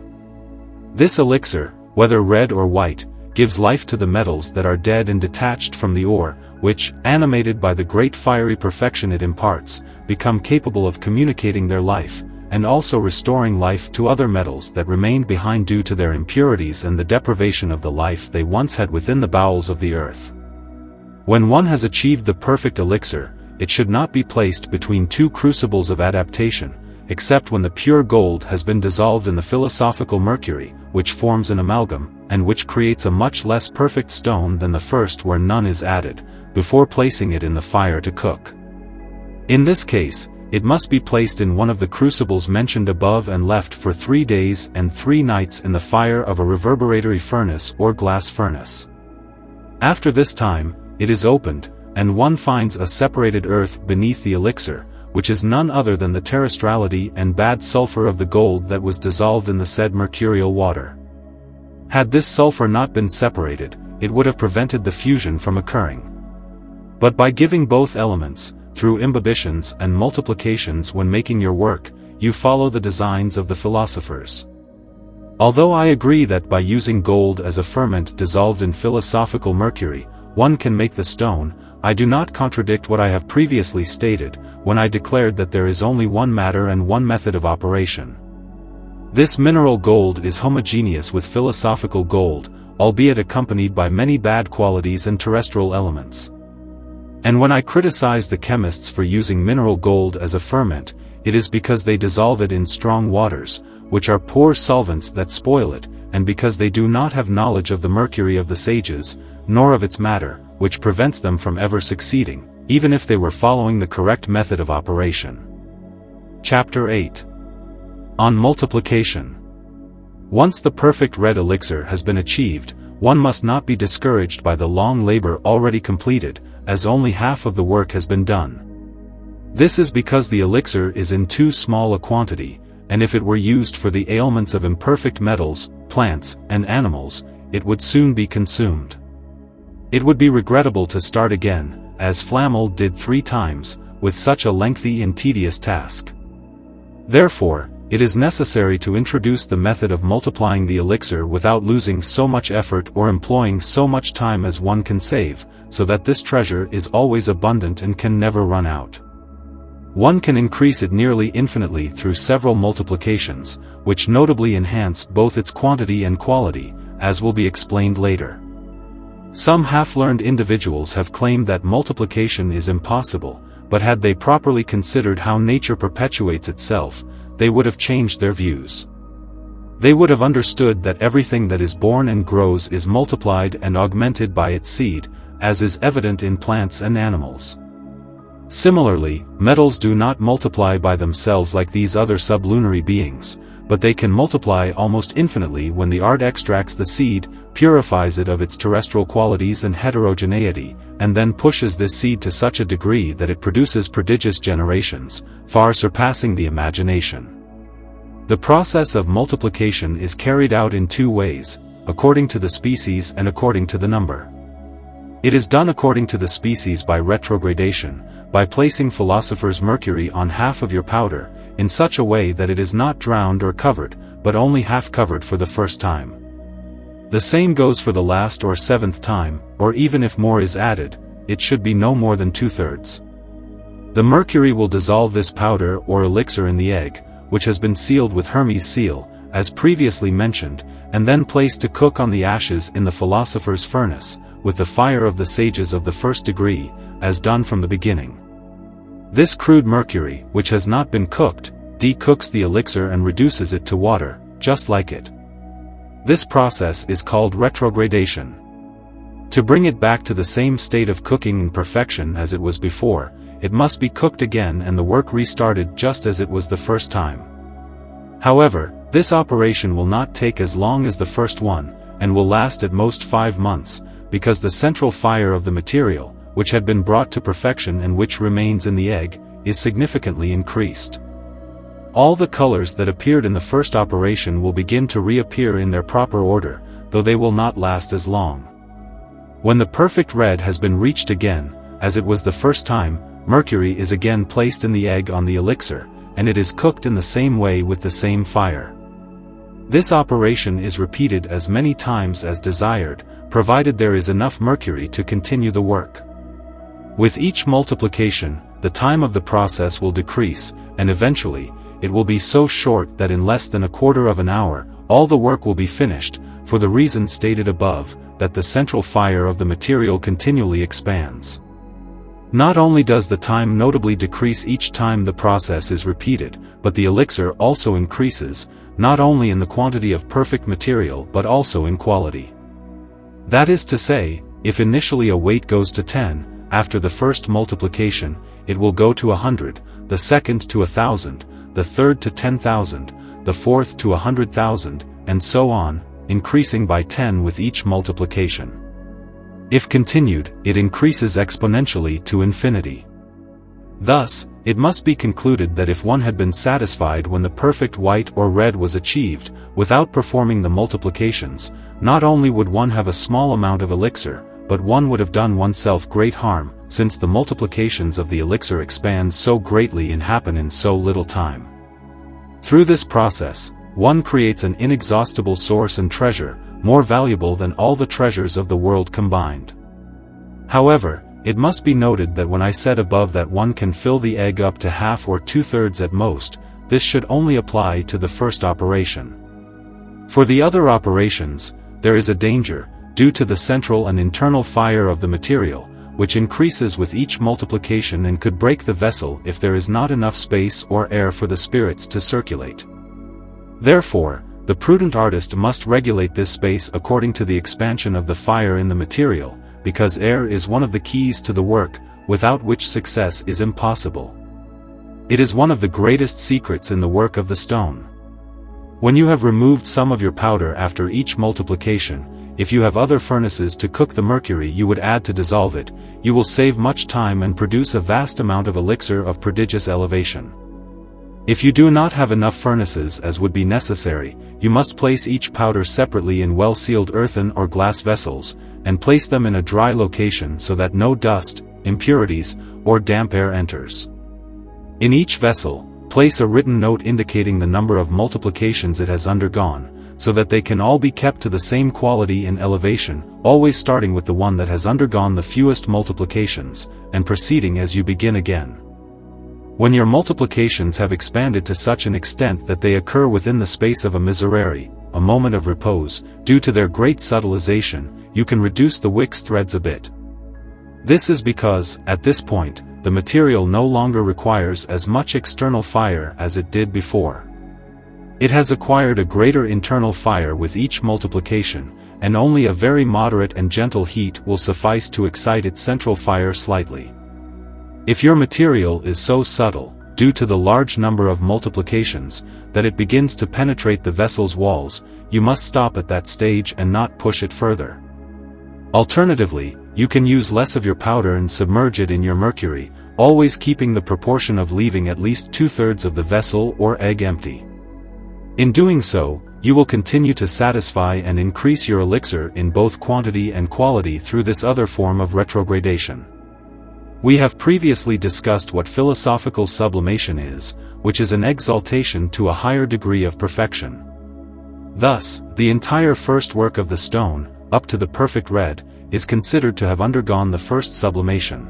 This elixir, whether red or white, gives life to the metals that are dead and detached from the ore, which, animated by the great fiery perfection it imparts, become capable of communicating their life, and also restoring life to other metals that remained behind due to their impurities and the deprivation of the life they once had within the bowels of the earth. When one has achieved the perfect elixir, it should not be placed between two crucibles of adaptation, except when the pure gold has been dissolved in the philosophical mercury, which forms an amalgam, and which creates a much less perfect stone than the first where none is added, before placing it in the fire to cook. In this case, it must be placed in one of the crucibles mentioned above and left for 3 days and 3 nights in the fire of a reverberatory furnace or glass furnace. After this time, it is opened, and one finds a separated earth beneath the elixir, which is none other than the terrestriality and bad sulfur of the gold that was dissolved in the said mercurial water. Had this sulfur not been separated, it would have prevented the fusion from occurring. But by giving both elements, through imbibitions and multiplications when making your work, you follow the designs of the philosophers. Although I agree that by using gold as a ferment dissolved in philosophical mercury, one can make the stone, I do not contradict what I have previously stated, when I declared that there is only one matter and one method of operation. This mineral gold is homogeneous with philosophical gold, albeit accompanied by many bad qualities and terrestrial elements. And when I criticize the chemists for using mineral gold as a ferment, it is because they dissolve it in strong waters, which are poor solvents that spoil it, and because they do not have knowledge of the mercury of the sages, nor of its matter, which prevents them from ever succeeding, even if they were following the correct method of operation. Chapter 8. On Multiplication. Once the perfect red elixir has been achieved, one must not be discouraged by the long labor already completed, as only half of the work has been done. This is because the elixir is in too small a quantity, and if it were used for the ailments of imperfect metals, plants, and animals, it would soon be consumed. It would be regrettable to start again, as Flamel did 3 times, with such a lengthy and tedious task. Therefore, it is necessary to introduce the method of multiplying the elixir without losing so much effort or employing so much time as one can save, so that this treasure is always abundant and can never run out. One can increase it nearly infinitely through several multiplications, which notably enhance both its quantity and quality, as will be explained later. Some half-learned individuals have claimed that multiplication is impossible, but had they properly considered how nature perpetuates itself, they would have changed their views. They would have understood that everything that is born and grows is multiplied and augmented by its seed, as is evident in plants and animals. Similarly, metals do not multiply by themselves like these other sublunary beings, but they can multiply almost infinitely when the art extracts the seed, purifies it of its terrestrial qualities and heterogeneity, and then pushes this seed to such a degree that it produces prodigious generations, far surpassing the imagination. The process of multiplication is carried out in 2 ways, according to the species and according to the number. It is done according to the species by retrogradation, by placing philosopher's mercury on half of your powder, in such a way that it is not drowned or covered, but only half covered for the first time. The same goes for the last or 7th time, or even if more is added, it should be no more than 2/3. The mercury will dissolve this powder or elixir in the egg, which has been sealed with Hermes' seal, as previously mentioned, and then placed to cook on the ashes in the philosopher's furnace, with the fire of the sages of the 1st degree, as done from the beginning. This crude mercury, which has not been cooked, decooks the elixir and reduces it to water, just like it. This process is called retrogradation. To bring it back to the same state of cooking and perfection as it was before, it must be cooked again and the work restarted just as it was the first time. However, this operation will not take as long as the first one, and will last at most 5 months, because the central fire of the material, which had been brought to perfection and which remains in the egg, is significantly increased. All the colors that appeared in the first operation will begin to reappear in their proper order, though they will not last as long. When the perfect red has been reached again, as it was the first time, mercury is again placed in the egg on the elixir, and it is cooked in the same way with the same fire. This operation is repeated as many times as desired, provided there is enough mercury to continue the work. With each multiplication, the time of the process will decrease, and eventually, it will be so short that in less than a quarter of an hour, all the work will be finished, for the reason stated above, that the central fire of the material continually expands. Not only does the time notably decrease each time the process is repeated, but the elixir also increases, not only in the quantity of perfect material but also in quality. That is to say, if initially a weight goes to 10, after the first multiplication, it will go to 100, the second to 1,000, the third to 10,000, the fourth to 100,000, and so on, increasing by 10 with each multiplication. If continued, it increases exponentially to infinity. Thus, it must be concluded that if one had been satisfied when the perfect white or red was achieved, without performing the multiplications, not only would one have a small amount of elixir, but one would have done oneself great harm, since the multiplications of the elixir expand so greatly and happen in so little time. Through this process, one creates an inexhaustible source and treasure, more valuable than all the treasures of the world combined. However, it must be noted that when I said above that one can fill the egg up to half or 2/3 at most, this should only apply to the first operation. For the other operations, there is a danger, due to the central and internal fire of the material, which increases with each multiplication and could break the vessel if there is not enough space or air for the spirits to circulate. Therefore, the prudent artist must regulate this space according to the expansion of the fire in the material, because air is one of the keys to the work, without which success is impossible. It is one of the greatest secrets in the work of the stone. When you have removed some of your powder after each multiplication, if you have other furnaces to cook the mercury you would add to dissolve it, you will save much time and produce a vast amount of elixir of prodigious elevation. If you do not have enough furnaces as would be necessary, you must place each powder separately in well-sealed earthen or glass vessels, and place them in a dry location so that no dust, impurities, or damp air enters. In each vessel, place a written note indicating the number of multiplications it has undergone, so that they can all be kept to the same quality and elevation, always starting with the one that has undergone the fewest multiplications, and proceeding as you begin again. When your multiplications have expanded to such an extent that they occur within the space of a miserere, a moment of repose, due to their great subtilization, you can reduce the wick's threads a bit. This is because, at this point, the material no longer requires as much external fire as it did before. It has acquired a greater internal fire with each multiplication, and only a very moderate and gentle heat will suffice to excite its central fire slightly. If your material is so subtle, due to the large number of multiplications, that it begins to penetrate the vessel's walls, you must stop at that stage and not push it further. Alternatively, you can use less of your powder and submerge it in your mercury, always keeping the proportion of leaving at least 2/3 of the vessel or egg empty. In doing so, you will continue to satisfy and increase your elixir in both quantity and quality through this other form of retrogradation. We have previously discussed what philosophical sublimation is, which is an exaltation to a higher degree of perfection. Thus, the entire first work of the stone, up to the perfect red, is considered to have undergone the first sublimation.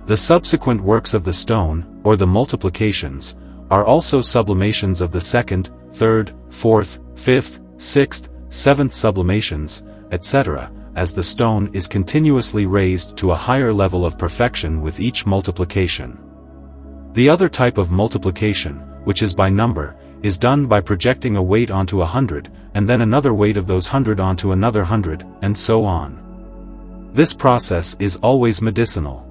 The subsequent works of the stone, or the multiplications, are also sublimations of the second, third, fourth, fifth, sixth, seventh sublimations, etc., as the stone is continuously raised to a higher level of perfection with each multiplication. The other type of multiplication, which is by number, is done by projecting a weight onto 100, and then another weight of those 100 onto another 100, and so on. This process is always medicinal.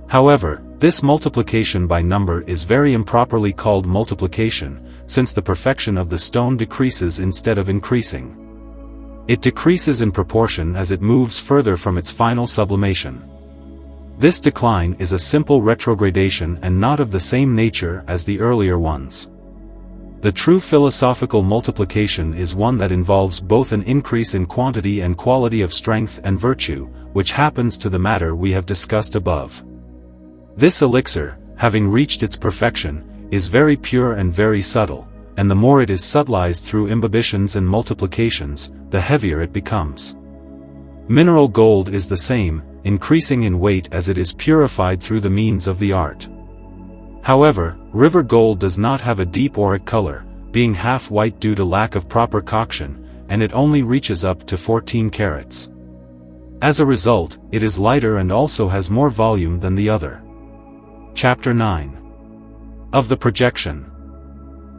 However, this multiplication by number is very improperly called multiplication, since the perfection of the stone decreases instead of increasing. It decreases in proportion as it moves further from its final sublimation. This decline is a simple retrogradation and not of the same nature as the earlier ones. The true philosophical multiplication is one that involves both an increase in quantity and quality of strength and virtue, which happens to the matter we have discussed above. This elixir, having reached its perfection, is very pure and very subtle, and the more it is subtilized through imbibitions and multiplications, the heavier it becomes. Mineral gold is the same, increasing in weight as it is purified through the means of the art. However, river gold does not have a deep auric color, being half white due to lack of proper coction, and it only reaches up to 14 carats. As a result, it is lighter and also has more volume than the other. Chapter 9. Of the projection.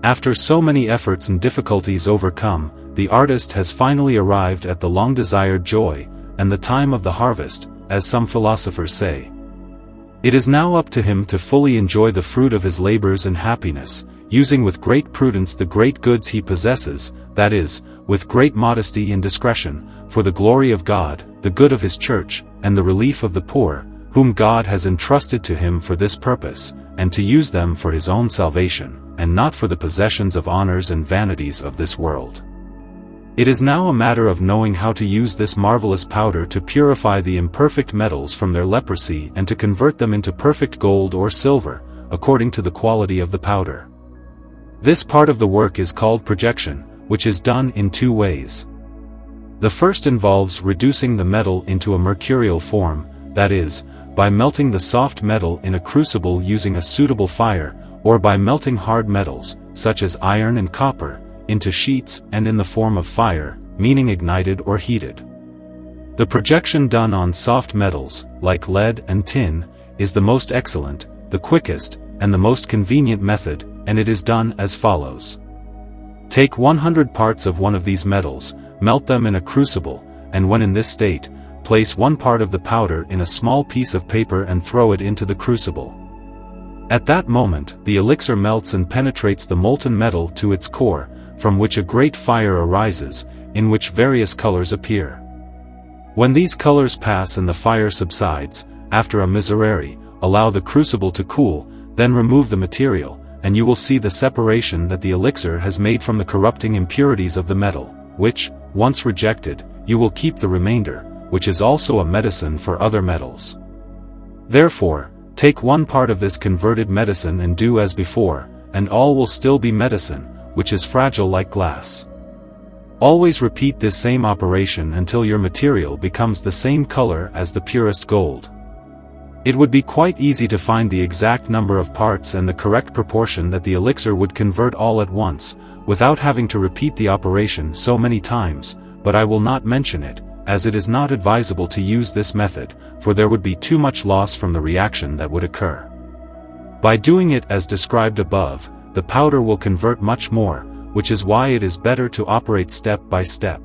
After so many efforts and difficulties overcome, the artist has finally arrived at the long-desired joy, and the time of the harvest, as some philosophers say. It is now up to him to fully enjoy the fruit of his labors and happiness, using with great prudence the great goods he possesses, that is, with great modesty and discretion, for the glory of God, the good of his church, and the relief of the poor, whom God has entrusted to him for this purpose, and to use them for his own salvation, and not for the possessions of honors and vanities of this world. It is now a matter of knowing how to use this marvelous powder to purify the imperfect metals from their leprosy and to convert them into perfect gold or silver, according to the quality of the powder. This part of the work is called projection, which is done in two ways. The first involves reducing the metal into a mercurial form, that is, by melting the soft metal in a crucible using a suitable fire, or by melting hard metals, such as iron and copper, into sheets and in the form of fire, meaning ignited or heated. The projection done on soft metals, like lead and tin, is the most excellent, the quickest, and the most convenient method, and it is done as follows. Take 100 parts of one of these metals, melt them in a crucible, and when in this state, place one part of the powder in a small piece of paper and throw it into the crucible. At that moment, the elixir melts and penetrates the molten metal to its core, from which a great fire arises, in which various colors appear. When these colors pass and the fire subsides, after a miserere, allow the crucible to cool, then remove the material, and you will see the separation that the elixir has made from the corrupting impurities of the metal, which, once rejected, you will keep the remainder, which is also a medicine for other metals. Therefore, take one part of this converted medicine and do as before, and all will still be medicine, which is fragile like glass. Always repeat this same operation until your material becomes the same color as the purest gold. It would be quite easy to find the exact number of parts and the correct proportion that the elixir would convert all at once, without having to repeat the operation so many times, but I will not mention it, as it is not advisable to use this method, for there would be too much loss from the reaction that would occur. By doing it as described above, the powder will convert much more, which is why it is better to operate step by step.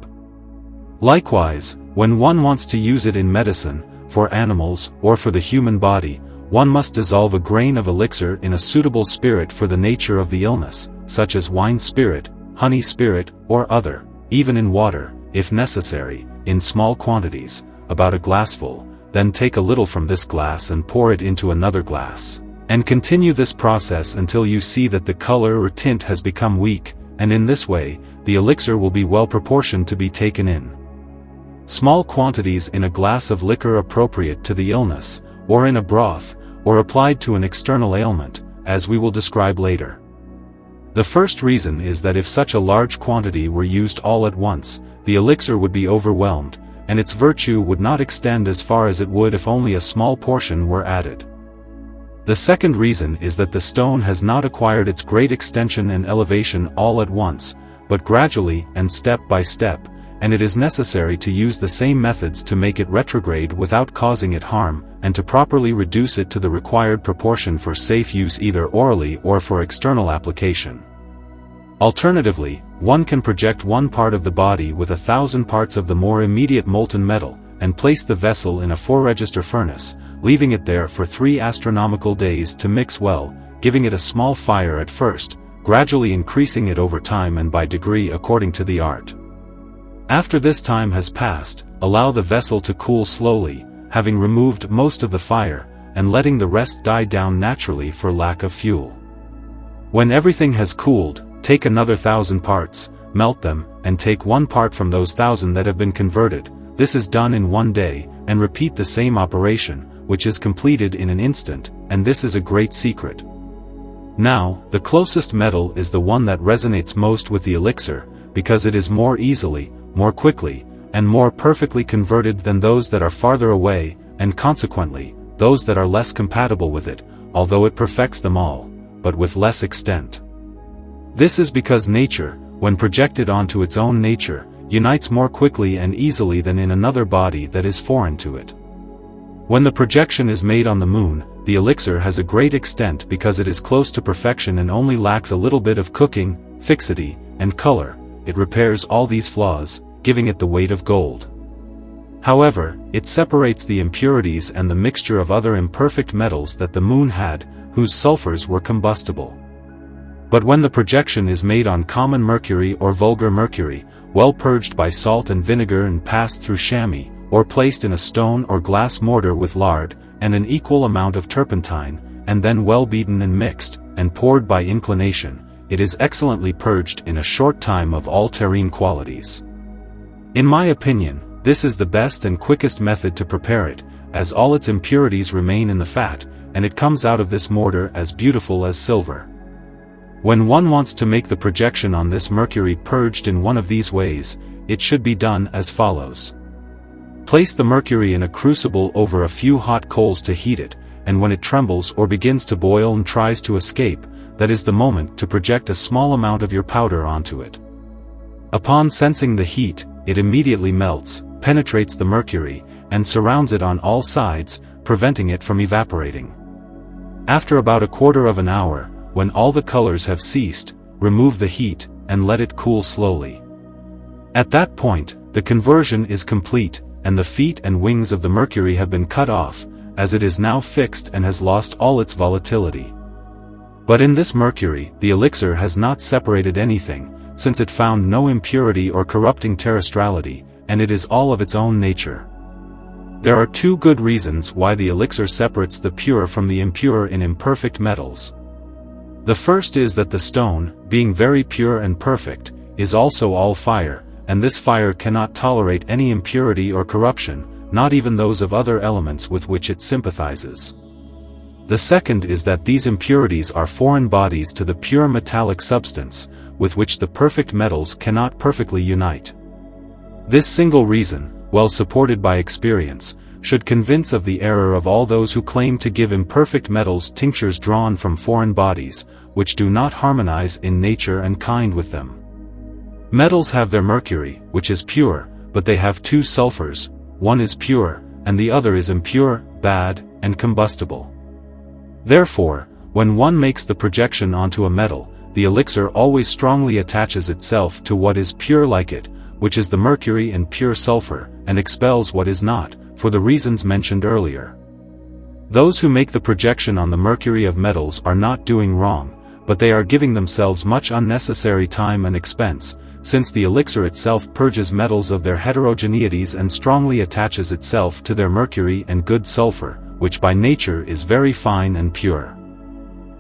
Likewise, when one wants to use it in medicine, for animals, or for the human body, one must dissolve a grain of elixir in a suitable spirit for the nature of the illness, such as wine spirit, honey spirit, or other, even in water, if necessary, in small quantities, about a glassful, then take a little from this glass and pour it into another glass, and continue this process until you see that the color or tint has become weak, and in this way, the elixir will be well proportioned to be taken in. Small quantities in a glass of liquor appropriate to the illness, or in a broth, or applied to an external ailment, as we will describe later. The first reason is that if such a large quantity were used all at once, the elixir would be overwhelmed, and its virtue would not extend as far as it would if only a small portion were added. The second reason is that the stone has not acquired its great extension and elevation all at once, but gradually and step by step, and it is necessary to use the same methods to make it retrograde without causing it harm, and to properly reduce it to the required proportion for safe use either orally or for external application. Alternatively, one can project one part of the body with 1,000 parts of the more immediate molten metal, and place the vessel in a 4-register furnace, leaving it there for 3 astronomical days to mix well, giving it a small fire at first, gradually increasing it over time and by degree according to the art. After this time has passed, allow the vessel to cool slowly, having removed most of the fire, and letting the rest die down naturally for lack of fuel. When everything has cooled, take another 1,000 parts, melt them, and take 1 part from those 1,000 that have been converted. This is done in 1 day, and repeat the same operation, which is completed in an instant, and this is a great secret. Now, the closest metal is the one that resonates most with the elixir, because it is more easily, more quickly, and more perfectly converted than those that are farther away, and consequently, those that are less compatible with it, although it perfects them all, but with less extent. This is because nature, when projected onto its own nature, unites more quickly and easily than in another body that is foreign to it. When the projection is made on the moon, the elixir has a great extent because it is close to perfection and only lacks a little bit of cooking, fixity, and color. It repairs all these flaws, giving it the weight of gold. However, it separates the impurities and the mixture of other imperfect metals that the moon had, whose sulfurs were combustible. But when the projection is made on common mercury or vulgar mercury, well purged by salt and vinegar and passed through chamois, or placed in a stone or glass mortar with lard, and an equal amount of turpentine, and then well beaten and mixed, and poured by inclination, it is excellently purged in a short time of all terrene qualities. In my opinion, this is the best and quickest method to prepare it, as all its impurities remain in the fat, and it comes out of this mortar as beautiful as silver. When one wants to make the projection on this mercury purged in one of these ways, it should be done as follows. Place the mercury in a crucible over a few hot coals to heat it, and when it trembles or begins to boil and tries to escape, that is the moment to project a small amount of your powder onto it. Upon sensing the heat, it immediately melts, penetrates the mercury, and surrounds it on all sides, preventing it from evaporating. After about a quarter of an hour, when all the colors have ceased, remove the heat, and let it cool slowly. At that point, the conversion is complete, and the feet and wings of the mercury have been cut off, as it is now fixed and has lost all its volatility. But in this mercury, the elixir has not separated anything, since it found no impurity or corrupting terrestriality, and it is all of its own nature. There are 2 good reasons why the elixir separates the pure from the impure in imperfect metals. The first is that the stone, being very pure and perfect, is also all fire, and this fire cannot tolerate any impurity or corruption, not even those of other elements with which it sympathizes. The second is that these impurities are foreign bodies to the pure metallic substance, with which the perfect metals cannot perfectly unite. This single reason, well supported by experience, should convince of the error of all those who claim to give imperfect metals tinctures drawn from foreign bodies, which do not harmonize in nature and kind with them. Metals have their mercury, which is pure, but they have 2 sulfurs, one is pure, and the other is impure, bad, and combustible. Therefore, when one makes the projection onto a metal, the elixir always strongly attaches itself to what is pure like it, which is the mercury and pure sulfur, and expels what is not, for the reasons mentioned earlier. Those who make the projection on the mercury of metals are not doing wrong, but they are giving themselves much unnecessary time and expense, since the elixir itself purges metals of their heterogeneities and strongly attaches itself to their mercury and good sulfur, which by nature is very fine and pure.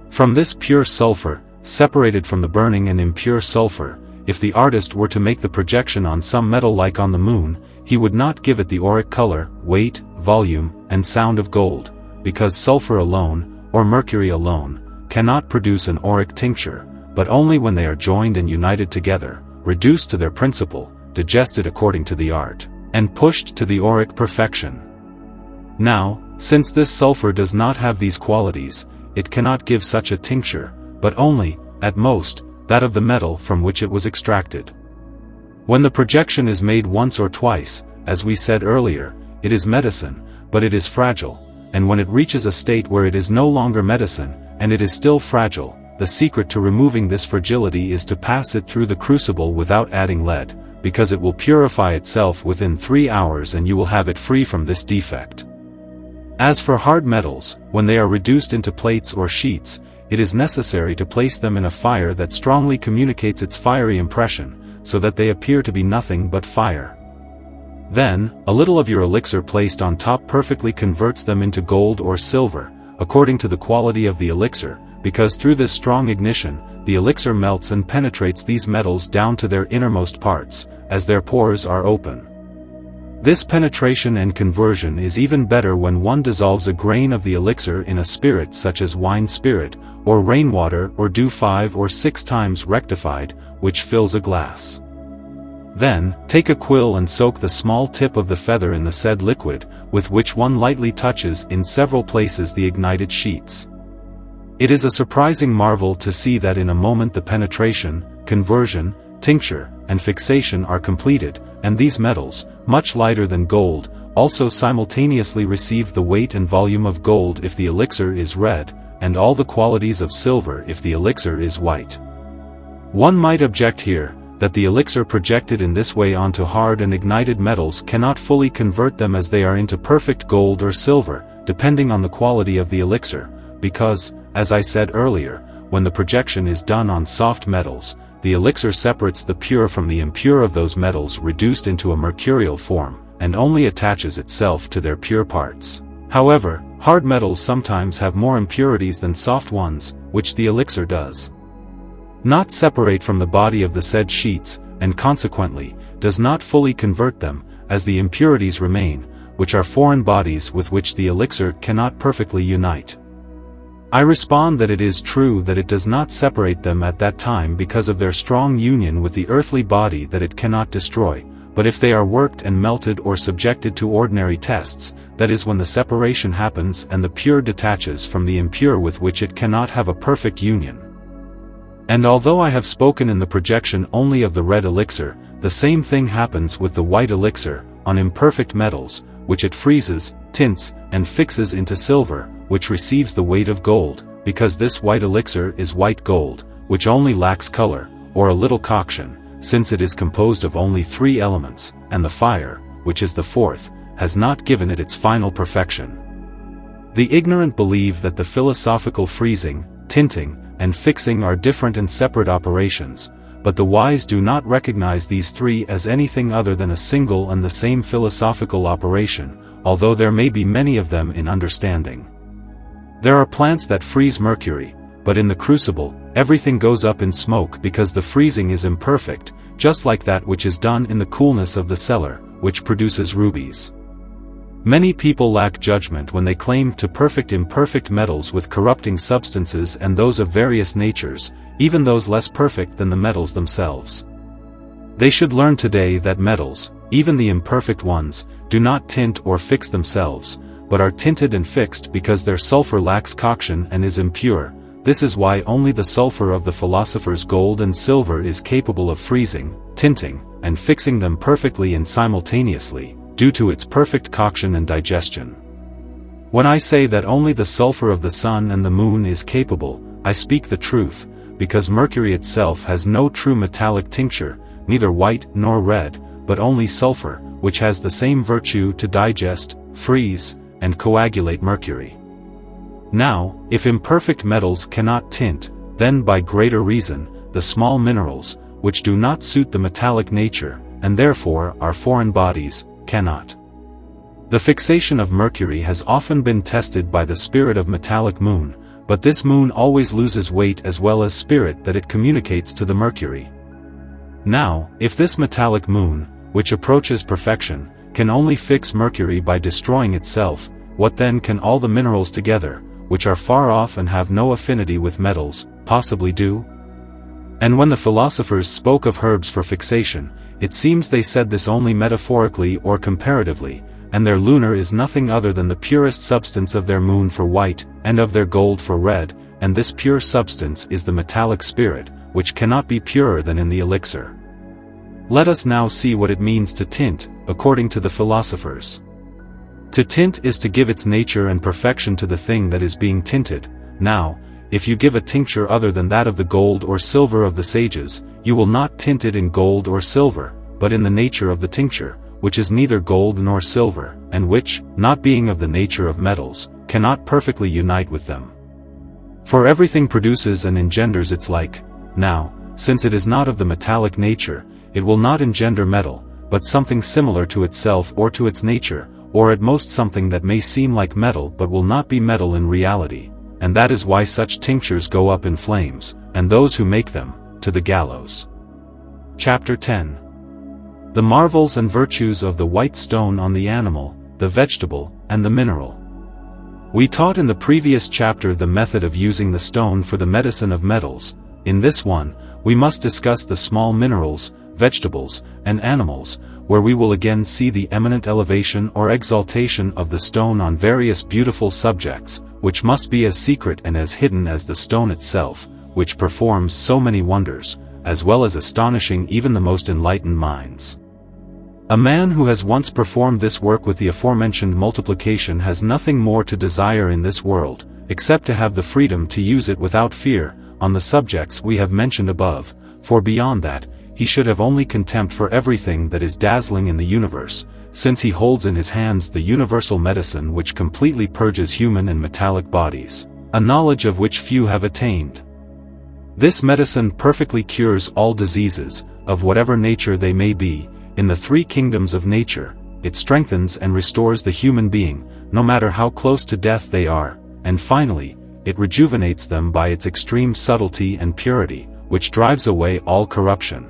From this pure sulfur, separated from the burning and impure sulfur, if the artist were to make the projection on some metal like on the moon, he would not give it the auric color, weight, volume, and sound of gold, because sulfur alone, or mercury alone, cannot produce an auric tincture, but only when they are joined and united together, reduced to their principle, digested according to the art, and pushed to the auric perfection. Now, since this sulfur does not have these qualities, it cannot give such a tincture, but only, at most, that of the metal from which it was extracted. When the projection is made once or twice, as we said earlier, it is medicine, but it is fragile, and when it reaches a state where it is no longer medicine, and it is still fragile, the secret to removing this fragility is to pass it through the crucible without adding lead, because it will purify itself within 3 hours and you will have it free from this defect. As for hard metals, when they are reduced into plates or sheets, it is necessary to place them in a fire that strongly communicates its fiery impression, so that they appear to be nothing but fire. Then, a little of your elixir placed on top perfectly converts them into gold or silver, according to the quality of the elixir, because through this strong ignition, the elixir melts and penetrates these metals down to their innermost parts, as their pores are open. This penetration and conversion is even better when one dissolves a grain of the elixir in a spirit such as wine spirit, or rainwater or dew 5 or 6 times rectified, which fills a glass. Then, take a quill and soak the small tip of the feather in the said liquid, with which one lightly touches in several places the ignited sheets. It is a surprising marvel to see that in a moment the penetration, conversion, tincture, and fixation are completed, and these metals, much lighter than gold, also simultaneously receive the weight and volume of gold if the elixir is red, and all the qualities of silver if the elixir is white. One might object here, that the elixir projected in this way onto hard and ignited metals cannot fully convert them as they are into perfect gold or silver, depending on the quality of the elixir, because, as I said earlier, when the projection is done on soft metals, the elixir separates the pure from the impure of those metals reduced into a mercurial form, and only attaches itself to their pure parts. However, hard metals sometimes have more impurities than soft ones, which the elixir does not separate from the body of the said sheets, and consequently, does not fully convert them, as the impurities remain, which are foreign bodies with which the elixir cannot perfectly unite. I respond that it is true that it does not separate them at that time because of their strong union with the earthly body that it cannot destroy, but if they are worked and melted or subjected to ordinary tests, that is when the separation happens and the pure detaches from the impure with which it cannot have a perfect union. And although I have spoken in the projection only of the red elixir, the same thing happens with the white elixir, on imperfect metals, which it freezes, tints, and fixes into silver, which receives the weight of gold, because this white elixir is white gold, which only lacks color, or a little coction, since it is composed of only 3 elements, and the fire, which is the 4th, has not given it its final perfection. The ignorant believe that the philosophical freezing, tinting, and fixing are different and separate operations, but the wise do not recognize these 3 as anything other than a single and the same philosophical operation, although there may be many of them in understanding. There are plants that freeze mercury, but in the crucible, everything goes up in smoke because the freezing is imperfect, just like that which is done in the coolness of the cellar, which produces rubies. Many people lack judgment when they claim to perfect imperfect metals with corrupting substances and those of various natures, even those less perfect than the metals themselves. They should learn today that metals, even the imperfect ones, do not tint or fix themselves, but are tinted and fixed because their sulfur lacks coction and is impure. This is why only the sulfur of the philosophers' gold and silver is capable of freezing, tinting, and fixing them perfectly and simultaneously, due to its perfect coction and digestion. When I say that only the sulfur of the sun and the moon is capable, I speak the truth, because mercury itself has no true metallic tincture, neither white nor red, but only sulfur, which has the same virtue to digest, freeze, and coagulate mercury. Now, if imperfect metals cannot tint, then by greater reason, the small minerals, which do not suit the metallic nature, and therefore are foreign bodies, cannot. The fixation of mercury has often been tested by the spirit of metallic moon, but this moon always loses weight as well as spirit that it communicates to the mercury. Now, if this metallic moon, which approaches perfection, can only fix mercury by destroying itself, what then can all the minerals together, which are far off and have no affinity with metals, possibly do? And when the philosophers spoke of herbs for fixation, it seems they said this only metaphorically or comparatively, and their lunar is nothing other than the purest substance of their moon for white, and of their gold for red, and this pure substance is the metallic spirit, which cannot be purer than in the elixir. Let us now see what it means to tint, according to the philosophers. To tint is to give its nature and perfection to the thing that is being tinted. Now, if you give a tincture other than that of the gold or silver of the sages, you will not tint it in gold or silver, but in the nature of the tincture, which is neither gold nor silver, and which, not being of the nature of metals, cannot perfectly unite with them. For everything produces and engenders its like. Now, since it is not of the metallic nature, it will not engender metal, but something similar to itself or to its nature, or at most something that may seem like metal but will not be metal in reality, and that is why such tinctures go up in flames, and those who make them, to the gallows. Chapter 10. The marvels and virtues of the white stone on the animal, the vegetable, and the mineral. We taught in the previous chapter the method of using the stone for the medicine of metals. In this one, we must discuss the small minerals, vegetables, and animals, where we will again see the eminent elevation or exaltation of the stone on various beautiful subjects, which must be as secret and as hidden as the stone itself, which performs so many wonders, as well as astonishing even the most enlightened minds. A man who has once performed this work with the aforementioned multiplication has nothing more to desire in this world, except to have the freedom to use it without fear, on the subjects we have mentioned above, for beyond that, he should have only contempt for everything that is dazzling in the universe, since he holds in his hands the universal medicine which completely purges human and metallic bodies, a knowledge of which few have attained. This medicine perfectly cures all diseases, of whatever nature they may be. In the three kingdoms of nature, it strengthens and restores the human being, no matter how close to death they are, and finally, it rejuvenates them by its extreme subtlety and purity, which drives away all corruption.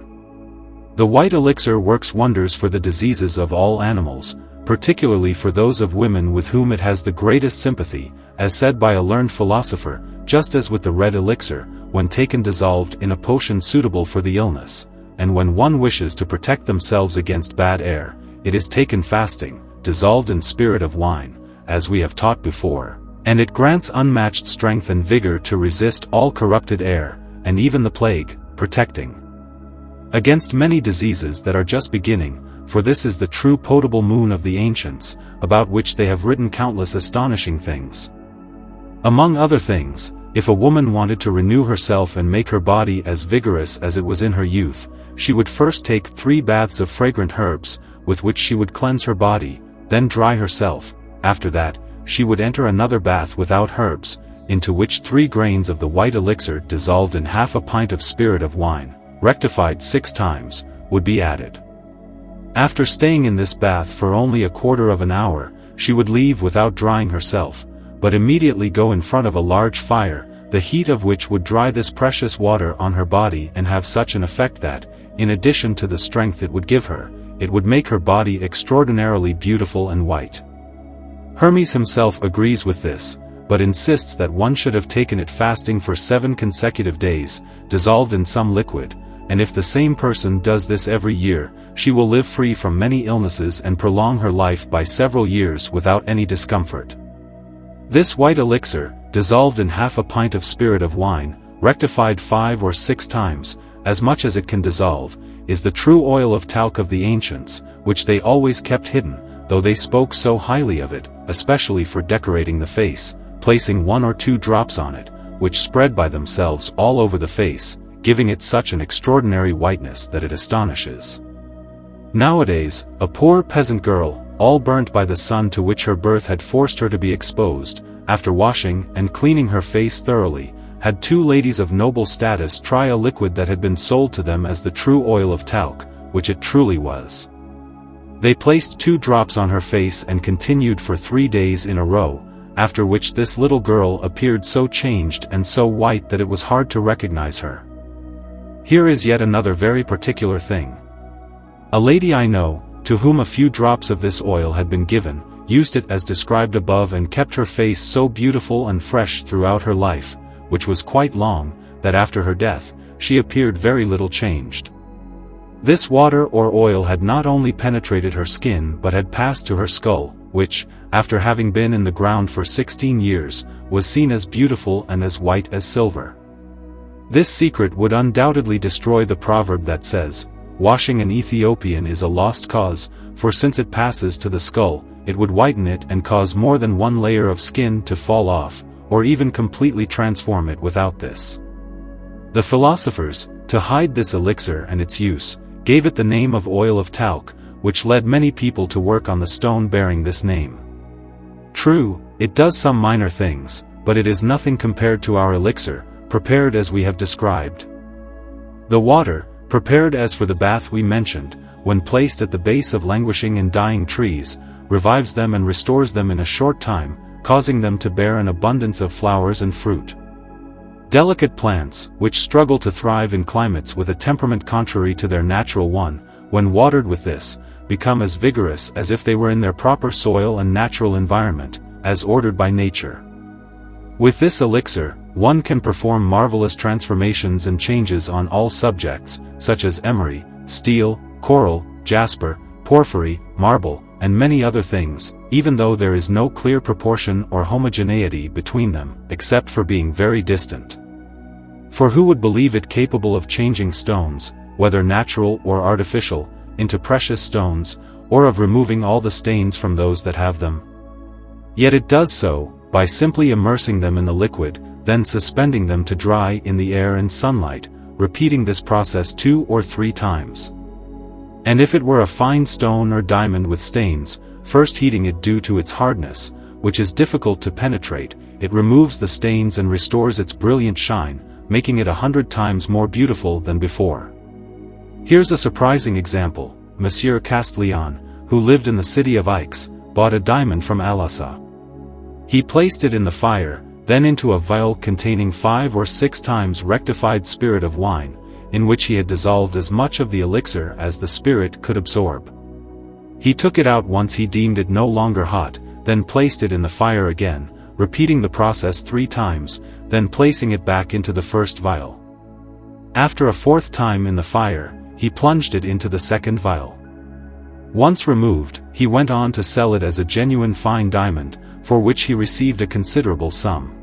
The white elixir works wonders for the diseases of all animals, particularly for those of women with whom it has the greatest sympathy, as said by a learned philosopher, just as with the red elixir, when taken dissolved in a potion suitable for the illness, and when one wishes to protect themselves against bad air, it is taken fasting, dissolved in spirit of wine, as we have taught before, and it grants unmatched strength and vigor to resist all corrupted air, and even the plague, protecting against many diseases that are just beginning, for this is the true potable moon of the ancients, about which they have written countless astonishing things. Among other things, if a woman wanted to renew herself and make her body as vigorous as it was in her youth, she would first take 3 baths of fragrant herbs, with which she would cleanse her body, then dry herself. After that, she would enter another bath without herbs, into which 3 grains of the white elixir dissolved in half a pint of spirit of wine, rectified 6 times, would be added. After staying in this bath for only a quarter of an hour, she would leave without drying herself, but immediately go in front of a large fire, the heat of which would dry this precious water on her body and have such an effect that, in addition to the strength it would give her, it would make her body extraordinarily beautiful and white. Hermes himself agrees with this, but insists that one should have taken it fasting for 7 consecutive days, dissolved in some liquid, and if the same person does this every year, she will live free from many illnesses and prolong her life by several years without any discomfort. This white elixir, dissolved in half a pint of spirit of wine, rectified 5 or 6 times, as much as it can dissolve, is the true oil of talc of the ancients, which they always kept hidden, though they spoke so highly of it, especially for decorating the face, placing 1 or 2 drops on it, which spread by themselves all over the face, giving it such an extraordinary whiteness that it astonishes. Nowadays, a poor peasant girl, all burnt by the sun to which her birth had forced her to be exposed, after washing and cleaning her face thoroughly, had 2 ladies of noble status try a liquid that had been sold to them as the true oil of talc, which it truly was. They placed 2 drops on her face and continued for 3 days in a row, after which this little girl appeared so changed and so white that it was hard to recognize her. Here is yet another very particular thing. A lady I know, to whom a few drops of this oil had been given, used it as described above and kept her face so beautiful and fresh throughout her life, which was quite long, that after her death, she appeared very little changed. This water or oil had not only penetrated her skin but had passed to her skull, which, after having been in the ground for 16 years, was seen as beautiful and as white as silver. This secret would undoubtedly destroy the proverb that says, "Washing an Ethiopian is a lost cause," for since it passes to the skull, it would whiten it and cause more than 1 layer of skin to fall off, or even completely transform it without this. The philosophers, to hide this elixir and its use, gave it the name of oil of talc, which led many people to work on the stone bearing this name. True, it does some minor things, but it is nothing compared to our elixir, prepared as we have described. The water, prepared as for the bath we mentioned, when placed at the base of languishing and dying trees, revives them and restores them in a short time, causing them to bear an abundance of flowers and fruit. Delicate plants, which struggle to thrive in climates with a temperament contrary to their natural one, when watered with this, become as vigorous as if they were in their proper soil and natural environment, as ordered by nature. With this elixir, one can perform marvelous transformations and changes on all subjects, such as emery, steel, coral, jasper, porphyry, marble, and many other things, even though there is no clear proportion or homogeneity between them, except for being very distant. For who would believe it capable of changing stones, whether natural or artificial, into precious stones, or of removing all the stains from those that have them? Yet it does so, by simply immersing them in the liquid, then suspending them to dry in the air and sunlight, repeating this process 2 or 3 times. And if it were a fine stone or diamond with stains, first heating it due to its hardness, which is difficult to penetrate, it removes the stains and restores its brilliant shine, making it 100 times more beautiful than before. Here's a surprising example. Monsieur Castillon, who lived in the city of Aix, bought a diamond from Elixir. He placed it in the fire, then into a vial containing 5 or 6 times rectified spirit of wine, in which he had dissolved as much of the elixir as the spirit could absorb. He took it out once he deemed it no longer hot, then placed it in the fire again, repeating the process 3 times, then placing it back into the first vial. After a 4th time in the fire, he plunged it into the second vial. Once removed, he went on to sell it as a genuine fine diamond, for which he received a considerable sum.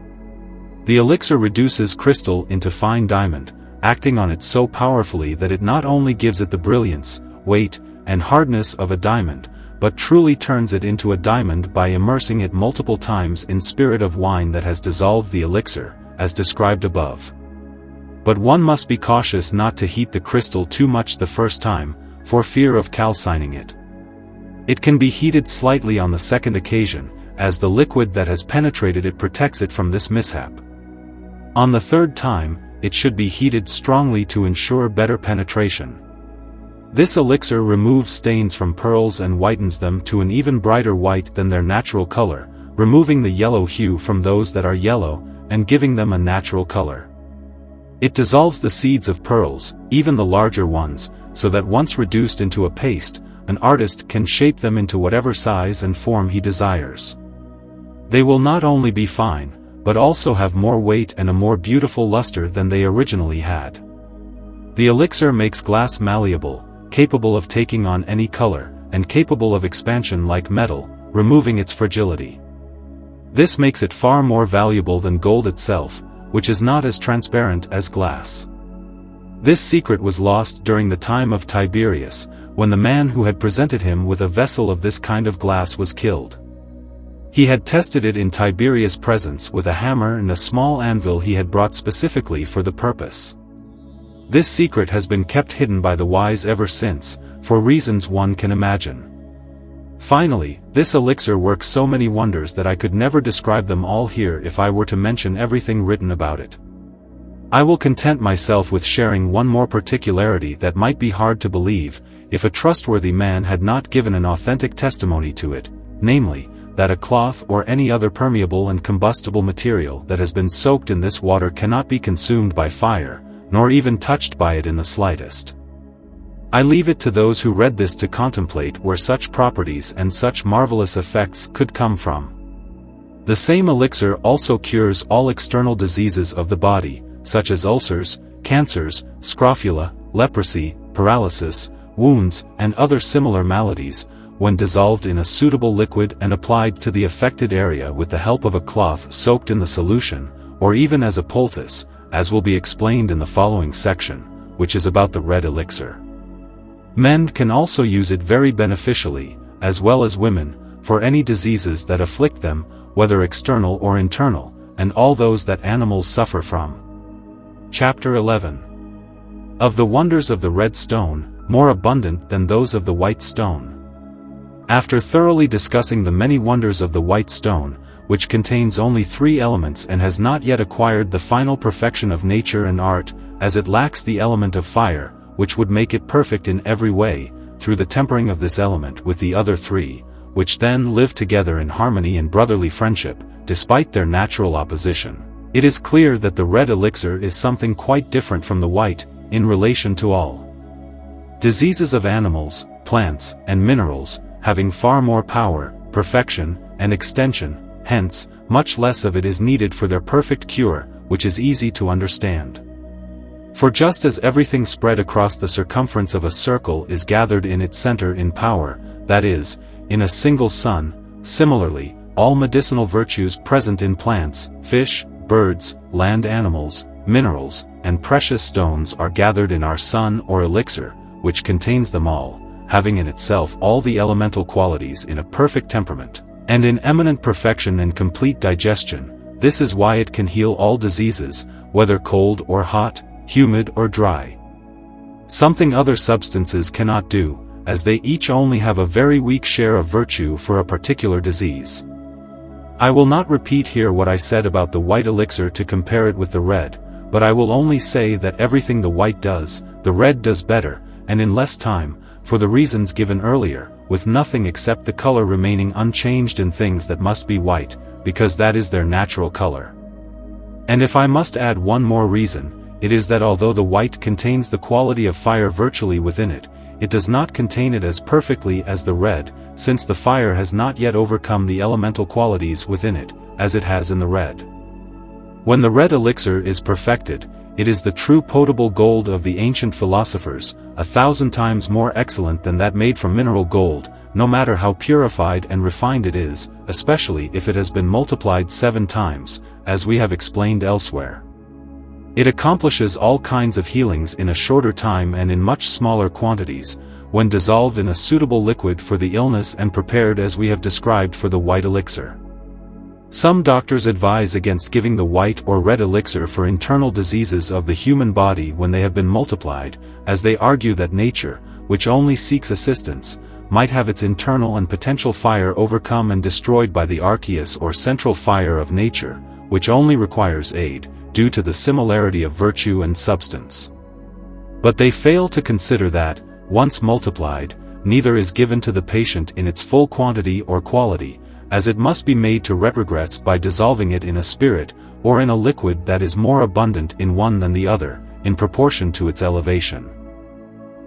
The elixir reduces crystal into fine diamond, acting on it so powerfully that it not only gives it the brilliance, weight, and hardness of a diamond, but truly turns it into a diamond by immersing it multiple times in spirit of wine that has dissolved the elixir, as described above. But one must be cautious not to heat the crystal too much the first time, for fear of calcining it. It can be heated slightly on the second occasion, as the liquid that has penetrated it protects it from this mishap. On the 3rd time, it should be heated strongly to ensure better penetration. This elixir removes stains from pearls and whitens them to an even brighter white than their natural color, removing the yellow hue from those that are yellow, and giving them a natural color. It dissolves the seeds of pearls, even the larger ones, so that once reduced into a paste, an artist can shape them into whatever size and form he desires. They will not only be fine, but also have more weight and a more beautiful luster than they originally had. The elixir makes glass malleable, capable of taking on any color, and capable of expansion like metal, removing its fragility. This makes it far more valuable than gold itself, which is not as transparent as glass. This secret was lost during the time of Tiberius, when the man who had presented him with a vessel of this kind of glass was killed. He had tested it in Tiberius' presence with a hammer and a small anvil he had brought specifically for the purpose. This secret has been kept hidden by the wise ever since, for reasons one can imagine. Finally, this elixir works so many wonders that I could never describe them all here if I were to mention everything written about it. I will content myself with sharing one more particularity that might be hard to believe, if a trustworthy man had not given an authentic testimony to it, namely, that a cloth or any other permeable and combustible material that has been soaked in this water cannot be consumed by fire, nor even touched by it in the slightest. I leave it to those who read this to contemplate where such properties and such marvelous effects could come from. The same elixir also cures all external diseases of the body, such as ulcers, cancers, scrofula, leprosy, paralysis, wounds, and other similar maladies, when dissolved in a suitable liquid and applied to the affected area with the help of a cloth soaked in the solution, or even as a poultice, as will be explained in the following section, which is about the red elixir. Men can also use it very beneficially, as well as women, for any diseases that afflict them, whether external or internal, and all those that animals suffer from. Chapter 11. Of the wonders of the red stone, more abundant than those of the white stone. After thoroughly discussing the many wonders of the white stone, which contains only 3 elements and has not yet acquired the final perfection of nature and art, as it lacks the element of fire, which would make it perfect in every way, through the tempering of this element with the other 3, which then live together in harmony and brotherly friendship, despite their natural opposition. It is clear that the red elixir is something quite different from the white, in relation to all diseases of animals, plants, and minerals, having far more power, perfection, and extension. Hence, much less of it is needed for their perfect cure, which is easy to understand. For just as everything spread across the circumference of a circle is gathered in its center in power, that is, in a single sun, similarly, all medicinal virtues present in plants, fish, birds, land animals, minerals, and precious stones are gathered in our sun or elixir, which contains them all, having in itself all the elemental qualities in a perfect temperament, and in eminent perfection and complete digestion. This is why it can heal all diseases, whether cold or hot, humid or dry. Something other substances cannot do, as they each only have a very weak share of virtue for a particular disease. I will not repeat here what I said about the white elixir to compare it with the red, but I will only say that everything the white does, the red does better, and in less time, for the reasons given earlier, with nothing except the color remaining unchanged in things that must be white, because that is their natural color. And if I must add one more reason, it is that although the white contains the quality of fire virtually within it, it does not contain it as perfectly as the red, since the fire has not yet overcome the elemental qualities within it, as it has in the red. When the red elixir is perfected, it is the true potable gold of the ancient philosophers, 1,000 times more excellent than that made from mineral gold, no matter how purified and refined it is, especially if it has been multiplied 7 times, as we have explained elsewhere. It accomplishes all kinds of healings in a shorter time and in much smaller quantities, when dissolved in a suitable liquid for the illness and prepared as we have described for the white elixir. Some doctors advise against giving the white or red elixir for internal diseases of the human body when they have been multiplied, as they argue that nature, which only seeks assistance, might have its internal and potential fire overcome and destroyed by the archeus or central fire of nature, which only requires aid, due to the similarity of virtue and substance. But they fail to consider that, once multiplied, neither is given to the patient in its full quantity or quality, as it must be made to retrogress by dissolving it in a spirit, or in a liquid that is more abundant in one than the other, in proportion to its elevation.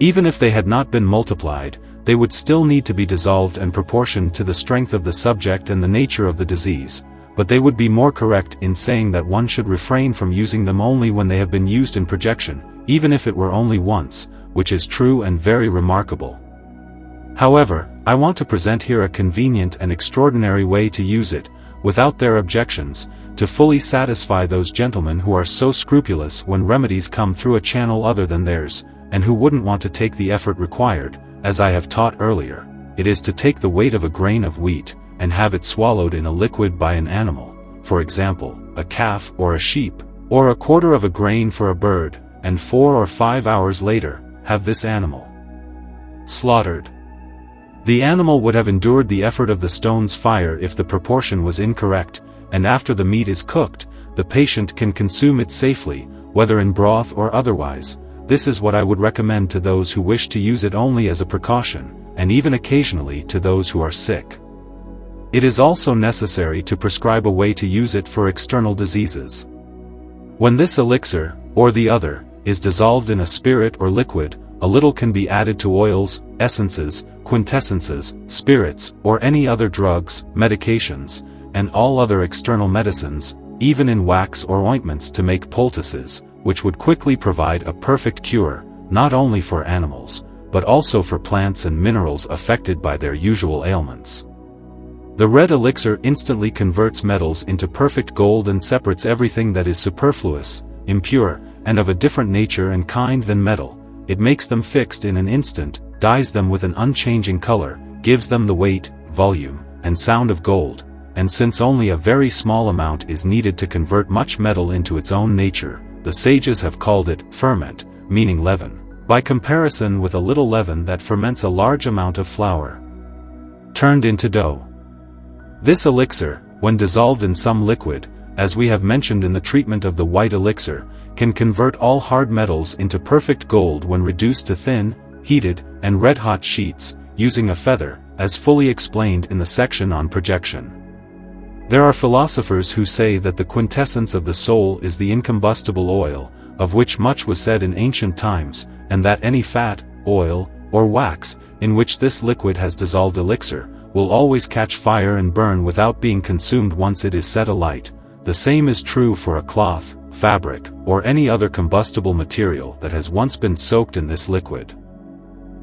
Even if they had not been multiplied, they would still need to be dissolved and proportioned to the strength of the subject and the nature of the disease, but they would be more correct in saying that one should refrain from using them only when they have been used in projection, even if it were only once, which is true and very remarkable. However, I want to present here a convenient and extraordinary way to use it, without their objections, to fully satisfy those gentlemen who are so scrupulous when remedies come through a channel other than theirs, and who wouldn't want to take the effort required, as I have taught earlier. It is to take the weight of a grain of wheat, and have it swallowed in a liquid by an animal, for example, a calf or a sheep, or a quarter of a grain for a bird, and 4 or 5 hours later, have this animal slaughtered. The animal would have endured the effort of the stone's fire if the proportion was incorrect, and after the meat is cooked, the patient can consume it safely, whether in broth or otherwise. This is what I would recommend to those who wish to use it only as a precaution, and even occasionally to those who are sick. It is also necessary to prescribe a way to use it for external diseases. When this elixir, or the other, is dissolved in a spirit or liquid, a little can be added to oils, essences, quintessences, spirits, or any other drugs, medications, and all other external medicines, even in wax or ointments to make poultices, which would quickly provide a perfect cure, not only for animals, but also for plants and minerals affected by their usual ailments. The red elixir instantly converts metals into perfect gold and separates everything that is superfluous, impure, and of a different nature and kind than metal. It makes them fixed in an instant, dyes them with an unchanging color, gives them the weight, volume, and sound of gold, and since only a very small amount is needed to convert much metal into its own nature, the sages have called it ferment, meaning leaven, by comparison with a little leaven that ferments a large amount of flour turned into dough. This elixir, when dissolved in some liquid, as we have mentioned in the treatment of the white elixir, can convert all hard metals into perfect gold when reduced to thin, heated, and red-hot sheets, using a feather, as fully explained in the section on projection. There are philosophers who say that the quintessence of the soul is the incombustible oil, of which much was said in ancient times, and that any fat, oil, or wax, in which this liquid has dissolved elixir, will always catch fire and burn without being consumed once it is set alight. The same is true for a cloth, fabric, or any other combustible material that has once been soaked in this liquid.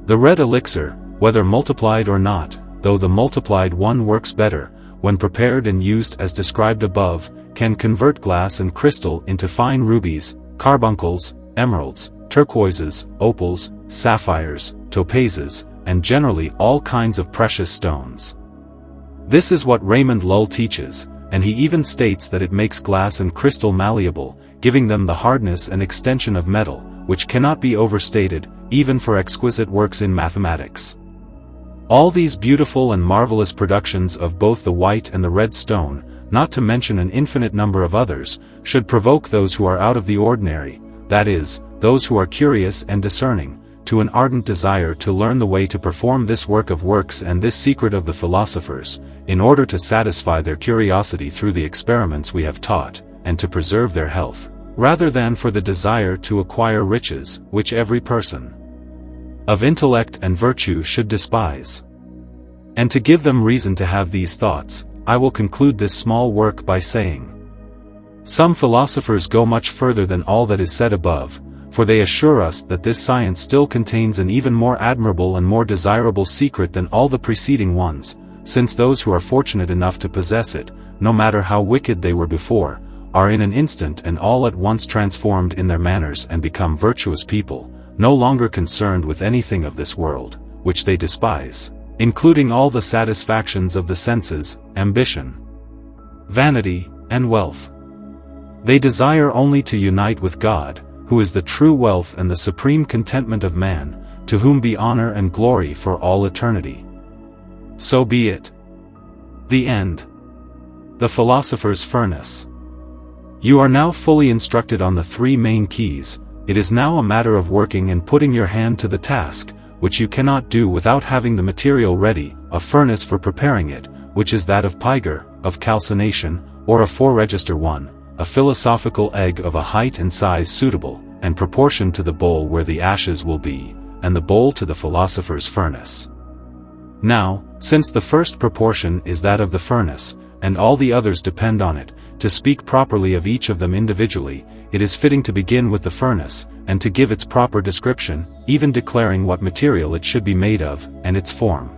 The red elixir, whether multiplied or not, though the multiplied one works better, when prepared and used as described above, can convert glass and crystal into fine rubies, carbuncles, emeralds, turquoises, opals, sapphires, topazes, and generally all kinds of precious stones. This is what Raymond Lull teaches, and he even states that it makes glass and crystal malleable, giving them the hardness and extension of metal, which cannot be overstated, even for exquisite works in mathematics. All these beautiful and marvelous productions of both the white and the red stone, not to mention an infinite number of others, should provoke those who are out of the ordinary, that is, those who are curious and discerning, to an ardent desire to learn the way to perform this work of works and this secret of the philosophers, in order to satisfy their curiosity through the experiments we have taught, and to preserve their health, rather than for the desire to acquire riches, which every person of intellect and virtue should despise. And to give them reason to have these thoughts, I will conclude this small work by saying, some philosophers go much further than all that is said above, for they assure us that this science still contains an even more admirable and more desirable secret than all the preceding ones, since those who are fortunate enough to possess it, no matter how wicked they were before, are in an instant and all at once transformed in their manners and become virtuous people, no longer concerned with anything of this world, which they despise, including all the satisfactions of the senses, ambition, vanity, and wealth. They desire only to unite with God, who is the true wealth and the supreme contentment of man, to whom be honor and glory for all eternity. So be it. The end. The Philosopher's Furnace. You are now fully instructed on the three main keys. It is now a matter of working and putting your hand to the task, which you cannot do without having the material ready, a furnace for preparing it, which is that of Piger, of calcination, or a four-register one, a philosophical egg of a height and size suitable, and proportioned to the bowl where the ashes will be, and the bowl to the philosopher's furnace. Now, since the first proportion is that of the furnace, and all the others depend on it, to speak properly of each of them individually, it is fitting to begin with the furnace, and to give its proper description, even declaring what material it should be made of, and its form.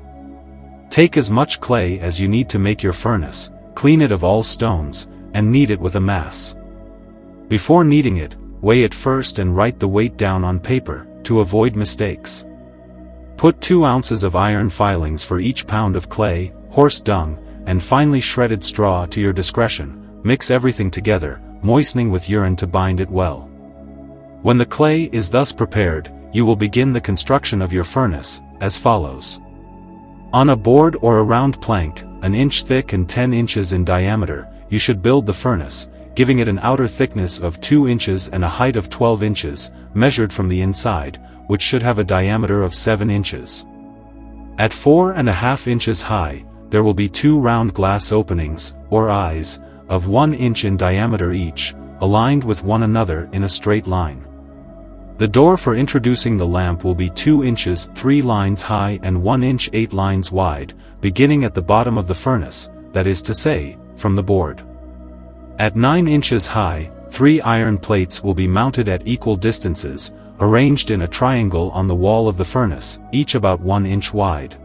Take as much clay as you need to make your furnace, clean it of all stones, and knead it with a mass. Before kneading it, weigh it first and write the weight down on paper, to avoid mistakes. Put 2 ounces of iron filings for each pound of clay, horse dung, and finely shredded straw to your discretion. Mix everything together, moistening with urine to bind it well. When the clay is thus prepared, you will begin the construction of your furnace, as follows. On a board or a round plank, 1 inch thick and 10 inches in diameter, you should build the furnace, giving it an outer thickness of 2 inches and a height of 12 inches, measured from the inside, which should have a diameter of 7 inches. At 4.5 inches high, there will be 2 round glass openings, or eyes, of 1 inch in diameter each, aligned with one another in a straight line. The door for introducing the lamp will be 2 inches 3 lines high and 1 inch 8 lines wide, beginning at the bottom of the furnace, that is to say, from the board. At 9 inches high, 3 iron plates will be mounted at equal distances, arranged in a triangle on the wall of the furnace, each about 1 inch wide.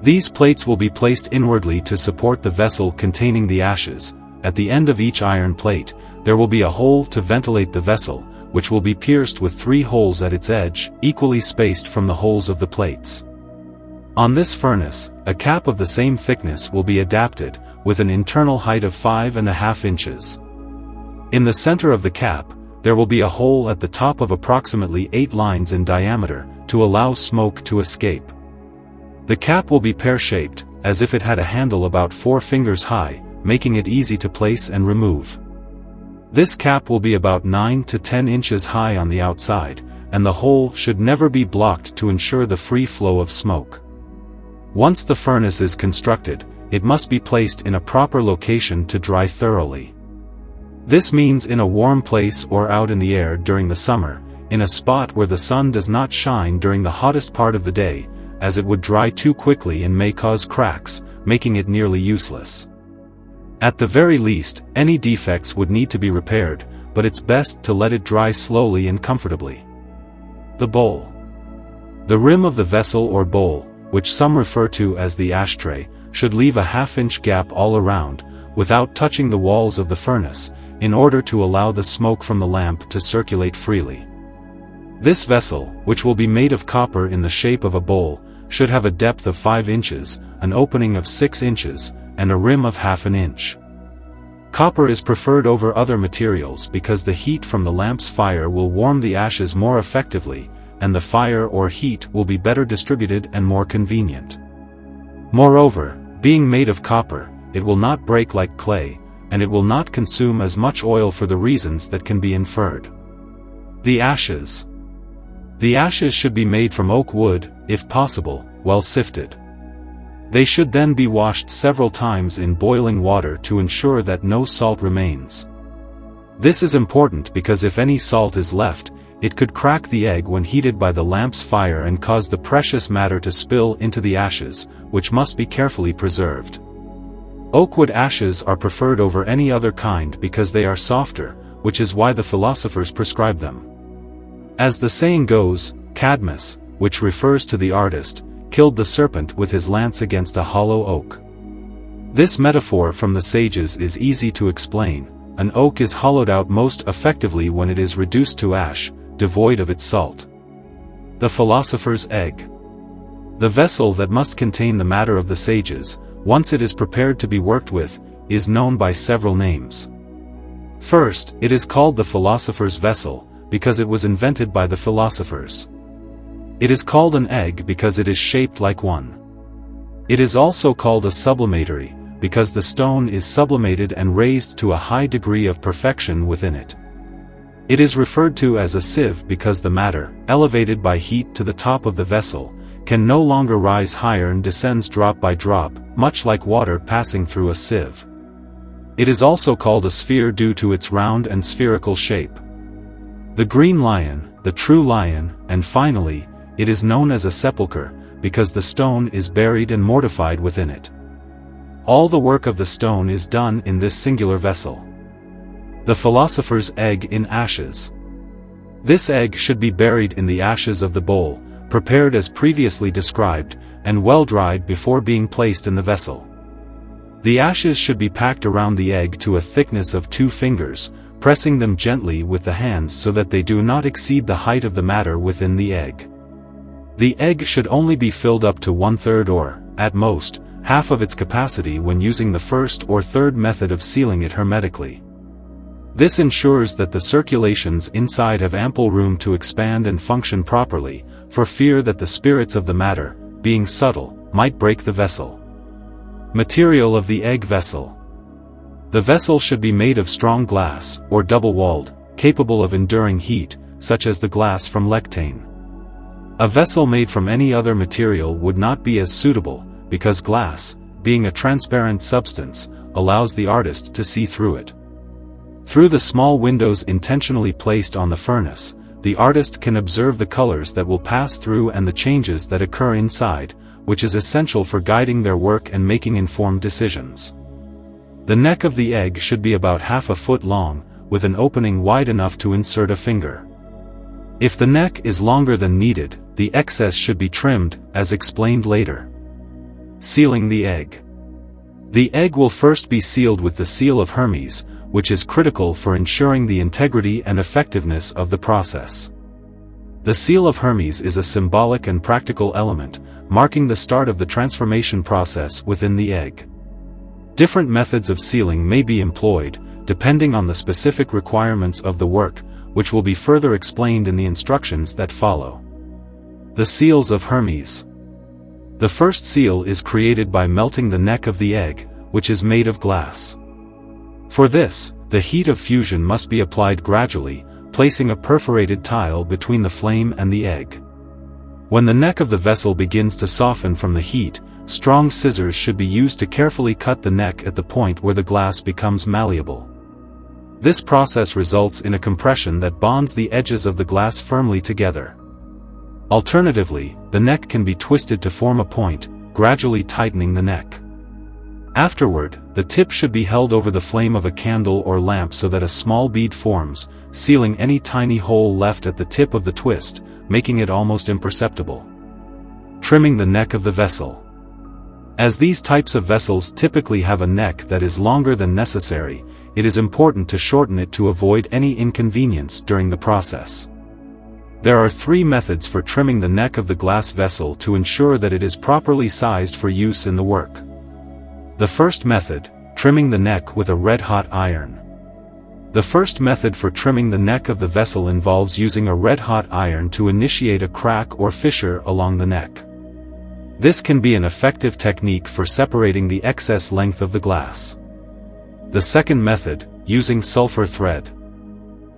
These plates will be placed inwardly to support the vessel containing the ashes. At the end of each iron plate, there will be a hole to ventilate the vessel, which will be pierced with 3 holes at its edge, equally spaced from the holes of the plates. On this furnace, a cap of the same thickness will be adapted, with an internal height of 5.5 inches. In the center of the cap, there will be a hole at the top of approximately 8 lines in diameter, to allow smoke to escape. The cap will be pear-shaped, as if it had a handle about 4 fingers high, making it easy to place and remove. This cap will be about 9 to 10 inches high on the outside, and the hole should never be blocked to ensure the free flow of smoke. Once the furnace is constructed, it must be placed in a proper location to dry thoroughly. This means in a warm place or out in the air during the summer, in a spot where the sun does not shine during the hottest part of the day, as it would dry too quickly and may cause cracks, making it nearly useless. At the very least, any defects would need to be repaired, but it's best to let it dry slowly and comfortably. The bowl. The rim of the vessel or bowl, which some refer to as the ashtray, should leave a half-inch gap all around, without touching the walls of the furnace, in order to allow the smoke from the lamp to circulate freely. This vessel, which will be made of copper in the shape of a bowl, should have a depth of 5 inches, an opening of 6 inches, and a rim of half an inch. Copper is preferred over other materials because the heat from the lamp's fire will warm the ashes more effectively, and the fire or heat will be better distributed and more convenient. Moreover, being made of copper, it will not break like clay, and it will not consume as much oil for the reasons that can be inferred. The ashes. The ashes should be made from oak wood, if possible, well sifted. They should then be washed several times in boiling water to ensure that no salt remains. This is important because if any salt is left, it could crack the egg when heated by the lamp's fire and cause the precious matter to spill into the ashes, which must be carefully preserved. Oakwood ashes are preferred over any other kind because they are softer, which is why the philosophers prescribe them. As the saying goes, Cadmus, which refers to the artist, killed the serpent with his lance against a hollow oak. This metaphor from the sages is easy to explain. An oak is hollowed out most effectively when it is reduced to ash, devoid of its salt. The philosopher's egg. The vessel that must contain the matter of the sages, once it is prepared to be worked with, is known by several names. First, it is called the philosopher's vessel, because it was invented by the philosophers. It is called an egg because it is shaped like one. It is also called a sublimatory, because the stone is sublimated and raised to a high degree of perfection within it. It is referred to as a sieve because the matter, elevated by heat to the top of the vessel, can no longer rise higher and descends drop by drop, much like water passing through a sieve. It is also called a sphere due to its round and spherical shape. The green lion, the true lion, and finally, it is known as a sepulchre, because the stone is buried and mortified within it. All the work of the stone is done in this singular vessel. The philosopher's egg in ashes. This egg should be buried in the ashes of the bowl, prepared as previously described, and well dried before being placed in the vessel. The ashes should be packed around the egg to a thickness of 2 fingers, pressing them gently with the hands so that they do not exceed the height of the matter within the egg. The egg should only be filled up to 1/3 or, at most, half of its capacity when using the first or third method of sealing it hermetically. This ensures that the circulations inside have ample room to expand and function properly, for fear that the spirits of the matter, being subtle, might break the vessel. Material of the egg vessel. The vessel should be made of strong glass, or double-walled, capable of enduring heat, such as the glass from lectane. A vessel made from any other material would not be as suitable, because glass, being a transparent substance, allows the artist to see through it. Through the small windows intentionally placed on the furnace, the artist can observe the colors that will pass through and the changes that occur inside, which is essential for guiding their work and making informed decisions. The neck of the egg should be about 1/2 foot long, with an opening wide enough to insert a finger. If the neck is longer than needed, the excess should be trimmed, as explained later. Sealing the egg. The egg will first be sealed with the Seal of Hermes, which is critical for ensuring the integrity and effectiveness of the process. The Seal of Hermes is a symbolic and practical element, marking the start of the transformation process within the egg. Different methods of sealing may be employed, depending on the specific requirements of the work, which will be further explained in the instructions that follow. The Seals of Hermes. The first seal is created by melting the neck of the egg, which is made of glass. For this, the heat of fusion must be applied gradually, placing a perforated tile between the flame and the egg. When the neck of the vessel begins to soften from the heat, strong scissors should be used to carefully cut the neck at the point where the glass becomes malleable. This process results in a compression that bonds the edges of the glass firmly together. Alternatively, the neck can be twisted to form a point, gradually tightening the neck. Afterward, the tip should be held over the flame of a candle or lamp so that a small bead forms, sealing any tiny hole left at the tip of the twist, making it almost imperceptible. Trimming the neck of the vessel. As these types of vessels typically have a neck that is longer than necessary, it is important to shorten it to avoid any inconvenience during the process. There are 3 methods for trimming the neck of the glass vessel to ensure that it is properly sized for use in the work. The first method, trimming the neck with a red-hot iron. The first method for trimming the neck of the vessel involves using a red-hot iron to initiate a crack or fissure along the neck. This can be an effective technique for separating the excess length of the glass. The second method, using sulfur thread.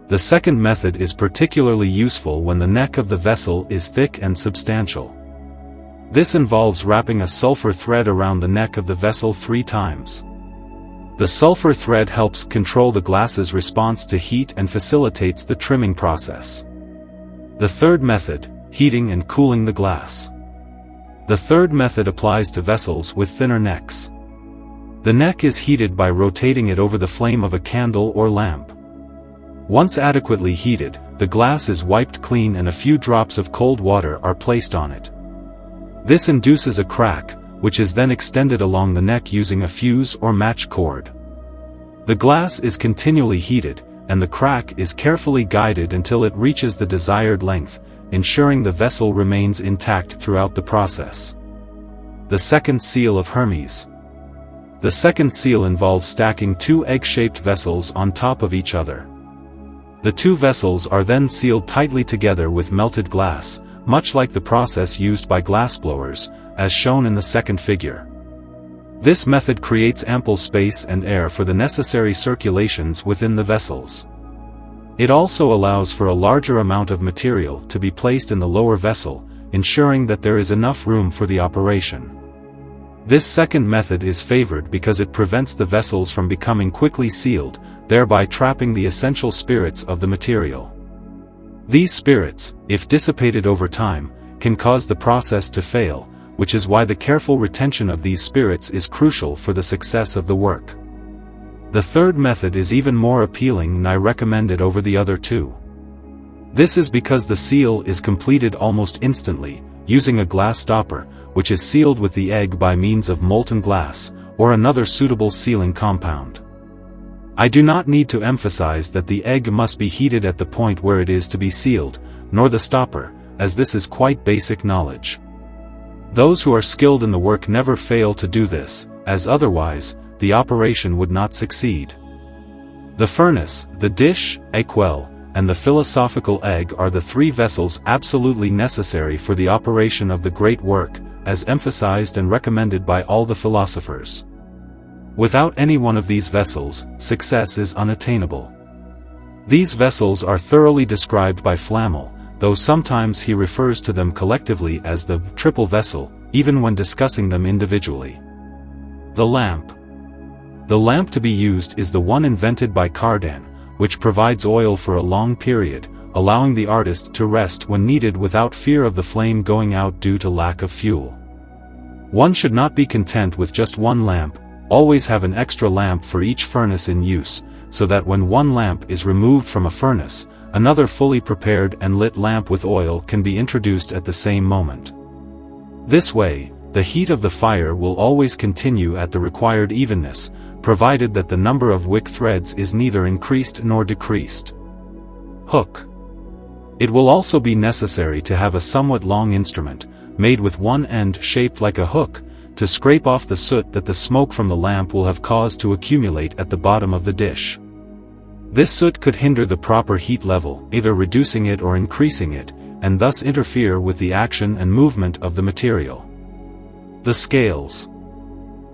The second method is particularly useful when the neck of the vessel is thick and substantial. This involves wrapping a sulfur thread around the neck of the vessel 3 times. The sulfur thread helps control the glass's response to heat and facilitates the trimming process. The third method, heating and cooling the glass. The third method applies to vessels with thinner necks. The neck is heated by rotating it over the flame of a candle or lamp. Once adequately heated, the glass is wiped clean and a few drops of cold water are placed on it. This induces a crack, which is then extended along the neck using a fuse or match cord. The glass is continually heated, and the crack is carefully guided until it reaches the desired length, ensuring the vessel remains intact throughout the process. The second seal of Hermes. The second seal involves stacking 2 egg-shaped vessels on top of each other. The 2 vessels are then sealed tightly together with melted glass, much like the process used by glassblowers, as shown in the second figure. This method creates ample space and air for the necessary circulations within the vessels. It also allows for a larger amount of material to be placed in the lower vessel, ensuring that there is enough room for the operation. This second method is favored because it prevents the vessels from becoming quickly sealed, thereby trapping the essential spirits of the material. These spirits, if dissipated over time, can cause the process to fail, which is why the careful retention of these spirits is crucial for the success of the work. The third method is even more appealing and I recommend it over the other 2. This is because the seal is completed almost instantly, using a glass stopper, which is sealed with the egg by means of molten glass, or another suitable sealing compound. I do not need to emphasize that the egg must be heated at the point where it is to be sealed, nor the stopper, as this is quite basic knowledge. Those who are skilled in the work never fail to do this, as otherwise, the operation would not succeed. The furnace, the dish, écuelle, and the philosophical egg are the 3 vessels absolutely necessary for the operation of the great work, as emphasized and recommended by all the philosophers. Without any one of these vessels, success is unattainable. These vessels are thoroughly described by Flamel, though sometimes he refers to them collectively as the triple vessel, even when discussing them individually. The lamp. The lamp to be used is the one invented by Cardan, which provides oil for a long period, allowing the artist to rest when needed without fear of the flame going out due to lack of fuel. One should not be content with just one lamp, always have an extra lamp for each furnace in use, so that when one lamp is removed from a furnace, another fully prepared and lit lamp with oil can be introduced at the same moment. This way, the heat of the fire will always continue at the required evenness, provided that the number of wick threads is neither increased nor decreased. Hook. It will also be necessary to have a somewhat long instrument, made with one end shaped like a hook, to scrape off the soot that the smoke from the lamp will have caused to accumulate at the bottom of the dish. This soot could hinder the proper heat level, either reducing it or increasing it, and thus interfere with the action and movement of the material. The scales.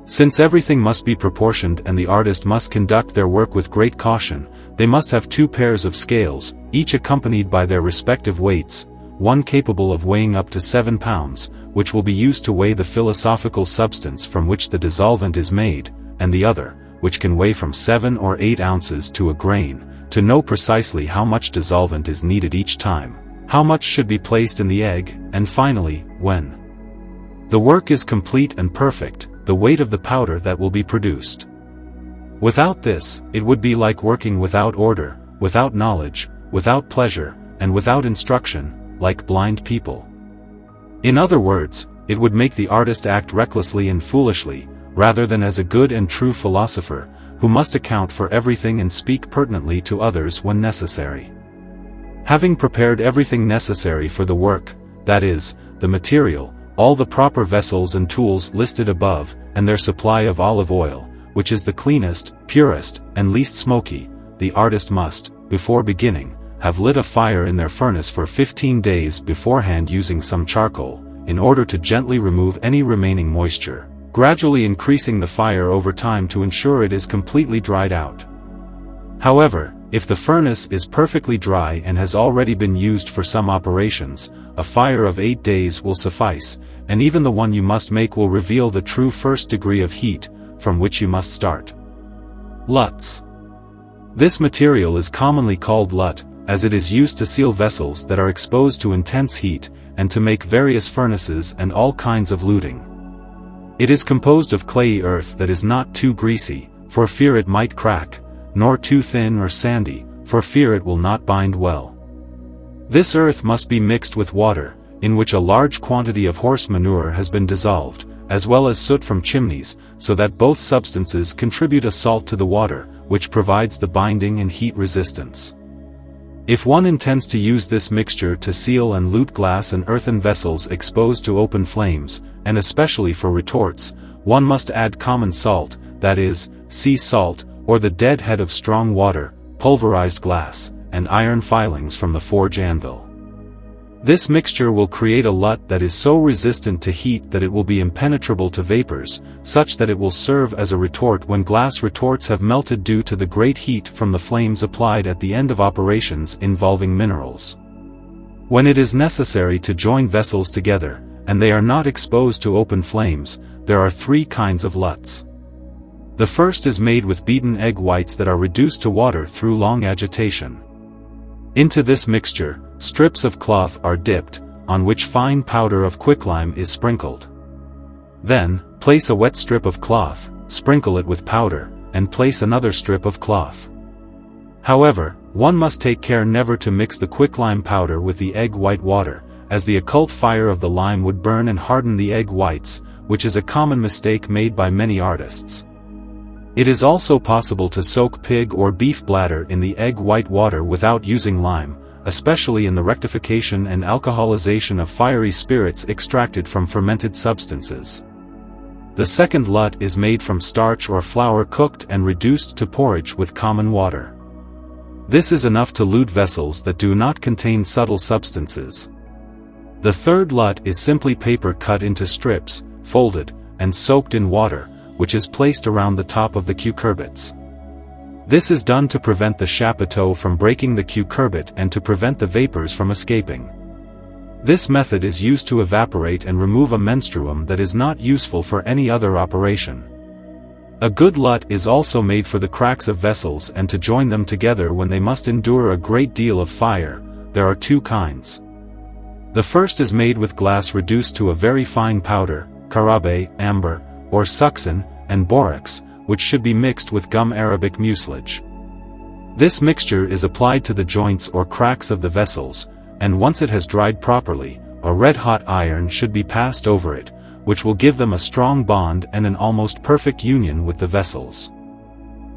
Since everything must be proportioned and the artist must conduct their work with great caution, they must have 2 pairs of scales, each accompanied by their respective weights, one capable of weighing up to 7 pounds, which will be used to weigh the philosophical substance from which the dissolvent is made, and the other, which can weigh from 7 or 8 ounces to a grain, to know precisely how much dissolvent is needed each time, how much should be placed in the egg, and finally, when the work is complete and perfect, the weight of the powder that will be produced. Without this, it would be like working without order, without knowledge, without pleasure, and without instruction, like blind people. In other words, it would make the artist act recklessly and foolishly, rather than as a good and true philosopher, who must account for everything and speak pertinently to others when necessary. Having prepared everything necessary for the work, that is, the material, all the proper vessels and tools listed above, and their supply of olive oil, which is the cleanest, purest, and least smoky, the artist must, before beginning, have lit a fire in their furnace for 15 days beforehand using some charcoal, in order to gently remove any remaining moisture, gradually increasing the fire over time to ensure it is completely dried out. However, if the furnace is perfectly dry and has already been used for some operations, a fire of 8 days will suffice, and even the one you must make will reveal the true first degree of heat, from which you must start. Lutes. This material is commonly called lut, as it is used to seal vessels that are exposed to intense heat, and to make various furnaces and all kinds of luting. It is composed of clayey earth that is not too greasy, for fear it might crack, nor too thin or sandy, for fear it will not bind well. This earth must be mixed with water, in which a large quantity of horse manure has been dissolved, as well as soot from chimneys, so that both substances contribute a salt to the water, which provides the binding and heat resistance. If one intends to use this mixture to seal and lute glass and earthen vessels exposed to open flames, and especially for retorts, one must add common salt, that is, sea salt, or the dead head of strong water, pulverized glass, and iron filings from the forge anvil. This mixture will create a lut that is so resistant to heat that it will be impenetrable to vapors, such that it will serve as a retort when glass retorts have melted due to the great heat from the flames applied at the end of operations involving minerals. When it is necessary to join vessels together, and they are not exposed to open flames, there are 3 kinds of luts. The first is made with beaten egg whites that are reduced to water through long agitation. Into this mixture, strips of cloth are dipped, on which fine powder of quicklime is sprinkled. Then, place a wet strip of cloth, sprinkle it with powder, and place another strip of cloth. However, one must take care never to mix the quicklime powder with the egg white water, as the occult fire of the lime would burn and harden the egg whites, which is a common mistake made by many artists. It is also possible to soak pig or beef bladder in the egg white water without using lime, especially in the rectification and alcoholization of fiery spirits extracted from fermented substances. The second lut is made from starch or flour cooked and reduced to porridge with common water. This is enough to lute vessels that do not contain subtle substances. The third lut is simply paper cut into strips, folded, and soaked in water, which is placed around the top of the cucurbits. This is done to prevent the chapiteau from breaking the cucurbit and to prevent the vapors from escaping. This method is used to evaporate and remove a menstruum that is not useful for any other operation. A good lut is also made for the cracks of vessels and to join them together when they must endure a great deal of fire. There are 2 kinds. The first is made with glass reduced to a very fine powder, carabe, amber, or succinate, and borax, which should be mixed with gum arabic mucilage. This mixture is applied to the joints or cracks of the vessels, and once it has dried properly, a red-hot iron should be passed over it, which will give them a strong bond and an almost perfect union with the vessels.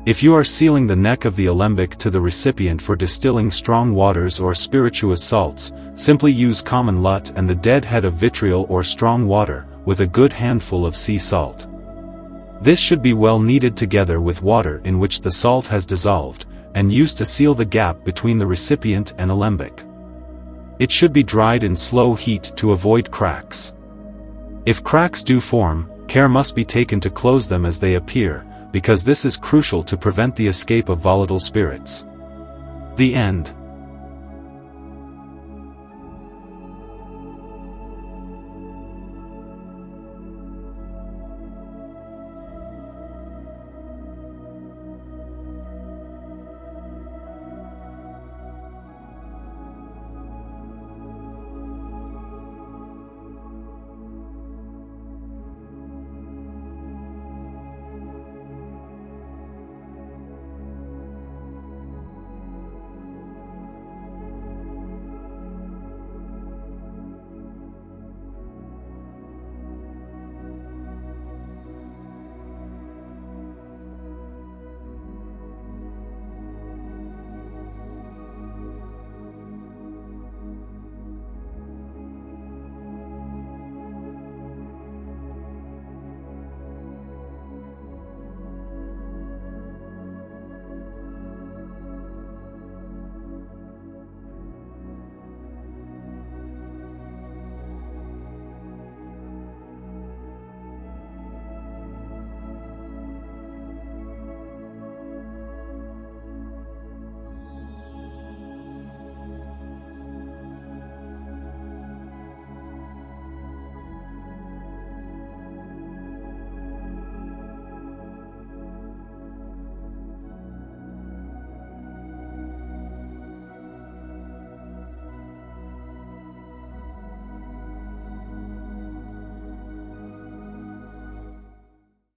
If you are sealing the neck of the alembic to the recipient for distilling strong waters or spirituous salts, simply use common lut and the dead head of vitriol or strong water, with a good handful of sea salt. This should be well kneaded together with water in which the salt has dissolved, and used to seal the gap between the recipient and alembic. It should be dried in slow heat to avoid cracks. If cracks do form, care must be taken to close them as they appear, because this is crucial to prevent the escape of volatile spirits. The end.